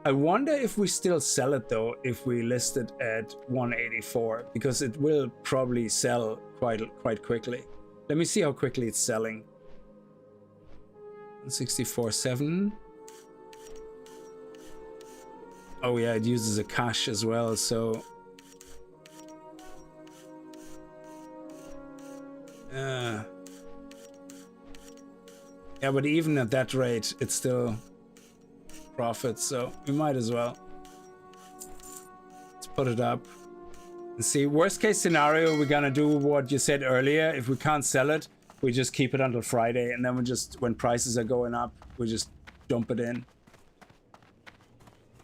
I wonder if we still sell it though, if we list it at 184, because it will probably sell quite quickly. Let me see how quickly it's selling. 164.7. Oh yeah, it uses a cache as well, so yeah, but even at that rate, it's still profit, so we might as well. Let's put it up and see. Worst case scenario, we're gonna do what you said earlier. If we can't sell it, we just keep it until Friday, and then we just, when prices are going up, we just dump it in.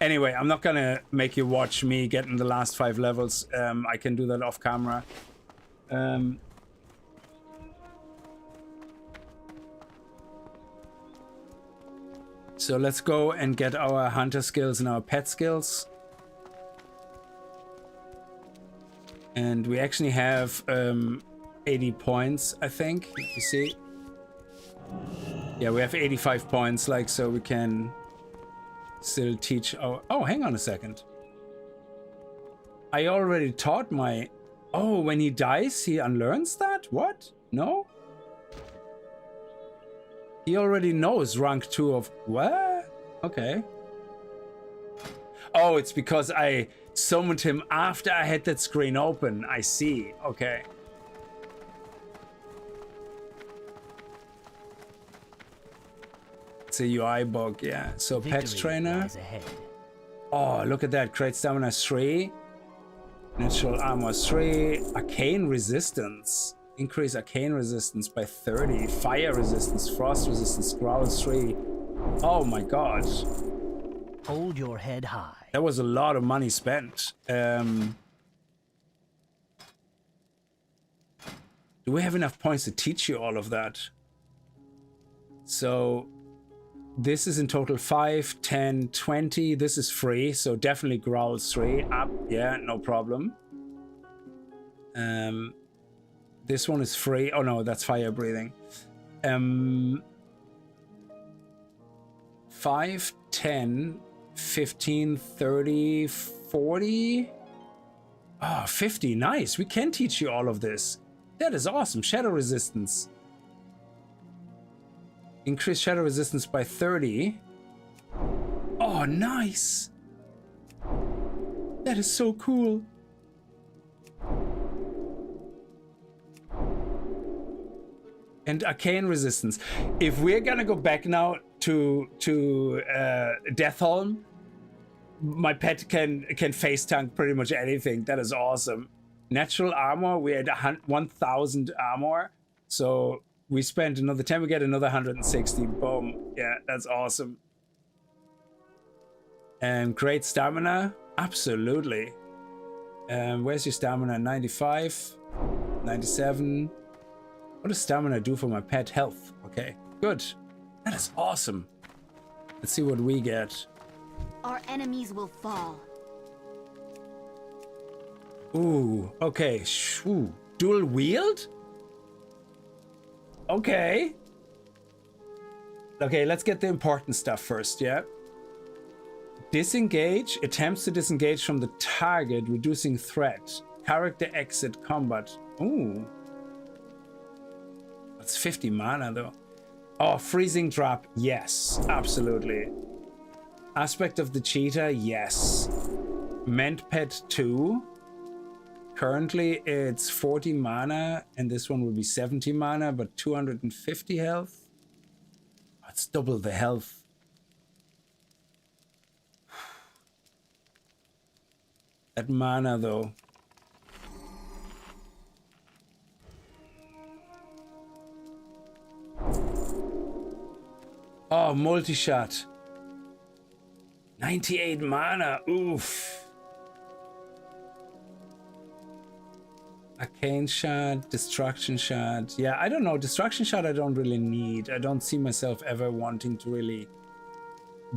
Anyway, I'm not gonna make you watch me getting the last 5 levels. I can do that off camera. So let's go and get our hunter skills and our pet skills. And we actually have 80 points, I think. Let me see. Yeah, we have 85 points, like, so we can still teach our... Oh, hang on a second. I already taught my... Oh, when he dies, he unlearns that? What? No? He already knows rank 2 of... What? Okay. Oh, it's because I summoned him after I had that screen open. I see. Okay. It's a UI bug, yeah. So pet trainer. Oh, look at that. Great stamina 3. Natural armor 3. Arcane resistance. Increase arcane resistance by 30. Fire resistance, frost resistance, growl 3. Oh my god. Hold your head high. That was a lot of money spent. Do we have enough points to teach you all of that? So this is in total 5, 10, 20. This is free, so definitely growl 3 up. Yeah, no problem. This one is free. Oh no, that's fire breathing. 5, 10, 15, 30, 40. Oh, 50. Nice. We can teach you all of this. That is awesome. Shadow resistance. Increase shadow resistance by 30. Oh, nice. That is so cool. And arcane resistance. If we're gonna go back now to Deathholm, my pet can face tank pretty much anything. That is awesome. Natural armor, we had 1,000 armor, so we spent another 10. We get another 160. Boom. Yeah, that's awesome. And great stamina, absolutely. Where's your stamina? 95, 97. What does stamina do for my pet? Health. Okay, good. That is awesome. Let's see what we get. Our enemies will fall. Ooh, okay. Ooh. Dual wield? Okay. Okay, let's get the important stuff first, yeah? Disengage. Attempts to disengage from the target, reducing threat. Character exit combat. Ooh. That's 50 mana though. Oh, freezing drop. Yes, absolutely. Aspect of the cheetah. Yes. Ment pet 2. currently it's 40 mana, and this one will be 70 mana, but 250 health. That's double the health. That mana, though. Oh, multi-shot. 98 mana. Oof. Arcane shot, destruction shot. Yeah, I don't know. Destruction shot I don't really need. I don't see myself ever wanting to really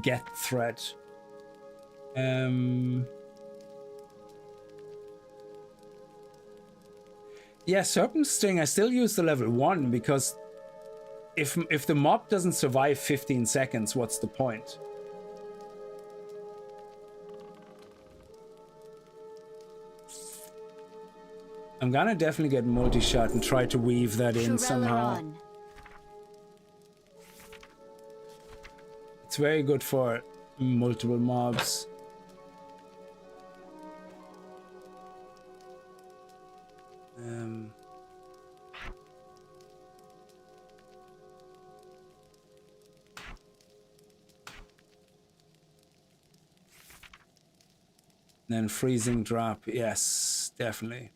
get threat. Yeah, Serpent Sting, I still use the level 1 because if the mob doesn't survive 15 seconds, what's the point? I'm gonna definitely get multi-shot and try to weave that in somehow. It's very good for multiple mobs. Then freezing drop, yes, definitely.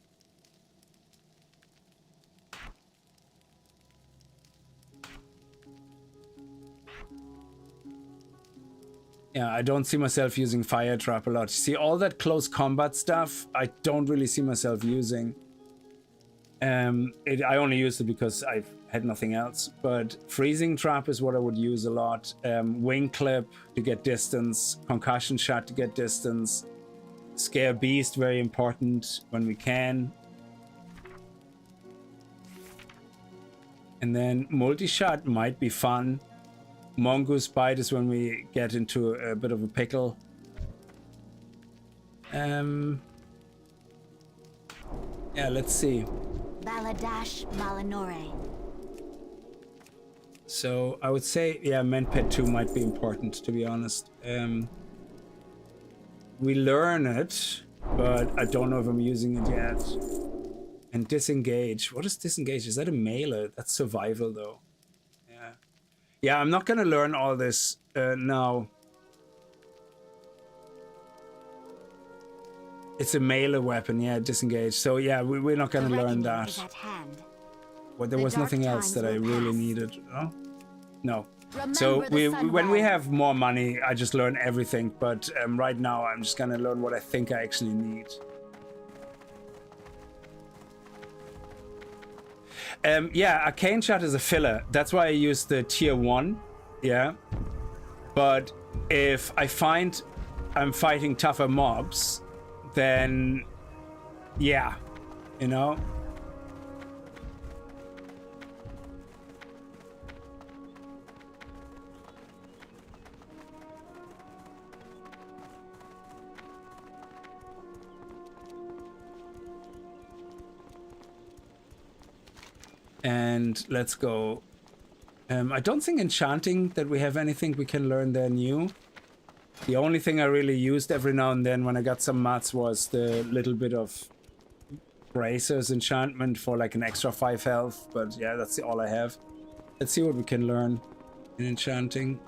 Yeah, I don't see myself using fire trap a lot. See, all that close combat stuff, I don't really see myself using. I only used it because I've had nothing else. But freezing trap is what I would use a lot. Wing clip to get distance. Concussion shot to get distance. Scare beast, very important when we can. And then multi-shot might be fun. Mongoose bite is when we get into a bit of a pickle. Yeah, let's see. Baladash Malinore. So I would say, yeah, Menpet 2 might be important, to be honest. We learn it, but I don't know if I'm using it yet. And disengage. What is disengage? Is that a melee? That's survival, though. Yeah. Yeah, I'm not gonna learn all this now. It's a melee weapon, yeah, disengage. So yeah, we're not gonna learn that. Well, there was nothing else that I really needed. No? No. So when we have more money, I just learn everything. But right now, I'm just gonna learn what I think I actually need. Yeah, Arcane Shot is a filler. That's why I use the tier 1. Yeah. But if I find I'm fighting tougher mobs, then yeah, you know. And let's go. I don't think enchanting that we have anything we can learn there new. The only thing I really used every now and then when I got some mats was the little bit of Bracer's enchantment for like an extra 5 health. But yeah, that's all I have. Let's see what we can learn in enchanting.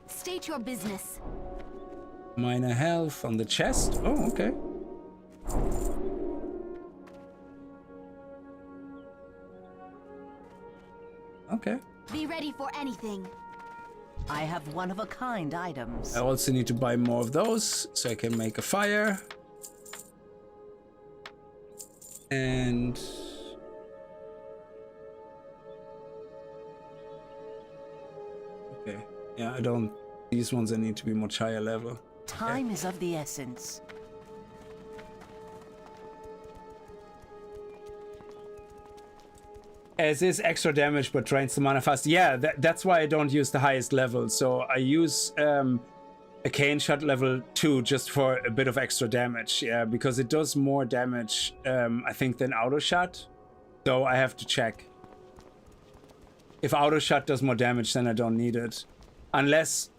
State your business. Minor health on the chest. Oh, okay. Okay. Be ready for anything. I have one-of-a-kind items. I also need to buy more of those so I can make a fire. And okay. Yeah, I don't. These ones I need to be much higher level. Time is of the essence. As is extra damage, but drains the mana fast. Yeah, that's why I don't use the highest level. So I use Arcane Shot level 2 just for a bit of extra damage. Yeah, because it does more damage, I think, than Auto Shot. So I have to check. If Auto Shot does more damage, then I don't need it. Unless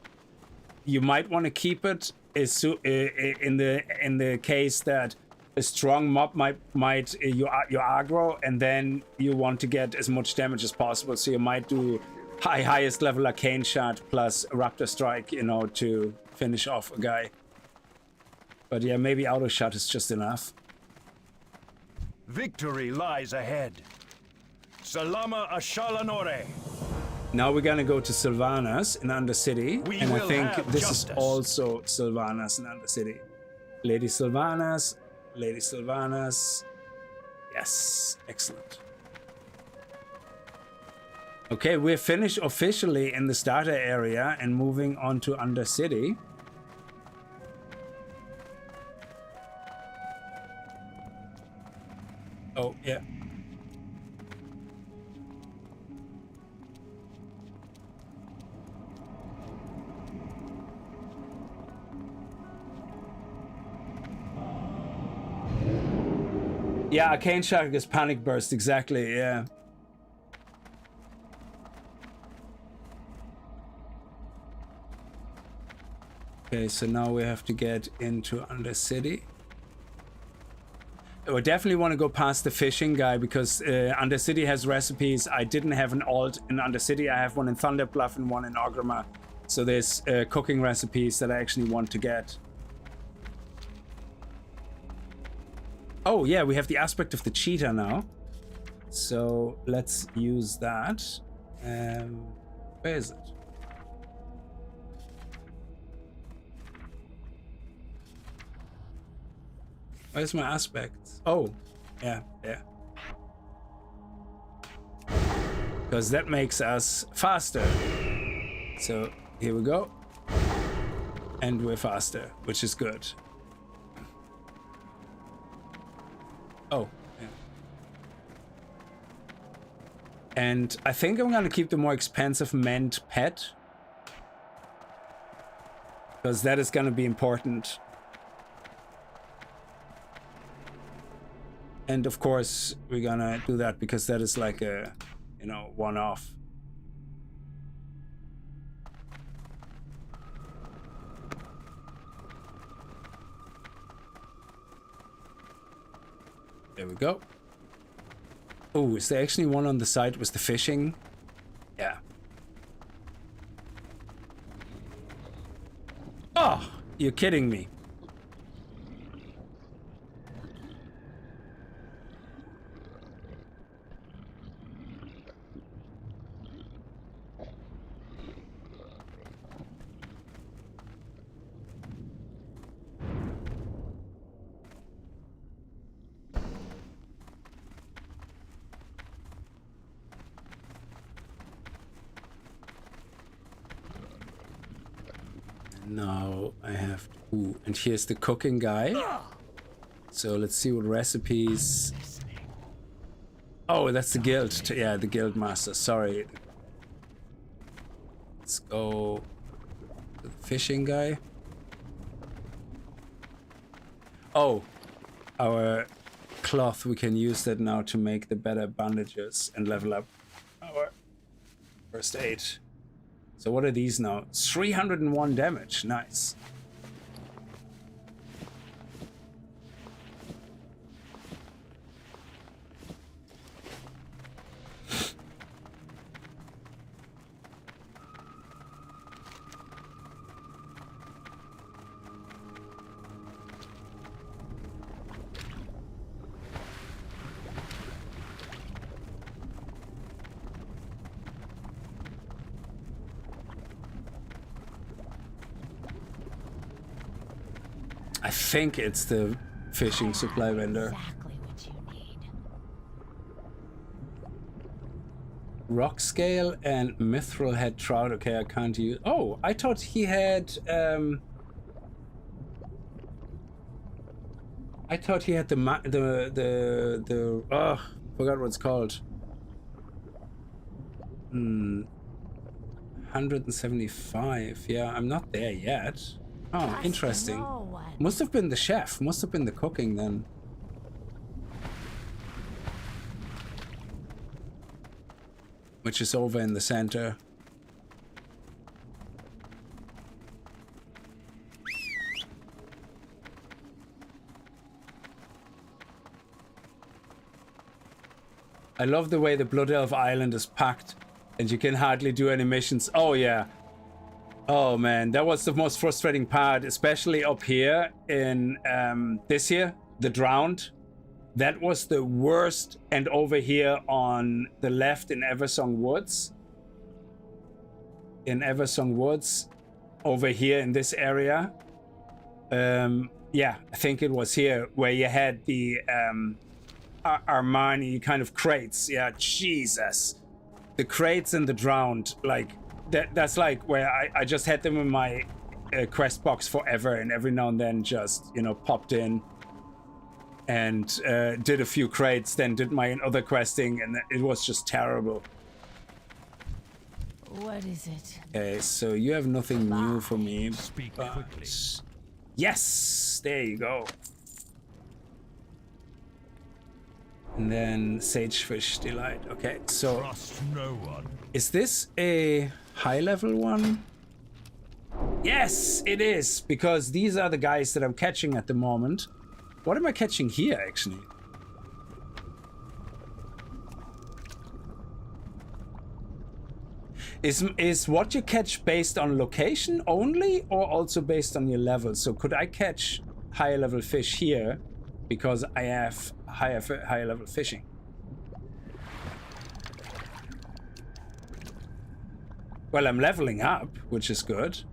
you might want to keep it in the case that a strong mob might your aggro, and then you want to get as much damage as possible, so you might do highest level arcane shot plus raptor strike, you know, to finish off a guy. But yeah, maybe auto shot is just enough. Victory lies ahead. Salama Ashalanore. Now we're gonna go to Sylvanas in Undercity, and I think this is justice. also Sylvanas in Undercity. Lady Sylvanas, Lady Sylvanas. Yes, excellent. Okay, we're finished officially in the starter area and moving on to Undercity. Oh, yeah. Yeah, Arcane Shark is Panic Burst, exactly, yeah. Okay, so now we have to get into Undercity. I definitely want to go past the fishing guy because Undercity has recipes. I didn't have an alt in Undercity. I have one in Thunderbluff and one in Orgrimmar. So there's cooking recipes that I actually want to get. Oh yeah, we have the aspect of the cheetah now. So let's use that. Where is it? Where's my aspect? Oh, yeah. Because that makes us faster. So here we go. And we're faster, which is good. Oh, yeah. And I think I'm gonna keep the more expensive mend pet. Because that is gonna be important. And of course, we're gonna do that because that is like a, you know, one-off. There we go. Oh, is there actually one on the side with the fishing? Yeah. Oh, you're kidding me. Now I have to, ooh, and here's the cooking guy. So let's see what recipes. Oh, that's the guild. Yeah, the guild master. Sorry. Let's go to the fishing guy. Oh, our cloth. We can use that now to make the better bandages and level up our first aid. So what are these now? 301 damage. Nice. I think it's the fishing supply vendor. Exactly what you need. Rock scale and mithril head trout. Okay, I can't use. Oh, I thought he had. I thought he had the forgot what it's called. 175. Yeah, I'm not there yet. Oh, interesting. No one. Must have been the chef. Must have been the cooking then. Which is over in the center. I love the way the Blood Elf Island is packed and you can hardly do any missions. Oh yeah. Oh man, that was the most frustrating part, especially up here in this here, the Drowned. That was the worst. And over here on the left in Eversong Woods. Over here in this area. Yeah, I think it was here where you had the Armani kind of crates. Yeah, Jesus. The crates and the Drowned, like that's like where I just had them in my quest box forever, and every now and then just, you know, popped in and did a few crates, then did my other questing, and it was just terrible. What is it? Okay, so you have nothing new for me. Speak quickly. Yes, there you go. And then Sagefish Delight. Okay, so Trust no one. is this a high level one? Yes, it is, because these are the guys that I'm catching at the moment. What am I catching here, actually? Is what you catch based on location only, or also based on your level? So could I catch higher level fish here because I have higher level fishing? Well, I'm leveling up, which is good.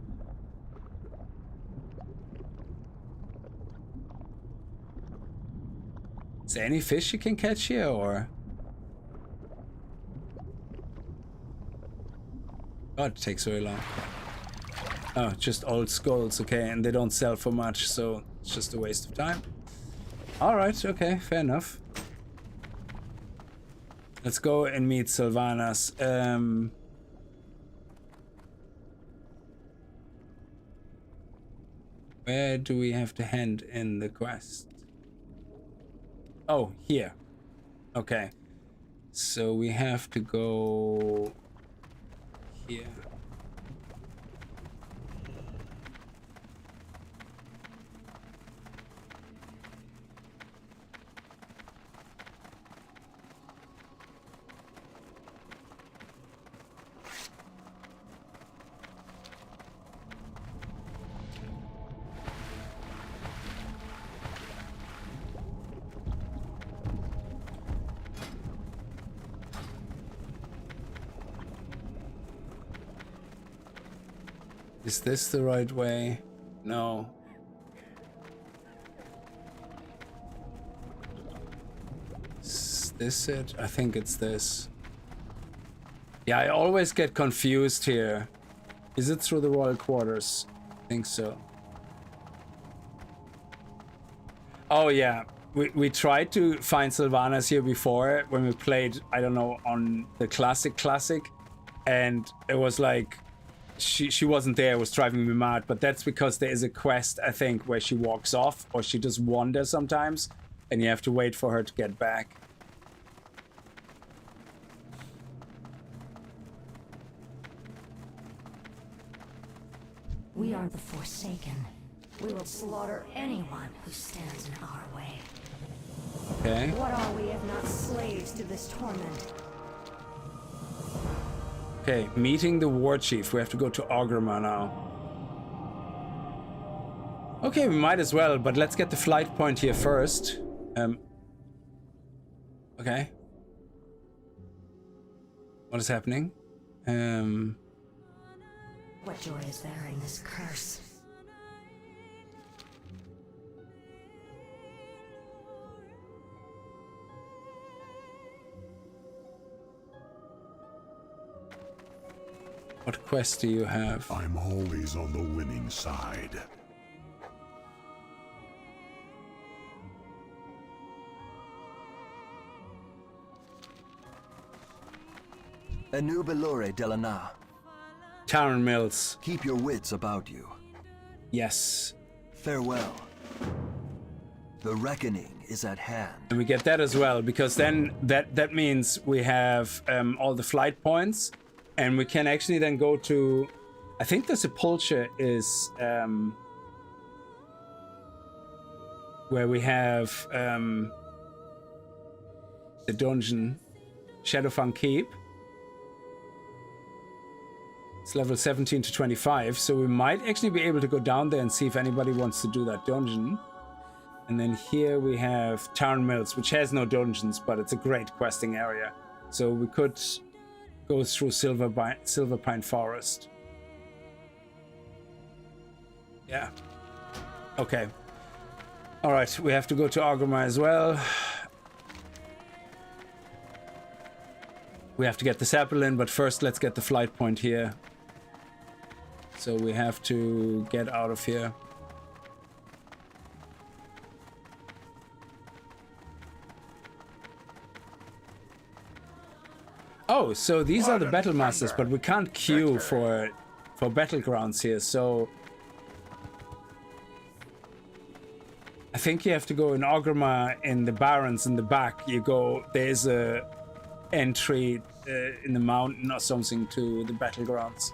Is there any fish you can catch here, or? God, it takes very long. Oh, just old skulls, okay, and they don't sell for much, so it's just a waste of time. Alright, okay, fair enough. Let's go and meet Sylvanas. Where do we have to hand in the quest? Oh, here. Okay. So we have to go here. Is this the right way? No. Is this it? I think it's this. Yeah, I always get confused here. Is it through the royal quarters? I think so. Oh yeah, we tried to find Sylvanas here before when we played, I don't know, on the classic, and it was like she wasn't there. It was driving me mad, but that's because there is a quest, I think, where she walks off, or she just wanders sometimes, and you have to wait for her to get back. We are the Forsaken. We will slaughter anyone who stands in our way. Okay. What are we if not slaves to this torment? Okay, meeting the war chief. We have to go to Ogrima now. Okay, we might as well, but let's get the flight point here first. Okay. What is happening? What joy is there in this curse? What quest do you have? I'm always on the winning side. Enubelore Delana. Taran Mills. Keep your wits about you. Yes. Farewell. The reckoning is at hand. And we get that as well, because then that means we have all the flight points, and we can actually then go to, I think the Sepulchre is where we have the dungeon. Shadowfang Keep. It's level 17 to 25, so we might actually be able to go down there and see if anybody wants to do that dungeon. And then here we have Town Mills, which has no dungeons, but it's a great questing area. So we could go through Silverpine Forest. Yeah. Okay. All right, we have to go to Orgrimmar as well. We have to get the Zeppelin, but first let's get the flight point here. So we have to get out of here. Oh, so these are the battle masters, but we can't queue for battlegrounds here. So I think you have to go in Orgrimmar in the Barrens in the back. You go. There's a entry in the mountain or something to the battlegrounds.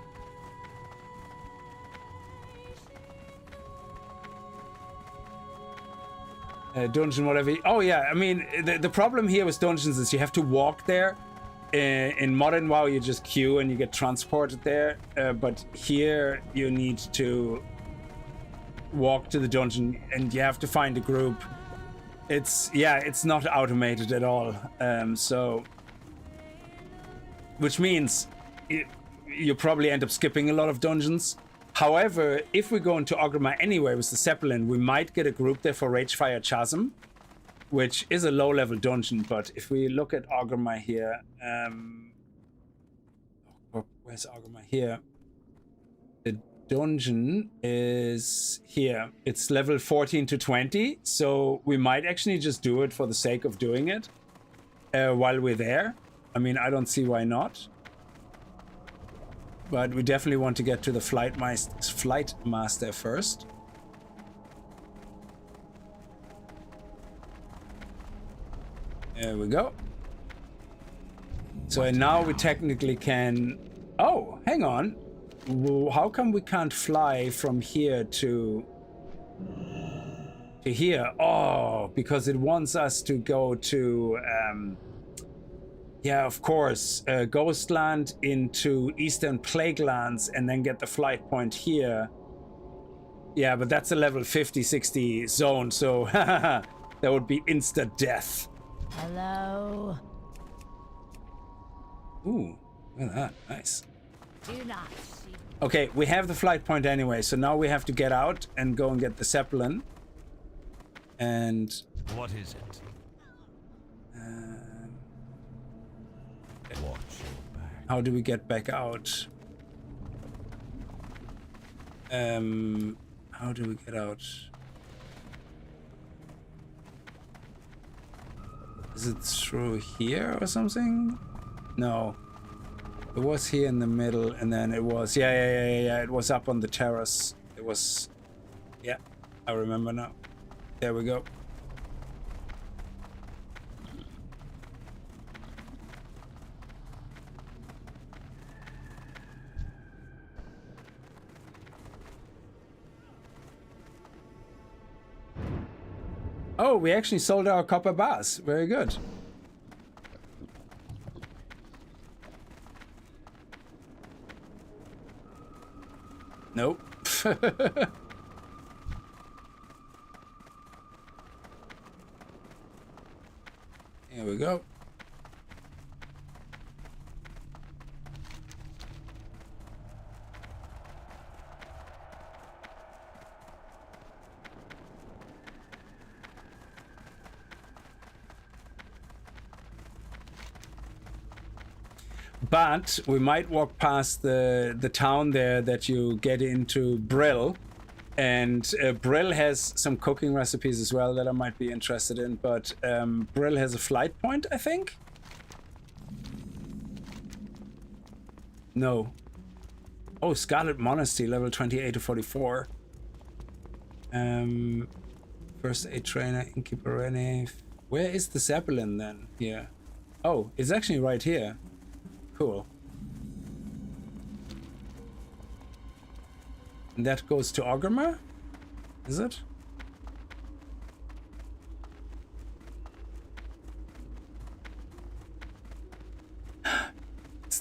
Dungeon, whatever. Oh yeah, I mean the problem here with dungeons is you have to walk there. In modern WoW, you just queue and you get transported there. But here you need to walk to the dungeon and you have to find a group. It's not automated at all. So, which means you probably end up skipping a lot of dungeons. However, if we go into Orgrimmar anyway with the Zeppelin, we might get a group there for Ragefire Chasm, which is a low-level dungeon. But if we look at Orgrimmar here, where's Orgrimmar here? The dungeon is here. It's level 14 to 20, so we might actually just do it for the sake of doing it while we're there. I mean, I don't see why not. But we definitely want to get to the flight master first. There we go. So and now we technically can... Oh, hang on. How come we can't fly from here to here? Oh, because it wants us to go to... yeah, of course. Ghostland into Eastern Plaguelands and then get the flight point here. Yeah, but that's a level 50, 60 zone, so that would be insta death. Hello. Ooh, look at that. Nice. Do not see. Okay, we have the flight point anyway, so now we have to get out and go and get the Zeppelin. And... What is it? Watch your back. How do we get back out? How do we get out? Is it through here or something? No. It was here in the middle and then it was... Yeah. It was up on the terrace. It was... Yeah, I remember now. There we go. Oh, we actually sold our copper bars. Very good. Nope. Here we go. But we might walk past the town there that you get into Brill. And Brill has some cooking recipes as well that I might be interested in. But Brill has a flight point, I think? No. Oh, Scarlet Monastery, level 28 to 44. First aid trainer, Innkeeper Rene. Where is the Zeppelin then? Here. Oh, it's actually right here. Cool. And that goes to Orgrimmar? Is it?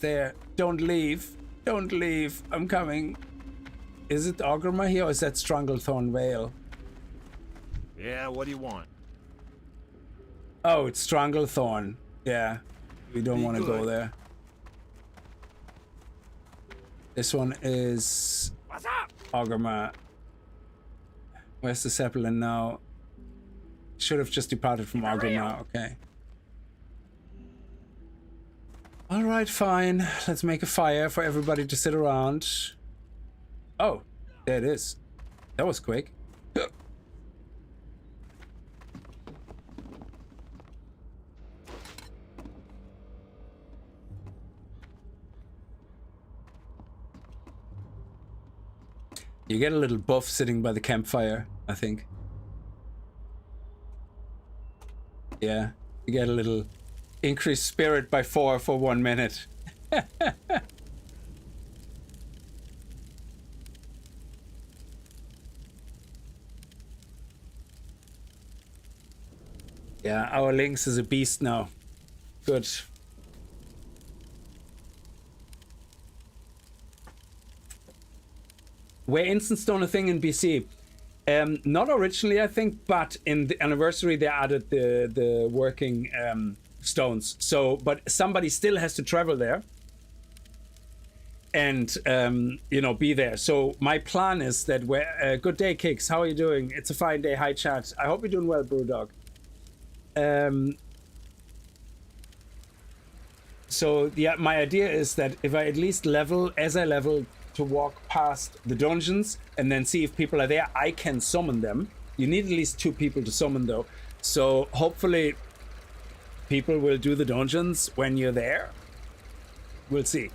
there. Don't leave. Don't leave. I'm coming. Is it Augrima here or is that Stranglethorn Vale? Yeah, what do you want? Oh, it's Stranglethorn. Yeah. We don't want to go there. This one is What's up? Augrima. Where's the Zeppelin now? Should have just departed from Augrima. Okay. Alright, fine. Let's make a fire for everybody to sit around. Oh, there it is. That was quick. You get a little buff sitting by the campfire, I think. Yeah, you get a little increased spirit by 4 for 1 minute. Yeah, our Lynx is a beast now. Good. Were Instant Stone a thing in BC? Not originally, I think, but in the anniversary they added the working stones. So, but somebody still has to travel there and you know, be there. So my plan is that good day, Kicks. How are you doing? It's a fine day. Hi, chat. I hope you're doing well, Brewdog. So yeah, my idea is that if I at least level as I level to walk past the dungeons and then see if people are there, I can summon them. You need at least 2 people to summon though. So hopefully people will do the dungeons when you're there. We'll see.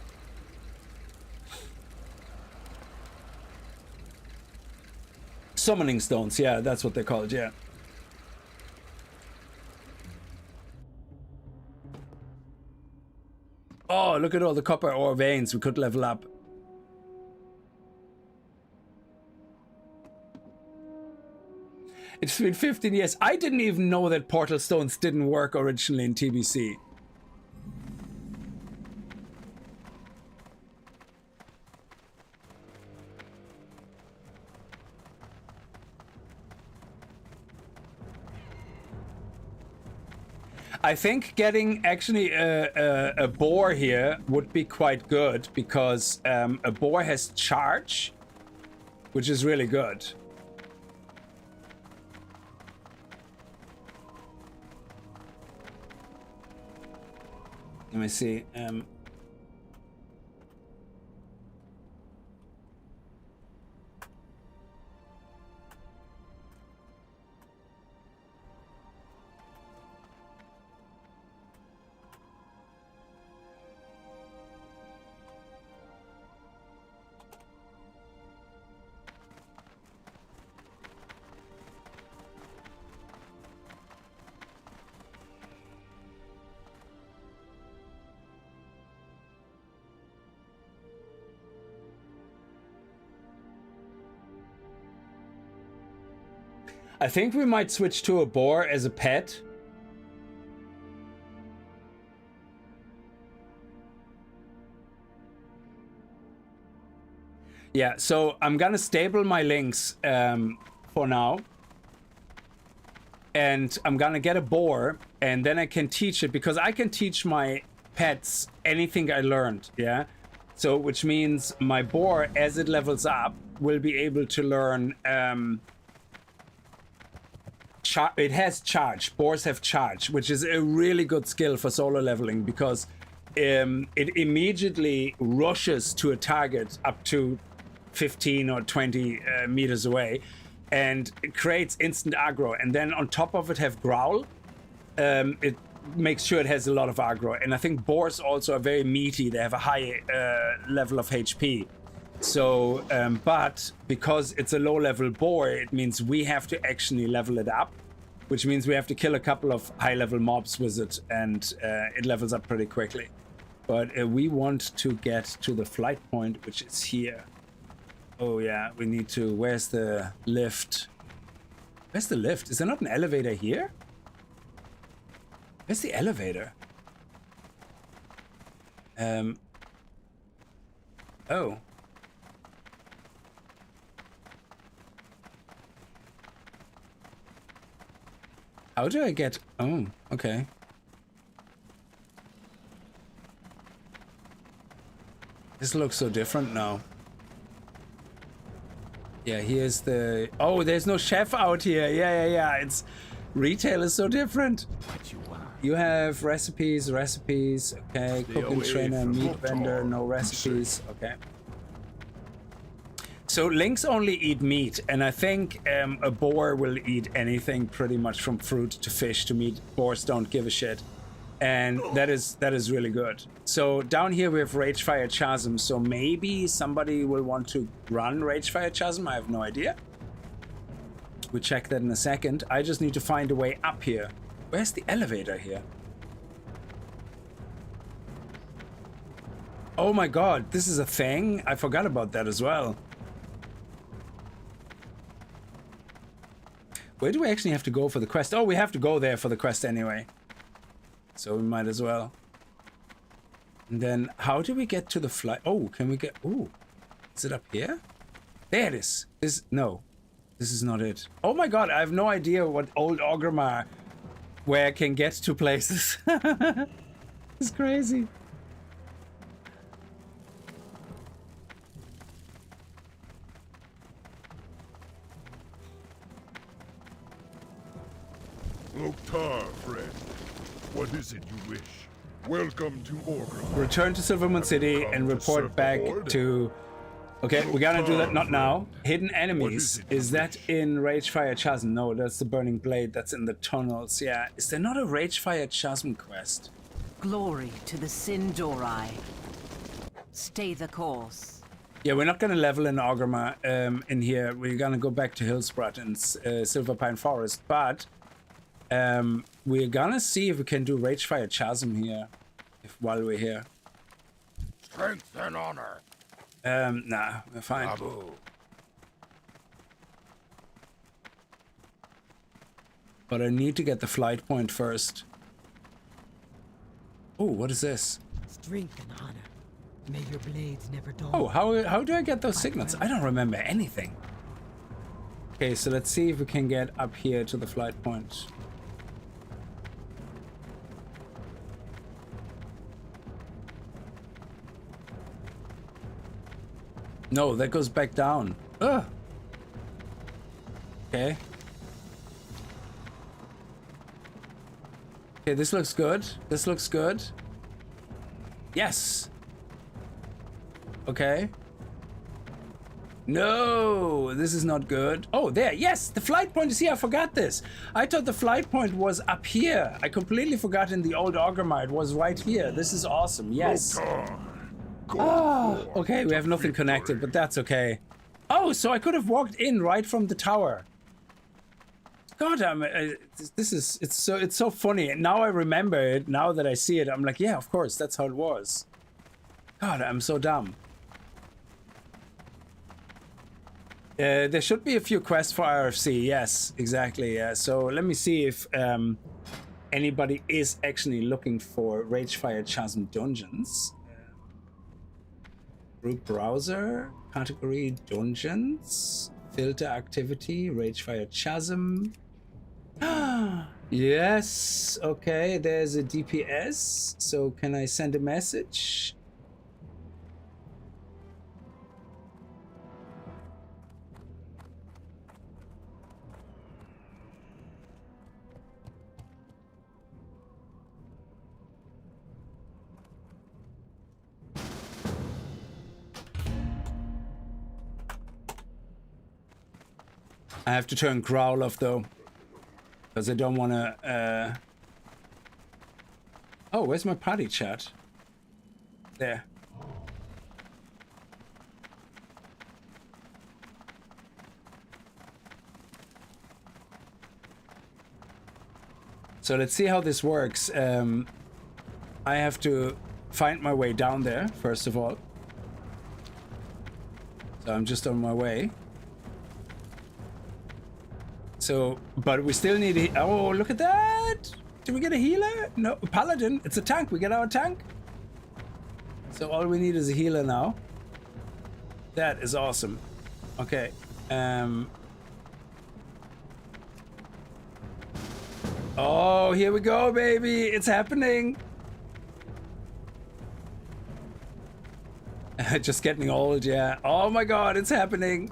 Summoning stones, yeah, that's what they're called, yeah. Oh, look at all the copper ore veins we could level up. It's been 15 years. I didn't even know that portal stones didn't work originally in TBC. I think getting actually a boar here would be quite good because a boar has charge, which is really good. Let me see. I think we might switch to a boar as a pet. Yeah, so I'm gonna stable my Lynx for now. And I'm gonna get a boar and then I can teach it because I can teach my pets anything I learned, yeah? So, which means my boar, as it levels up, will be able to learn it has charge. Boars have charge, which is a really good skill for solo leveling because it immediately rushes to a target up to 15 or 20 meters away and it creates instant aggro. And then on top of it have growl. It makes sure it has a lot of aggro. And I think boars also are very meaty. They have a high level of HP. So, but because it's a low-level boar, it means we have to actually level it up, which means we have to kill a couple of high-level mobs with it, and it levels up pretty quickly. But we want to get to the flight point, which is here. Oh yeah, we need to... Where's the lift? Where's the lift? Is there not an elevator here? Where's the elevator? Oh. How do I get... Oh, okay. This looks so different now. Yeah, here's the... Oh, there's no chef out here. Yeah. It's... Retail is so different. What you want? You have recipes. Okay, cooking away trainer, from meat Rotor. vendor, no recipes. Okay. So lynx only eat meat, and I think a boar will eat anything pretty much from fruit to fish to meat. Boars don't give a shit, and that is really good. So down here we have Ragefire Chasm. So maybe somebody will want to run Ragefire Chasm. I have no idea. We'll check that in a second. I just need to find a way up here. Where's the elevator here? Oh my god, this is a thing? I forgot about that as well. Where do we actually have to go for the quest? Oh, we have to go there for the quest anyway. So we might as well. And then how do we get to the flight? Oh, can we get... Ooh. Is it up here? There it is. No. This is not it. Oh my god, I have no idea what old Orgrimmar... where I can get to places. It's crazy. Loktar, friend. What is it you wish? Welcome to Orgrimmar. Return to Silvermoon City and report back to... Okay, we gotta do that, not now. Hidden enemies. Is that in Ragefire Chasm? No, that's the Burning Blade. That's in the tunnels. Yeah. Is there not a Ragefire Chasm quest? Glory to the Sindorai. Stay the course. Yeah, we're not gonna level in Orgrimmar in here. We're gonna go back to Hillsprut and Silverpine Forest, but we're gonna see if we can do Ragefire Chasm here, while we're here. Strength and honor. Nah, we're fine. Abu. But I need to get the flight point first. Oh, what is this? Strength and honor. May your blades never dull. Oh, how do I get those signals? I don't remember anything. Okay, so let's see if we can get up here to the flight point. No, that goes back down. Ugh. Okay. Okay, this looks good. This looks good. Yes. Okay. No, this is not good. Oh, there. Yes, the flight point is here. I forgot this. I thought the flight point was up here. I completely forgot in the old Orgrimmar. It was right here. This is awesome. Yes. Oh, okay, we have nothing connected, but that's okay. Oh, so I could have walked in right from the tower. God, it's so funny. And now I remember it. Now that I see it, I'm like, yeah, of course, that's how it was. God, I'm so dumb. There should be a few quests for RFC. Yes, exactly. Yeah. So let me see if anybody is actually looking for Ragefire Chasm dungeons. Group browser, category dungeons, filter activity, Ragefire Chasm. Yes, okay, there's a DPS. So can I send a message? I have to turn growl off though, because I don't want to. Oh, where's my party chat? There. So let's see how this works. I have to find my way down there first of all. So I'm just on my way. So, but we still need a... Oh, look at that! Did we get a healer? No, Paladin. It's a tank. We get our tank. So all we need is a healer now. That is awesome. Okay. Oh, here we go, baby. It's happening. Just getting old, yeah. Oh my god, it's happening.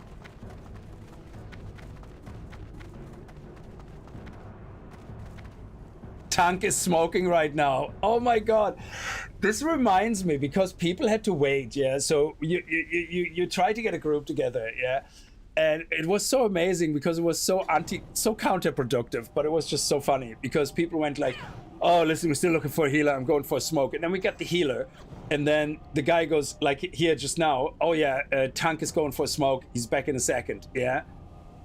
Tank is smoking right now. Oh my god. This reminds me because people had to wait, yeah. So you try to get a group together, yeah. And it was so amazing because it was so counterproductive, but it was just so funny because people went like, oh, listen, we're still looking for a healer. I'm going for a smoke. And then we get the healer. And then the guy goes like here just now, oh yeah, Tank is going for a smoke. He's back in a second, yeah.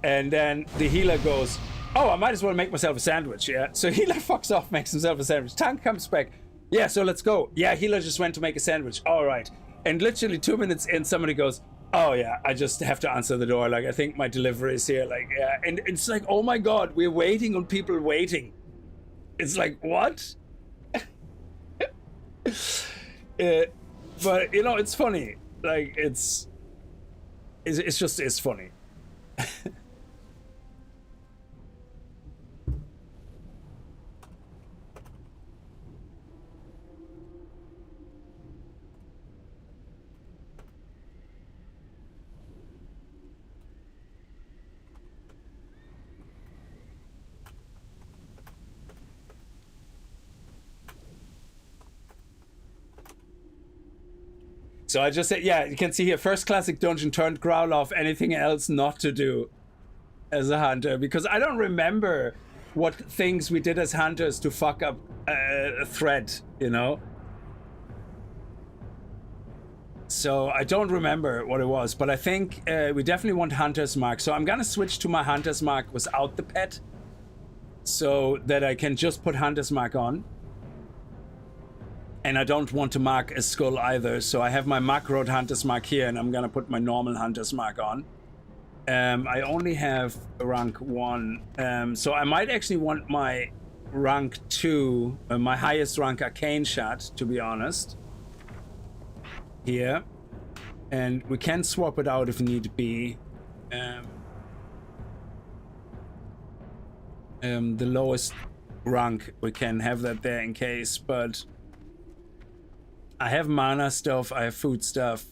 And then the healer goes, oh, I might as well make myself a sandwich, yeah. So healer fucks off, makes himself a sandwich. Tank comes back. Yeah, so let's go. Yeah, healer just went to make a sandwich. All right. And literally 2 minutes in, somebody goes, oh yeah, I just have to answer the door. Like, I think my delivery is here. Like, yeah. And it's like, oh my God, we're waiting on people waiting. It's like, what? But, you know, it's funny. Like, it's funny. So I just said, yeah, you can see here, first classic dungeon turned growl off, anything else not to do as a hunter. Because I don't remember what things we did as hunters to fuck up a thread, you know? So I don't remember what it was, but I think we definitely want Hunter's Mark. So I'm gonna switch to my Hunter's Mark without the pet so that I can just put Hunter's Mark on. And I don't want to mark a skull either, so I have my MacLeod Hunter's Mark here, and I'm gonna put my normal Hunter's Mark on. I only have rank 1, so I might actually want my rank 2, my highest rank Arcane Shot, to be honest. Here. And we can swap it out if need be. The lowest rank, we can have that there in case, but I have mana stuff, I have food stuff,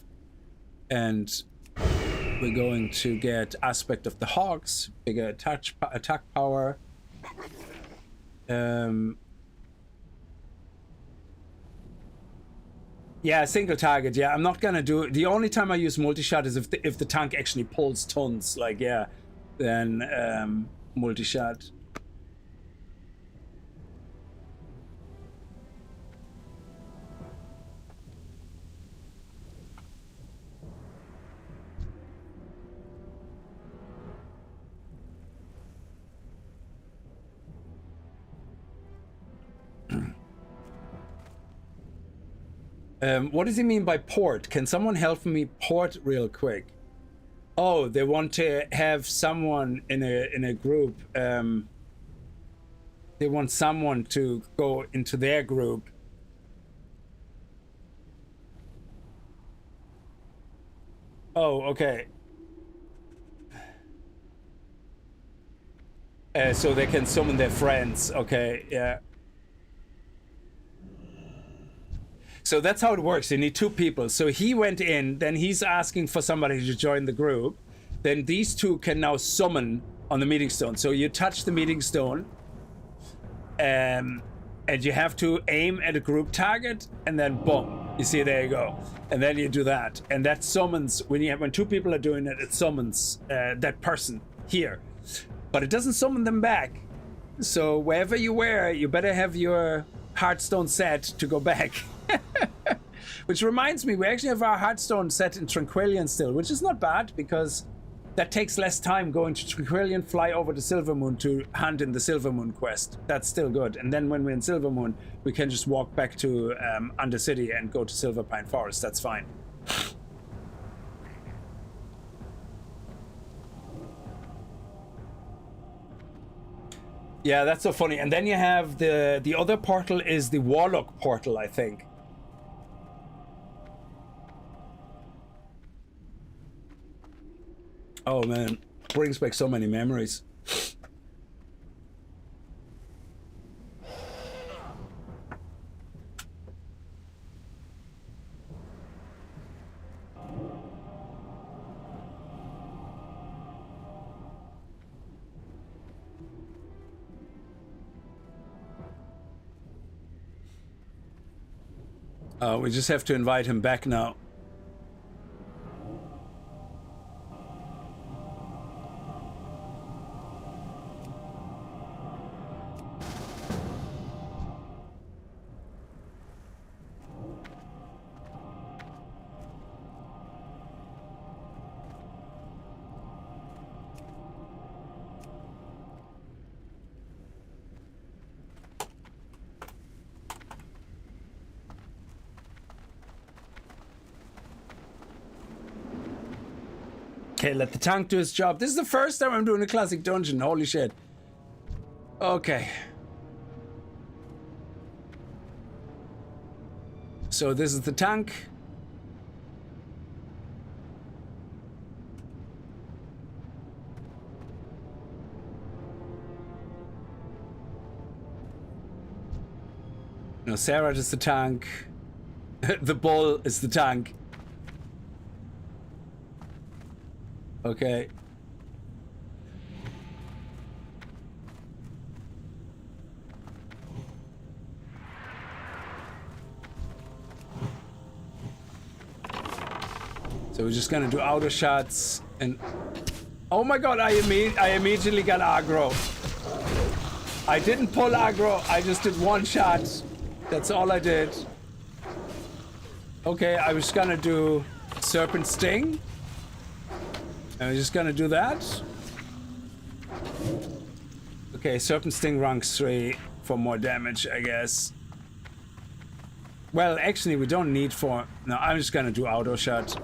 and we're going to get Aspect of the Hogs, bigger attack power. Yeah, single target. Yeah, I'm not gonna do it. The only time I use multi-shot is if the tank actually pulls tons. Like, yeah, then multi-shot. What does he mean by port? Can someone help me port real quick? Oh, they want to have someone in a group. They want someone to go into their group. Oh, okay. So they can summon their friends. Okay, yeah. So that's how it works. You need 2 people. So he went in, then he's asking for somebody to join the group. Then these 2 can now summon on the meeting stone. So you touch the meeting stone, and you have to aim at a group target, and then boom, you see, there you go. And then you do that, and that summons, when 2 people are doing it, it summons that person here. But it doesn't summon them back. So wherever you were, you better have your Hearthstone set to go back. Which reminds me, we actually have our Hearthstone set in Tranquillion still, which is not bad because that takes less time going to Tranquillion, fly over to Silvermoon to hand in the Silvermoon quest. That's still good. And then when we're in Silvermoon, we can just walk back to Undercity and go to Silverpine Forest. That's fine. Yeah, that's so funny. And then you have the other portal is the Warlock portal, I think. Oh man, brings back so many memories. We just have to invite him back now. Okay, let the tank do its job. This is the first time I'm doing a classic dungeon. Holy shit. Okay. So this is the tank. No, Sarah is the tank. The bull is the tank. Okay. So we're just gonna do auto shots and oh my god, I immediately got aggro. I didn't pull aggro, I just did one shot. That's all I did. Okay, I was gonna do Serpent Sting. I'm just gonna do that. Okay, Serpent Sting ranks 3 for more damage, I guess. Well, actually, we don't need 4. No, I'm just gonna do auto shot.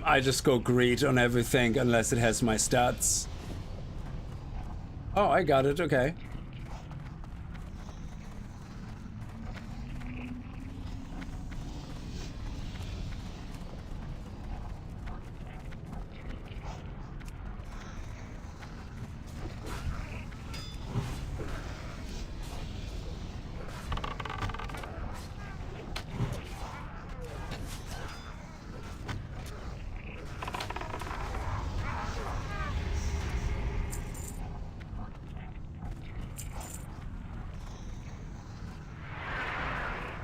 I just go greed on everything unless it has my stats. Oh, I got it, okay.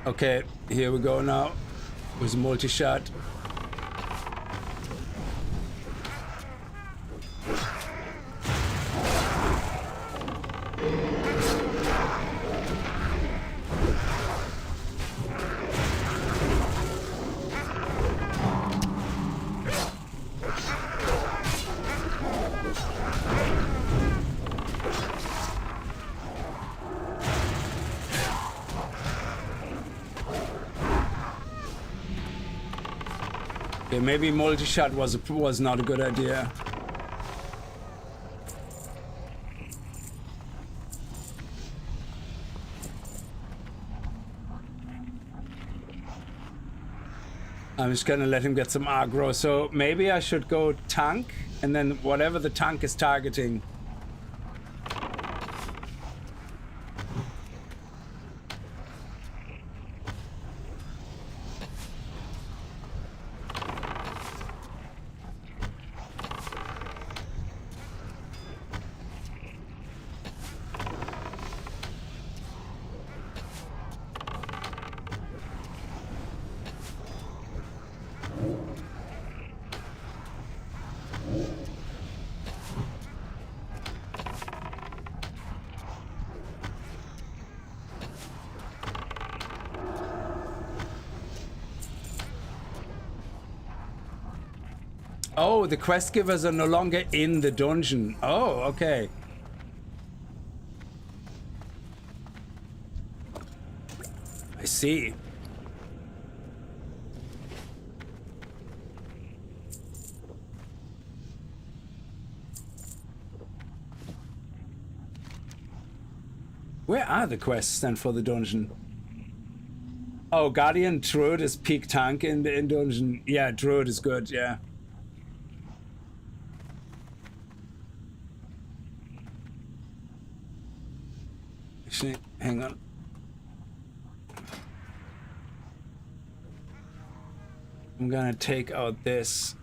Okay, here we go now. With multi-shot. Okay, maybe multi-shot was not a good idea. I'm just gonna let him get some aggro. So maybe I should go tank, and then whatever the tank is targeting. Oh, the quest givers are no longer in the dungeon. Oh, okay. I see. Where are the quests then for the dungeon? Oh, Guardian Druid is peak tank in the dungeon. Yeah, Druid is good, yeah. Actually, hang on. I'm gonna take out this.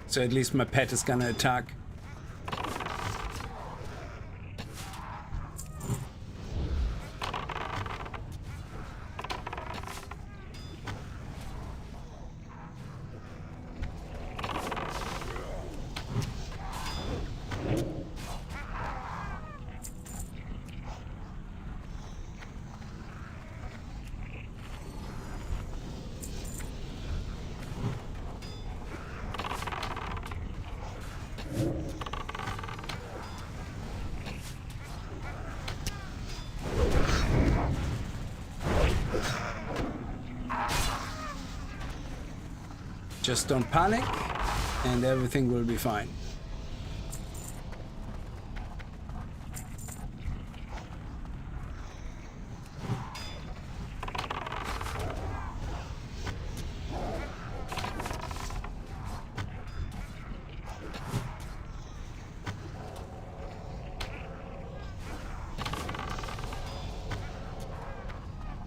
So at least my pet is gonna attack. Just don't panic, and everything will be fine.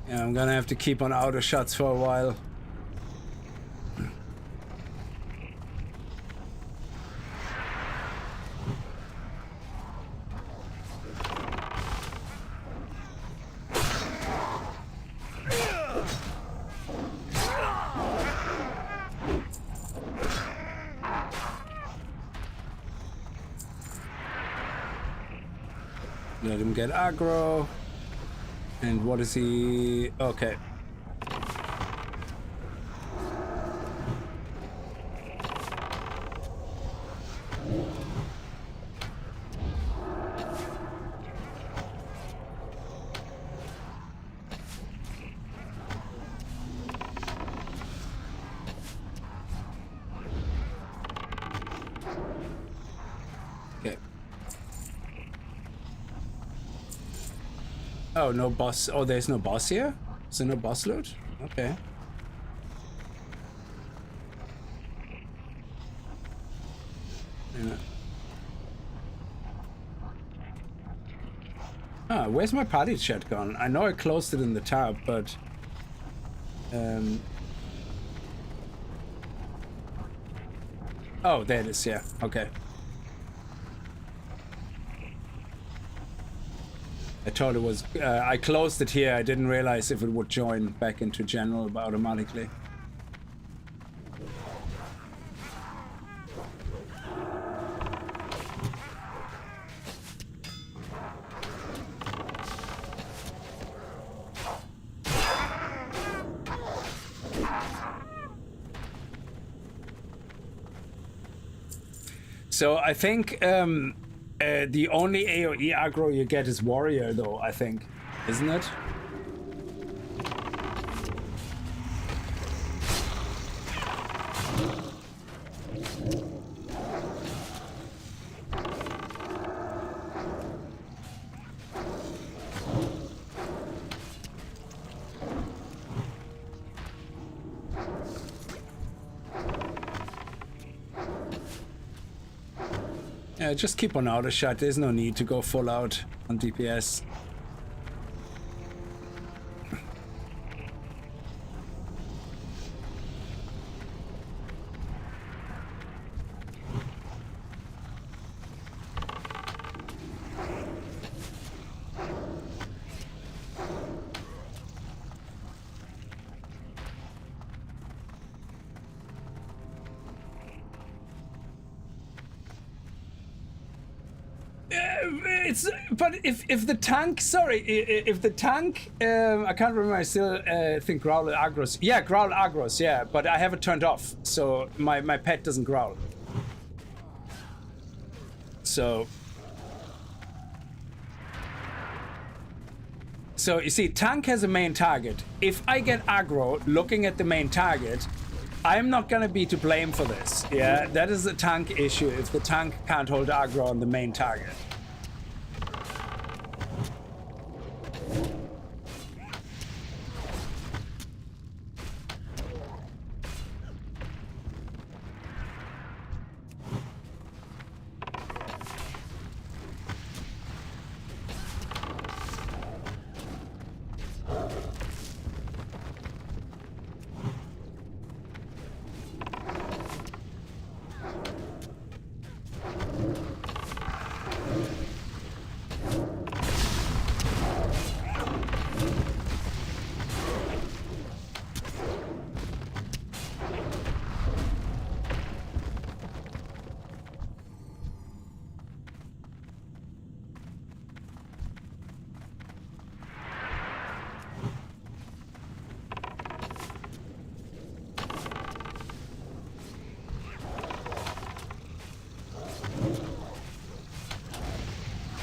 Yeah, I'm gonna have to keep on auto shots for a while. Let him get aggro. And what is he? Okay. Oh, no boss. Oh, there's no boss here? Is there no boss loot? Okay. Yeah. Ah, where's my party chat gone? I know I closed it in the tab, but... Oh, there it is, yeah. Okay. I thought it was... I closed it here. I didn't realize if it would join back into general automatically. So I think the only AoE aggro you get is warrior, though, I think. Isn't it? Yeah, just keep on auto shot. There's no need to go full out on DPS. it's but if the tank, sorry, if the tank, I can't remember. I still think growl aggros. Yeah, growl aggros. Yeah, but I have it turned off, so my pet doesn't growl. So you see, tank has a main target. If I get aggro looking at the main target, I'm not gonna be to blame for this. Yeah, that is a tank issue if the tank can't hold aggro on the main target.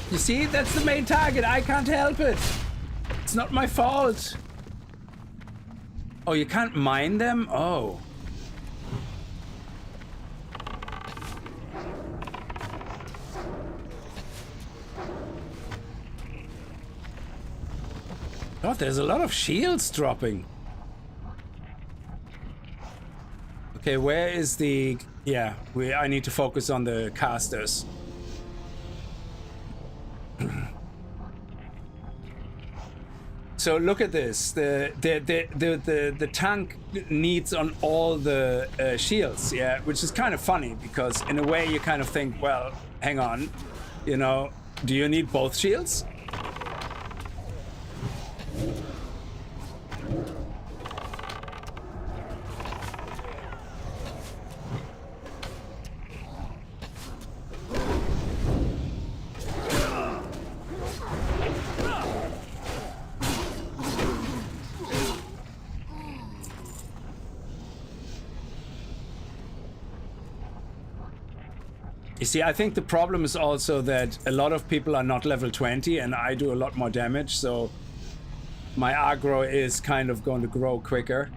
You see, that's the main target. I can't help it. It's not my fault. Oh, you can't mine them? Oh. Oh, there's a lot of shields dropping. Okay, where is the... Yeah, I need to focus on the casters. So look at this. The tank needs on all the shields, yeah, which is kind of funny because in a way you kind of think, well, hang on, you know, do you need both shields? You see, I think the problem is also that a lot of people are not level 20 and I do a lot more damage, so my aggro is kind of going to grow quicker.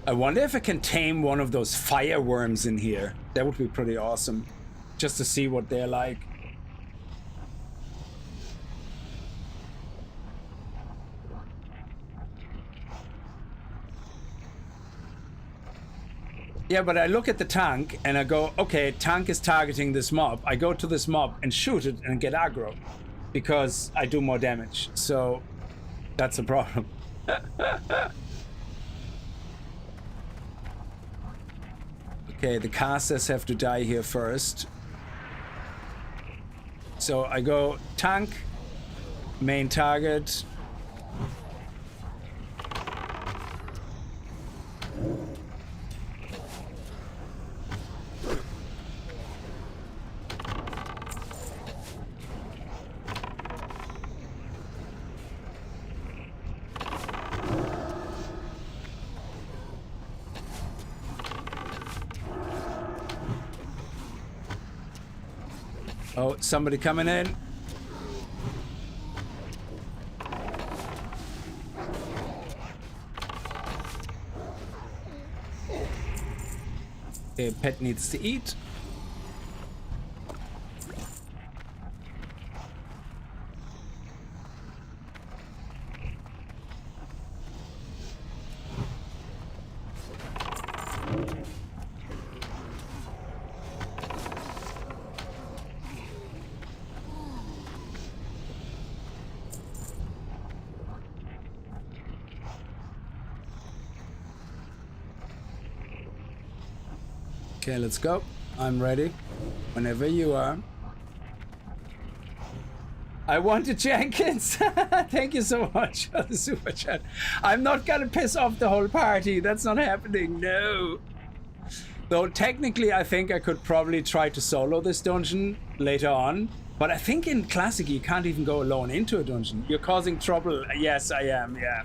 I wonder if I can tame one of those fire worms in here. That would be pretty awesome, just to see what they're like. Yeah, but I look at the tank and I go, okay, tank is targeting this mob. I go to this mob and shoot it and get aggro because I do more damage. So that's a problem. Okay, the casters have to die here first. So I go tank, main target. Oh, somebody coming in. Okay, pet needs to eat. Okay, let's go. I'm ready. Whenever you are. I wanted Jenkins. Thank you so much for the super chat. I'm not gonna piss off the whole party. That's not happening. No. Though technically, I think I could probably try to solo this dungeon later on. But I think in Classic, you can't even go alone into a dungeon. You're causing trouble. Yes, I am. Yeah.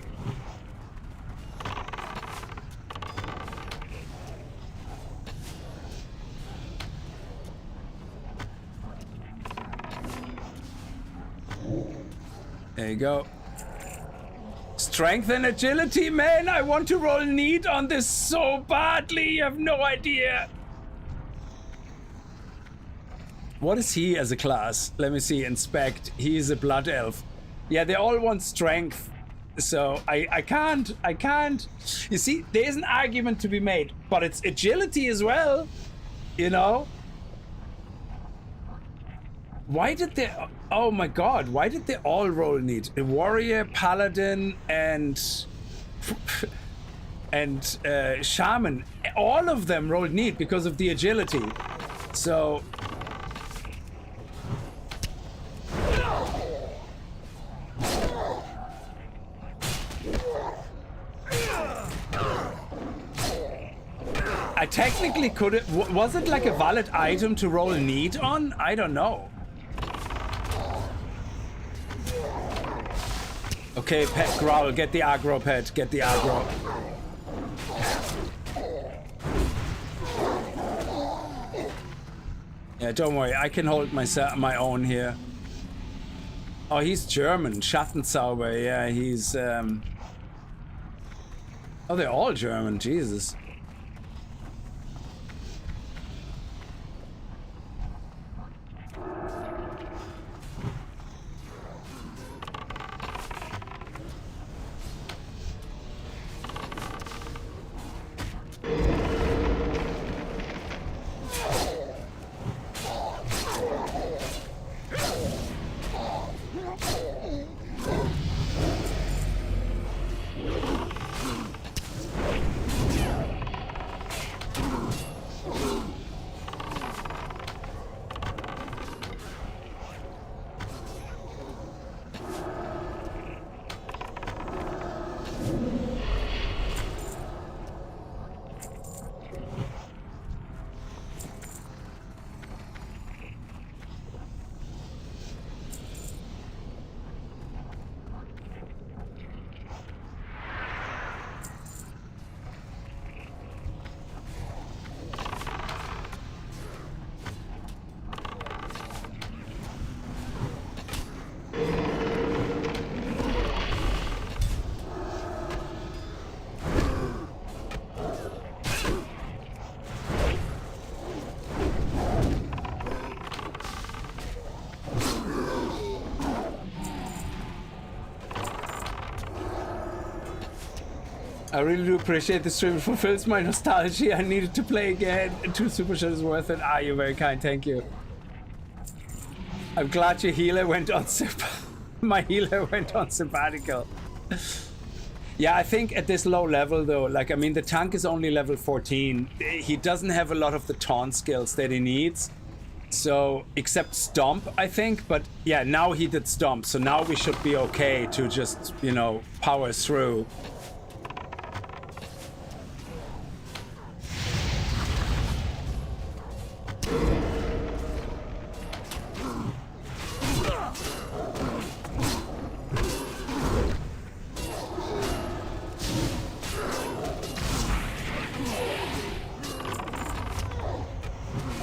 There you go. Strength and agility, man. I want to roll neat on this so badly. You have no idea. What is he as a class? Let me see. Inspect. He is a blood elf. Yeah, they all want strength. So I can't. You see, there's an argument to be made, but it's agility as well. You know? Why did they... Oh my god, why did they all roll neat? A warrior, paladin, and shaman. All of them rolled neat because of the agility. So... I technically could have... Was it like a valid item to roll neat on? I don't know. Okay, pet growl, get the aggro, pet, get the aggro. Yeah, don't worry, I can hold my own here. Oh, he's German, Schattenzauber, yeah, he's Oh, they're all German, Jesus. I really do appreciate the stream. It fulfills my nostalgia. I needed to play again. 2 super chats is worth it. Ah, you're very kind. Thank you. I'm glad your healer went on my healer went on sabbatical. Yeah, I think at this low level though, like, I mean, the tank is only level 14. He doesn't have a lot of the taunt skills that he needs. So, except Stomp, I think. But yeah, now he did Stomp. So now we should be okay to just, you know, power through.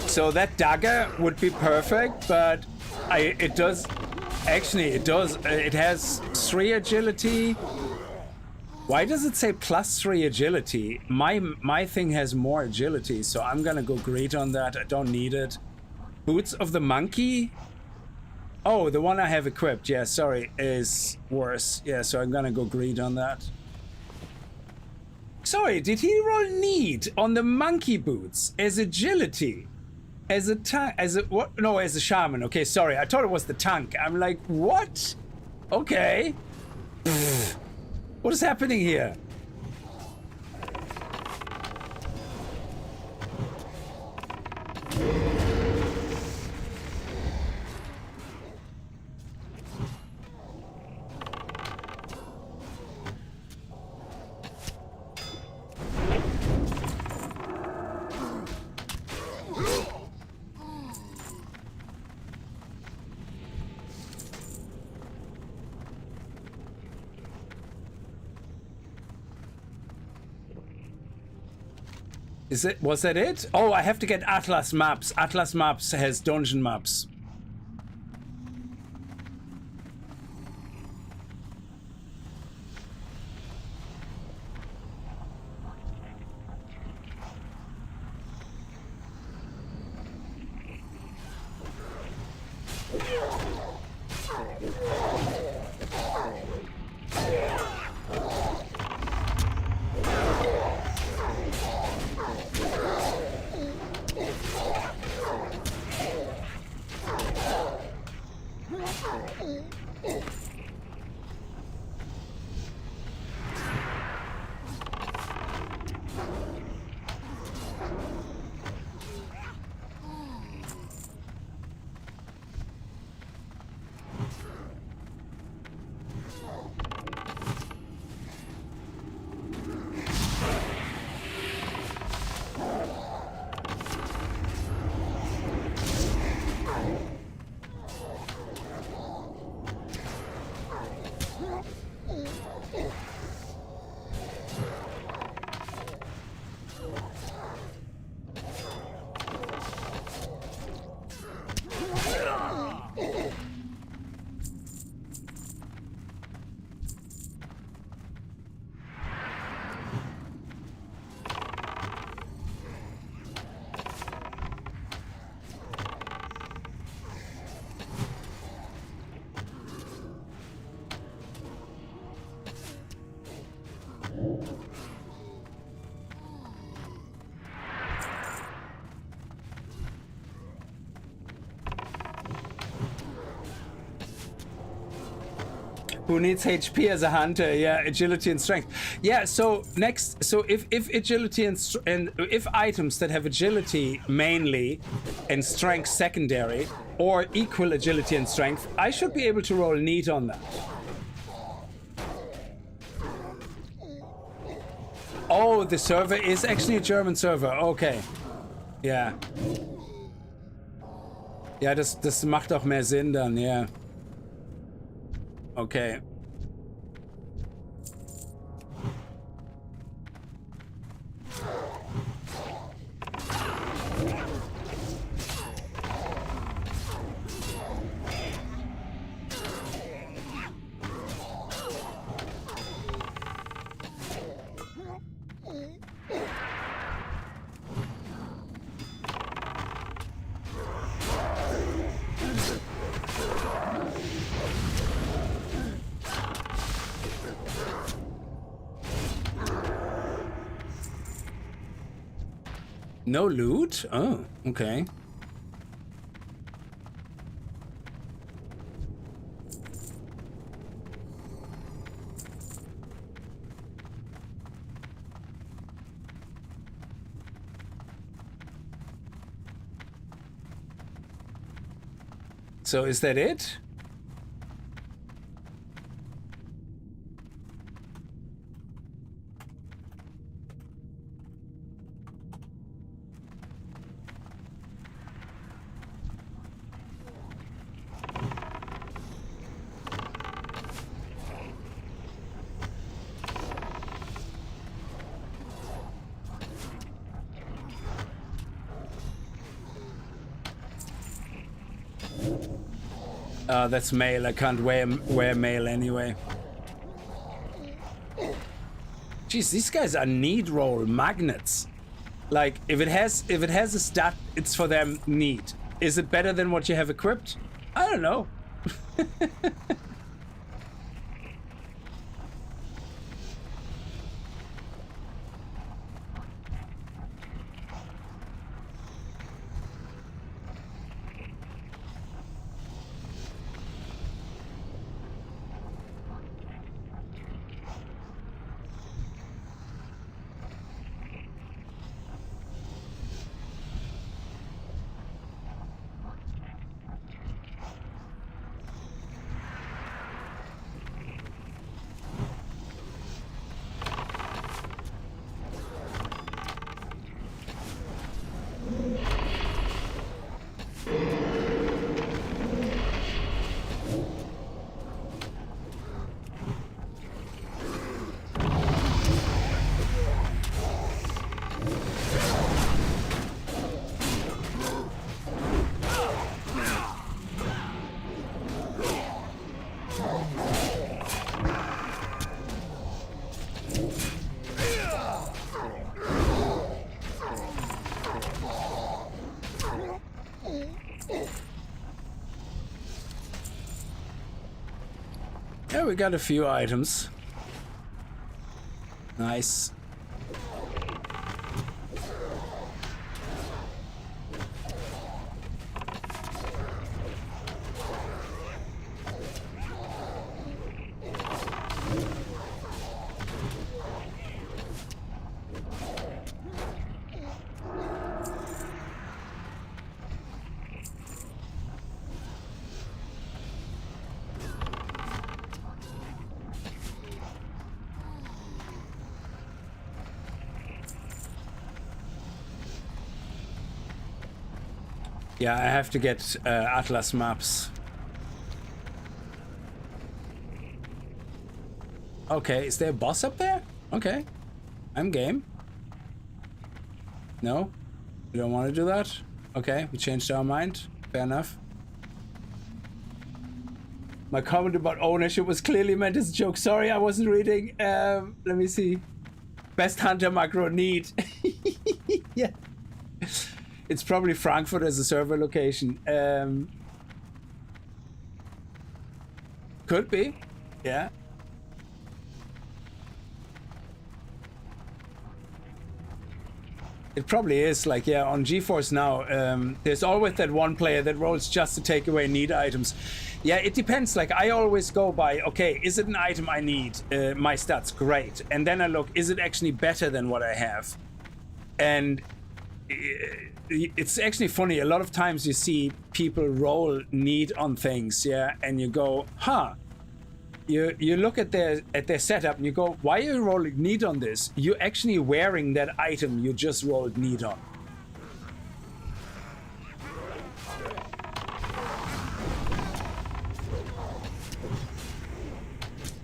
So that dagger would be perfect, but it has 3 agility. Why does it say +3 agility? My thing has more agility, so I'm gonna go great on that. I don't need it. Boots of the Monkey? Oh, the one I have equipped, yeah, sorry, is worse. Yeah, so I'm gonna go great on that. Sorry, did he roll neat on the monkey boots as agility? As a tank, as a what? No, as a shaman. Okay, sorry. I thought it was the tank. I'm like, what? Okay. What is happening here? Was that it? Oh, I have to get Atlas maps. Atlas maps has dungeon maps. Who needs HP as a hunter? Yeah, agility and strength. Yeah, so next, so if agility and if items that have agility mainly and strength secondary, or equal agility and strength, I should be able to roll neat on that. Oh, the server is actually a German server. Okay. Ja. Ja, das macht auch mehr Sinn dann, ja. Okay. No loot? Oh, okay. So is that it? That's mail. I can't wear mail anyway. Jeez, these guys are need roll magnets. Like, if it has a stat, it's for them neat. Is it better than what you have equipped? I don't know. Yeah, we got a few items. Nice. Yeah, I have to get Atlas maps. Okay, is there a boss up there? Okay, I'm game. No? You don't want to do that? Okay, we changed our mind. Fair enough. My comment about ownership was clearly meant as a joke. Sorry, I wasn't reading. Let me see. Best hunter macro need. Yeah. It's probably Frankfurt as a server location. Could be. Yeah. It probably is. Like, yeah, on GeForce now, there's always that one player that rolls just to take away need items. Yeah, it depends. Like, I always go by, okay, is it an item I need? My stats, great. And then I look, is it actually better than what I have? And it's actually funny. A lot of times you see people roll need on things, yeah, and you go, huh. You look at their setup and you go, why are you rolling need on this? You're actually wearing that item you just rolled need on.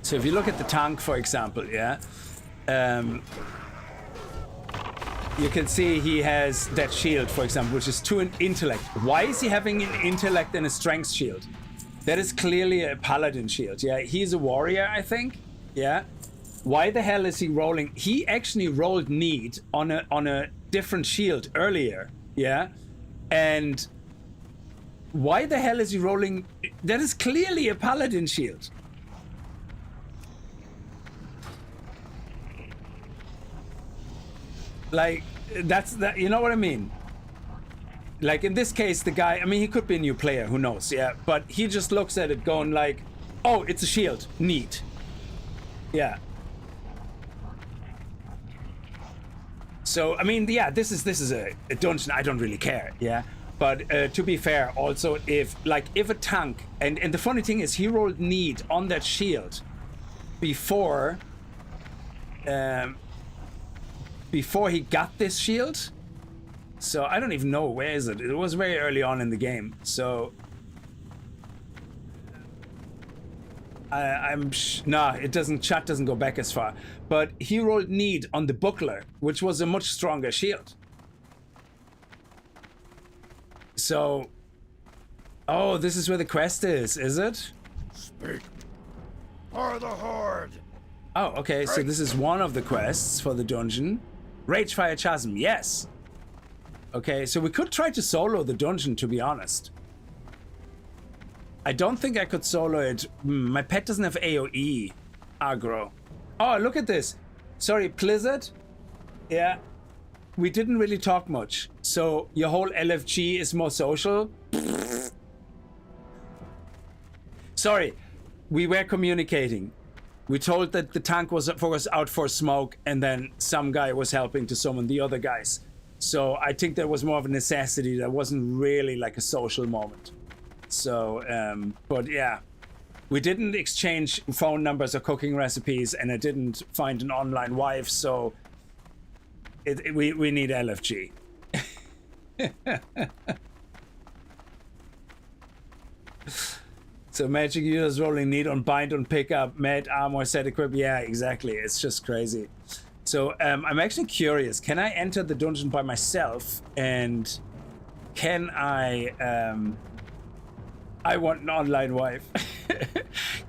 So if you look at the tank, for example, yeah, you can see he has that shield, for example, which is 2 in intellect. Why is he having an intellect and a strength shield? That is clearly a paladin shield. Yeah, he's a warrior, I think. Yeah. Why the hell is he rolling? He actually rolled need on a different shield earlier. Yeah. And why the hell is he rolling? That is clearly a paladin shield. Like, that's that, you know what I mean? Like, in this case, the guy, I mean, he could be a new player, who knows, yeah? But he just looks at it going like, oh, it's a shield, neat. Yeah. So, I mean, yeah, this is a dungeon, I don't really care, yeah? But to be fair, also, if a tank, and the funny thing is, he rolled need on that shield before he got this shield. So I don't even know, where is it? It was very early on in the game. So it doesn't, chat doesn't go back as far. But he rolled need on the buckler, which was a much stronger shield. So, oh, this is where the quest is it? Speak. For the Horde. Oh, okay, so this is one of the quests for the dungeon. Ragefire Chasm, yes. Okay, so we could try to solo the dungeon, to be honest. I don't think I could solo it. My pet doesn't have AoE aggro. Oh, look at this. Sorry, Blizzard? Yeah. We didn't really talk much. So your whole LFG is more social? Sorry, we were communicating. We told that the tank was out for smoke, and then some guy was helping to summon the other guys. So I think there was more of a necessity. That wasn't really like a social moment. So, but yeah, we didn't exchange phone numbers or cooking recipes, and I didn't find an online wife. So we need LFG. So magic users rolling need on bind on pickup, med armor set equip. Yeah, exactly. It's just crazy. So I'm actually curious. Can I enter the dungeon by myself? And can I want an online wife.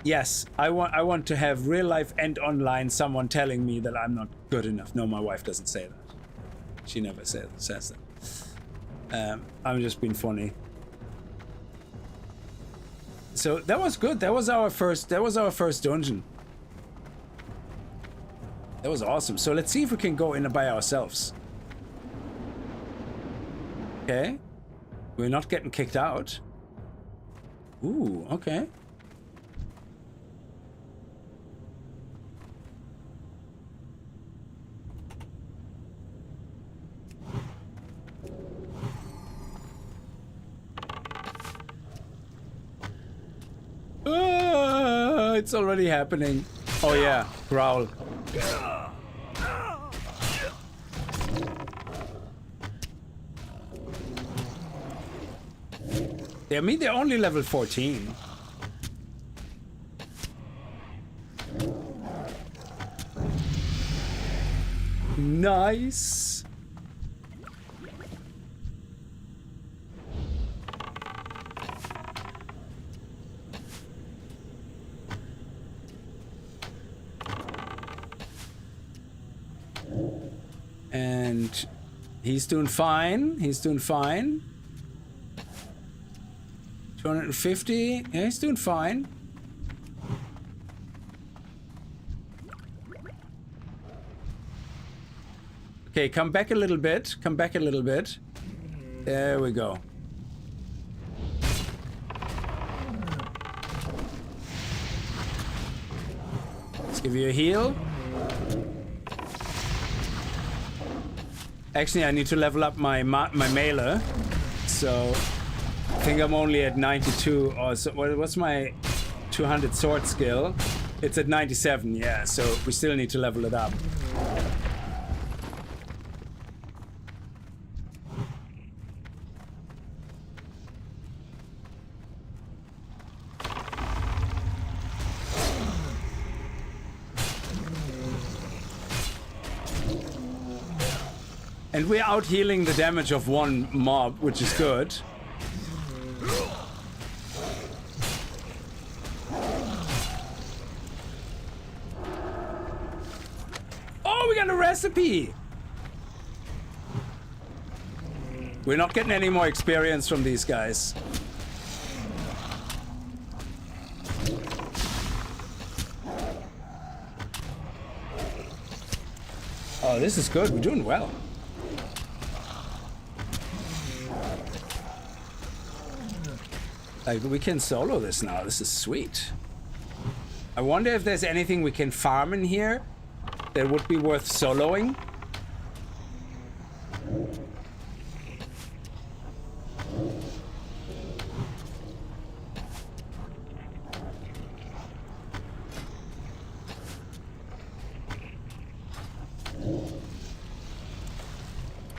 Yes, I want to have real life and online someone telling me that I'm not good enough. No, my wife doesn't say that. She never says that. I'm just being funny. So that was good. That was our first dungeon. That was awesome. So let's see if we can go in by ourselves. Okay. We're not getting kicked out. Ooh, okay. It's already happening. Oh yeah, growl. I mean, they're only level 14. Nice. And he's doing fine. He's doing fine. 250. Yeah, he's doing fine. Okay, come back a little bit. Come back a little bit. There we go. Let's give you a heal. Actually, I need to level up my mailer. So I think I'm only at 92 or so. What's my 200 sword skill? It's at 97, yeah, so we still need to level it up. And we're out healing the damage of one mob, which is good. Oh, we got a recipe! We're not getting any more experience from these guys. Oh, this is good. We're doing well. Like, we can solo this now. This is sweet. I wonder if there's anything we can farm in here that would be worth soloing.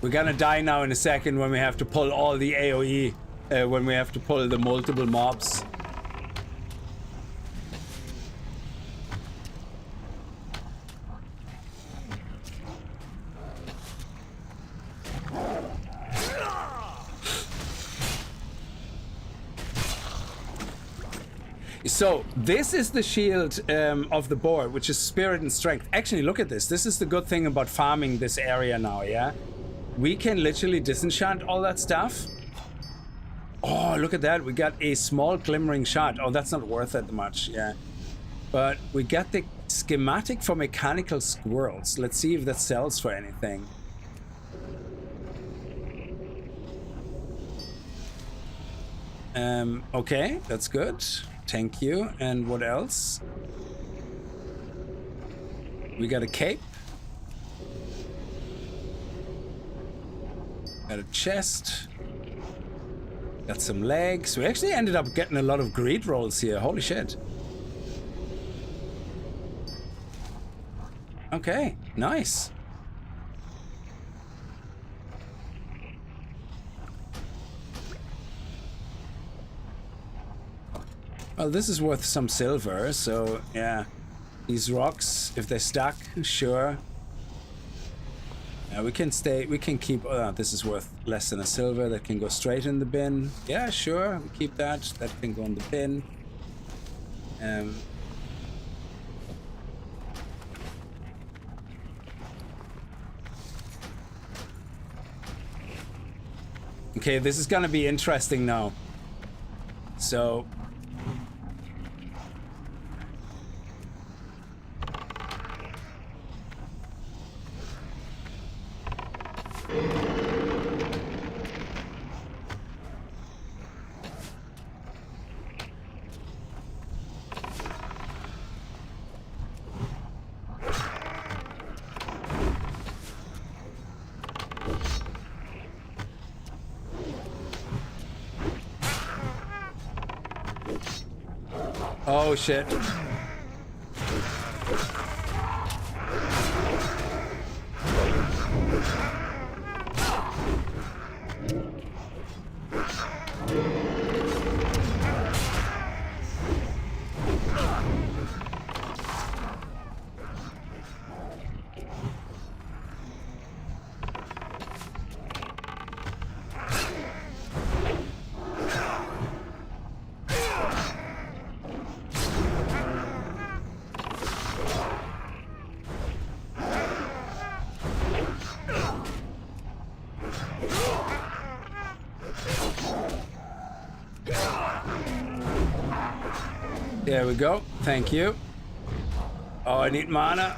We're gonna die now in a second when we have to pull all the AoE. When we have to pull the multiple mobs. So this is the shield of the boar, which is spirit and strength. Actually, look at this. This is the good thing about farming this area now, yeah? We can literally disenchant all that stuff. Oh, look at that. We got a small glimmering shot. Oh, that's not worth it much, yeah. But we got the schematic for mechanical squirrels. Let's see if that sells for anything. Okay, that's good. Thank you. And what else? We got a cape. Got a chest. Got some legs. We actually ended up getting a lot of greed rolls here. Holy shit. Okay, nice. Well, this is worth some silver, so yeah. These rocks, if they're stuck, sure. Yeah, we can keep, this is worth less than a silver, that can go straight in the bin. Yeah, sure, we keep that. That can go in the bin. Okay, this is gonna be interesting now. So, Oh shit. There we go. Thank you. Oh, I need mana.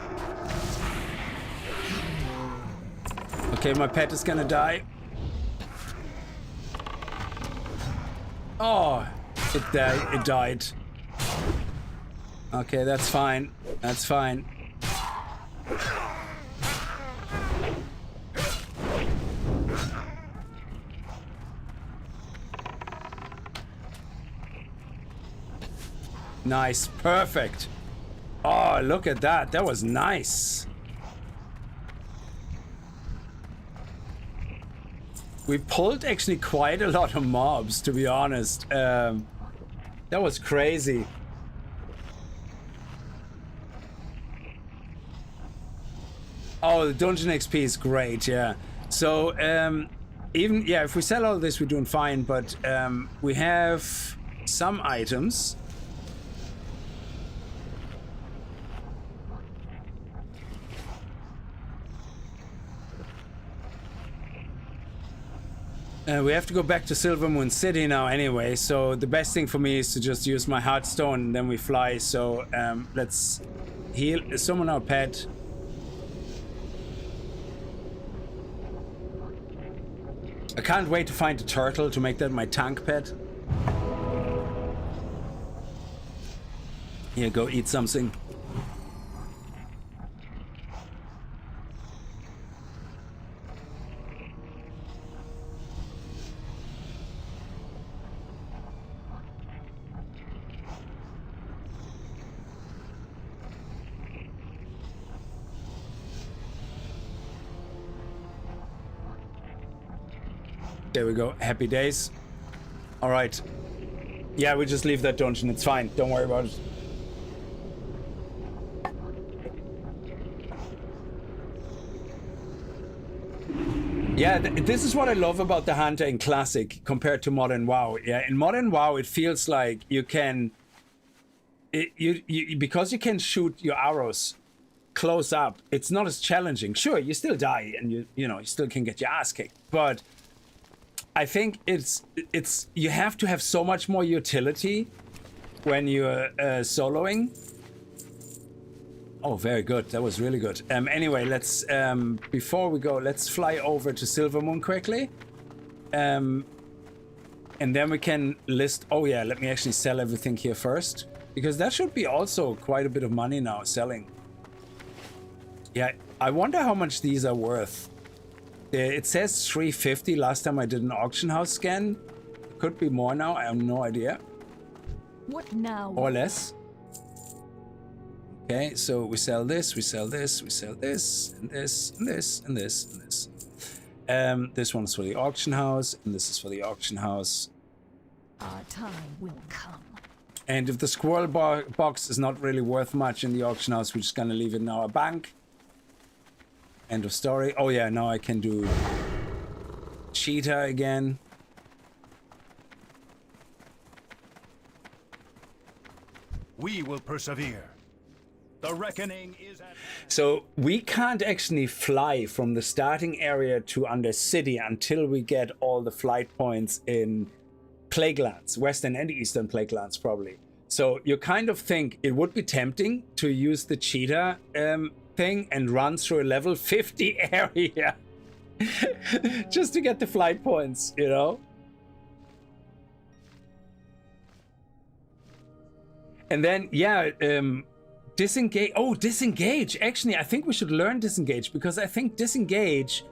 Okay, my pet is gonna die. Oh, it died. Okay, that's fine. That's fine. Nice, perfect. Oh, look at that. That was nice. We pulled actually quite a lot of mobs, to be honest. That was crazy. Oh, the dungeon XP is great, yeah. So, even, yeah, if we sell all this, we're doing fine, but we have some items. We have to go back to Silvermoon City now anyway, so the best thing for me is to just use my Heartstone and then we fly. So let's heal, summon our pet. I can't wait to find a turtle to make that my tank pet. Here, go eat something. There we go. Happy days. All right. Yeah, we just leave that dungeon. It's fine. Don't worry about it. Yeah, this is what I love about the Hunter in Classic compared to Modern WoW. Yeah, in Modern WoW, it feels like you can... because you can shoot your arrows close up, it's not as challenging. Sure, you still die and you still can get your ass kicked, but I think it's you have to have so much more utility when you're soloing. Oh, very good. That was really good. Anyway, let's before we go, let's fly over to Silvermoon quickly, and then we can list. Oh yeah, let me actually sell everything here first, because that should be also quite a bit of money now selling. Yeah, I wonder how much these are worth. It says 350 last time I did an auction house scan. Could be more now, I have no idea. What now? Or less. Okay, so we sell this, we sell this, we sell this, and this, and this, and this, and this. This one's for the auction house, and this is for the auction house. Our time will come. And if the squirrel box is not really worth much in the auction house, we're just gonna leave it in our bank. End of story. Oh yeah, now I can do cheetah again. We will persevere. The reckoning is at... So we can't actually fly from the starting area to Undercity until we get all the flight points in Plaguelands, Western and Eastern Plaguelands probably. So you kind of think it would be tempting to use the cheetah thing and run through a level 50 area just to get the flight points, you know? And then, yeah, disengage. Oh, disengage. Actually, I think we should learn disengage, because I think disengage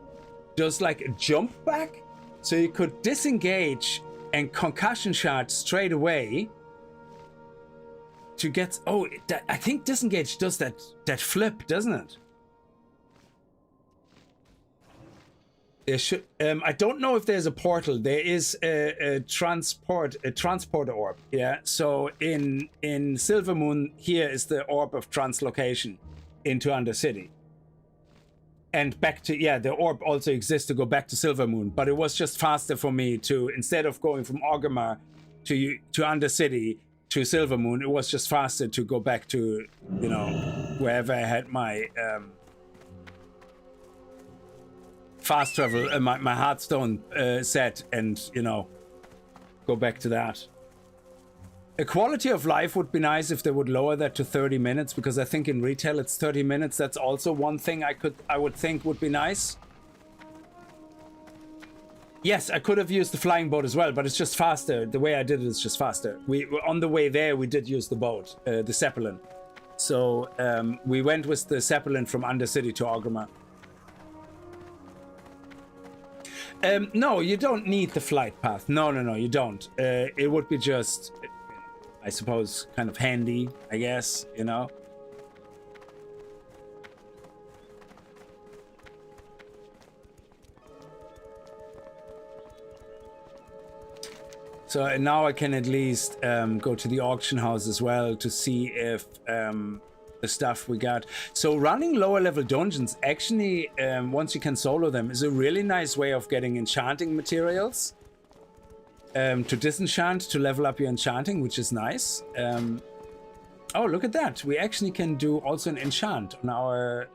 does like a jump back. So you could disengage and concussion shot straight away. to get... Oh, I think disengage does that flip, doesn't it? There should... I don't know if there's a portal. There is a transport orb, yeah? So in Silvermoon, here is the orb of translocation into Undercity. And back to... Yeah, the orb also exists to go back to Silvermoon, but it was just faster for me to... Instead of going from Orgrimmar to Undercity to Silvermoon, it was just faster to go back to, you know, wherever I had my fast travel, my Hearthstone set, and, you know, go back to that. A quality of life would be nice if they would lower that to 30 minutes, because I think in retail it's 30 minutes. That's also one thing I would think would be nice. Yes, I could have used the flying boat as well, but it's just faster. The way I did it is just faster. On the way there, we did use the boat, the Zeppelin. So we went with the Zeppelin from Undercity to Orgrimmar. No, you don't need the flight path. No, you don't. It would be just, I suppose, kind of handy, I guess, you know? So now I can at least go to the auction house as well to see if the stuff we got. So running lower level dungeons, actually, once you can solo them, is a really nice way of getting enchanting materials. To disenchant, to level up your enchanting, which is nice. Oh, look at that. We actually can do also an enchant on our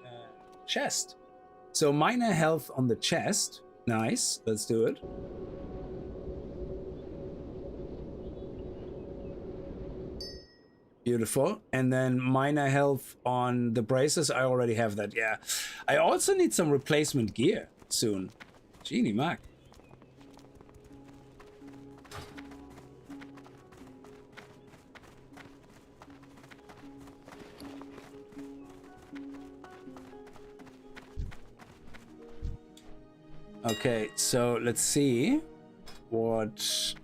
chest. So minor health on the chest. Nice. Let's do it. Beautiful. And then minor health on the braces. I already have that, yeah. I also need some replacement gear soon. Genie Mac. Okay, so let's see what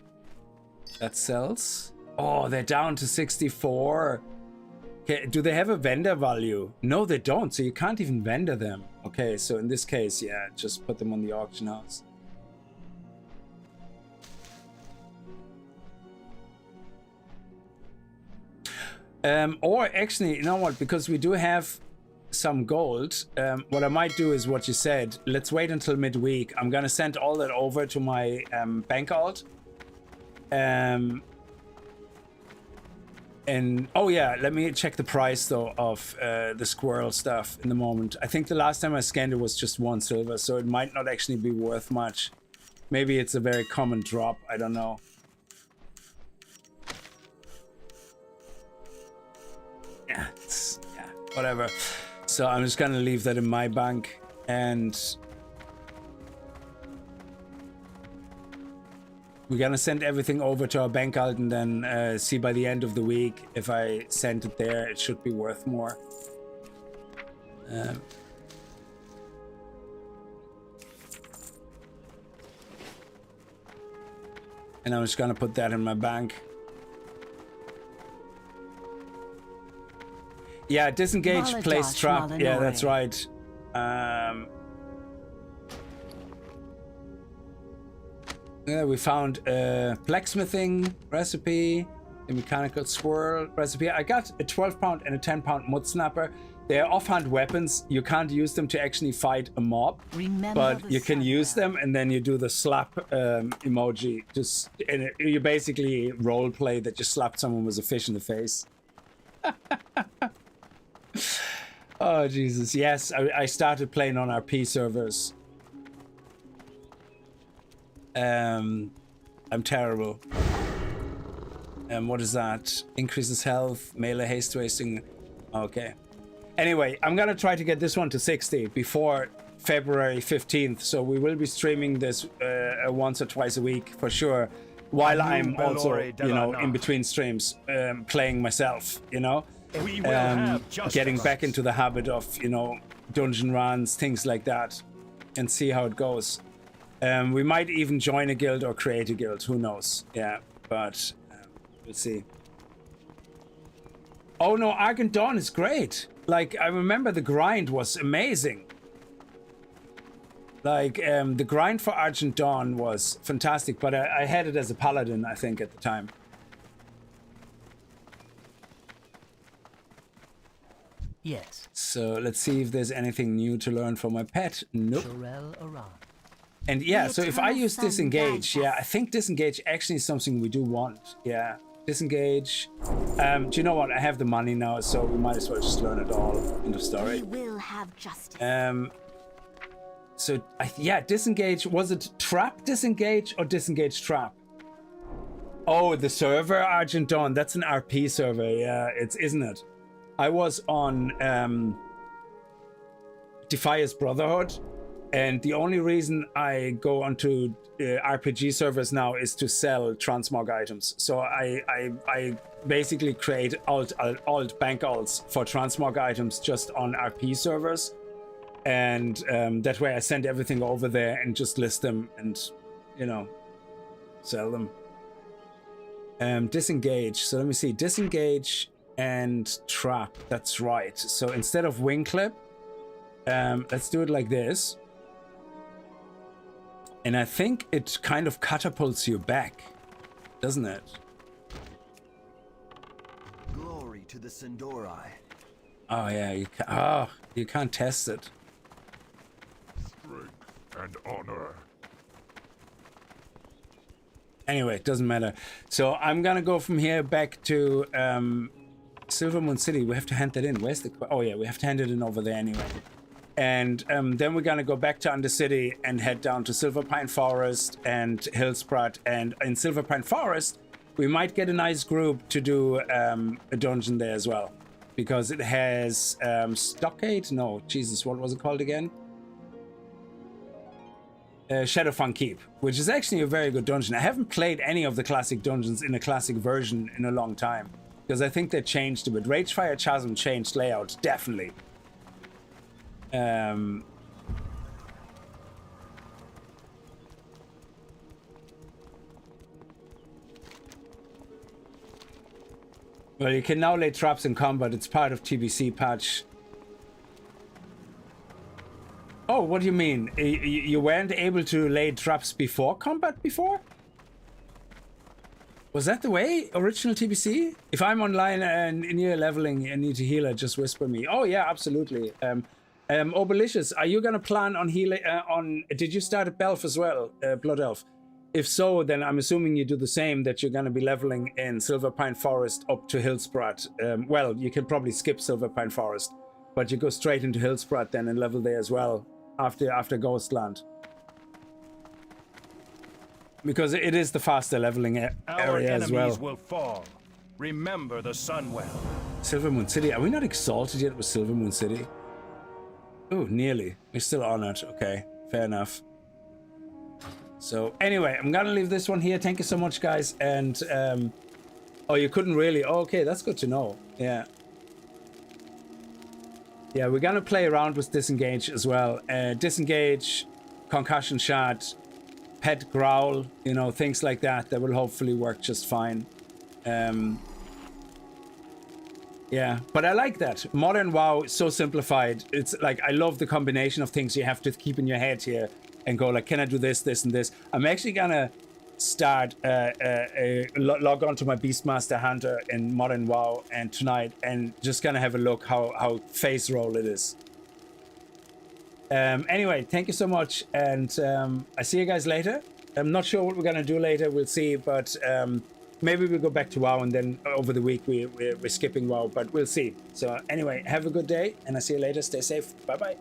that sells. Oh, they're down to 64. Okay, do they have a vendor value? No, they don't, so you can't even vendor them. Okay, so in this case, yeah, just put them on the auction house. Or actually, you know what, because we do have some gold, what I might do is what you said. Let's wait until midweek. I'm gonna send all that over to my bank alt. And oh yeah, let me check the price though of the squirrel stuff in the moment. I think the last time I scanned it was just 1 silver, so it might not actually be worth much. Maybe it's a very common drop, I don't know. Yeah, whatever. So I'm just gonna leave that in my bank, and we're gonna send everything over to our bank alt, and then see by the end of the week if I send it there, it should be worth more. And I'm just gonna put that in my bank. Yeah, disengage, place trap. Yeah, that's right. Yeah, we found a blacksmithing recipe, a mechanical squirrel recipe. I got a 12-pound and a 10-pound mud snapper. They're offhand weapons. You can't use them to actually fight a mob, but you can use them, and then you do the slap emoji. And you basically role play that you slapped someone with a fish in the face. Oh Jesus! Yes, I started playing on RP servers. I'm terrible. What is that? Increases health, melee haste wasting. Okay. Anyway, I'm gonna try to get this one to 60 before February 15th. So we will be streaming this once or twice a week for sure. While I'm also, you know, in between streams, playing myself, you know. Getting back into the habit of, you know, dungeon runs, things like that, and see how it goes. We might even join a guild or create a guild, who knows. Yeah, but we'll see. Oh no, Argent Dawn is great. Like, I remember the grind was amazing. Like, the grind for Argent Dawn was fantastic, but I had it as a paladin, I think, at the time. Yes. So let's see if there's anything new to learn for my pet. Nope. And yeah, so if I use disengage, yeah, I think disengage actually is something we do want. Yeah, disengage. Do you know what? I have the money now, so we might as well just learn it all. End of story. We will have justice. So yeah, disengage. Was it trap disengage or disengage trap? Oh, the server Argent Dawn. That's an RP server. Yeah, isn't it? I was on Defias Brotherhood, and the only reason I go onto RPG servers now is to sell transmog items. So I basically create alt bank alts for transmog items just on RP servers, and that way I send everything over there and just list them and, you know, sell them. Disengage. So let me see. Disengage and trap. That's right. So instead of wing clip, let's do it like this. And I think it kind of catapults you back, doesn't it? Glory to the Sindorai. Oh yeah, you can't test it. Strength and honor. Anyway, it doesn't matter. So I'm gonna go from here back to Silvermoon City. We have to hand that in. Where's the... Oh yeah, we have to hand it in over there anyway. And then we're gonna go back to Undercity and head down to Silverpine Forest and Hillsprat. And in Silverpine Forest, we might get a nice group to do a dungeon there as well. Because it has Stockade? No, Jesus, what was it called again? Shadowfang Keep, which is actually a very good dungeon. I haven't played any of the classic dungeons in a classic version in a long time, because I think they changed a bit. Ragefire Chasm changed layout, definitely. Well, you can now lay traps in combat. It's part of TBC patch. Oh, what do you mean? You weren't able to lay traps before combat before? Was that the way? Original TBC? If I'm online and near leveling and need to heal, just whisper me. Oh yeah, absolutely. Obalicious, are you gonna plan on healing? Did you start at Belf as well, Blood Elf? If so, then I'm assuming you do the same, that you're gonna be leveling in Silverpine Forest up to Hillsprat. Well, you can probably skip Silverpine Forest, but you go straight into Hillsprat then and level there as well after Ghostland. Because it is the faster leveling area as well. Our enemies will fall. Remember the Sunwell. Silvermoon City. Are we not exalted yet with Silvermoon City? Oh, nearly. We're still on it. Okay, fair enough. So anyway, I'm gonna leave this one here. Thank you so much, guys. And oh, you couldn't really. Oh, okay, that's good to know. Yeah. Yeah, we're gonna play around with disengage as well. Disengage, concussion shot, pet growl, you know, things like that. That will hopefully work just fine. Yeah, but I like that. Modern WoW is so simplified. It's like, I love the combination of things you have to keep in your head here and go like, can I do this, this, and this? I'm actually gonna start log on to my Beastmaster Hunter in Modern WoW and tonight and just gonna have a look how face roll it is. Anyway, thank you so much, and I see you guys later. I'm not sure what we're gonna do later, we'll see, but maybe we'll go back to WoW and then over the week we're skipping WoW, but we'll see. So anyway, have a good day and I'll see you later. Stay safe. Bye bye.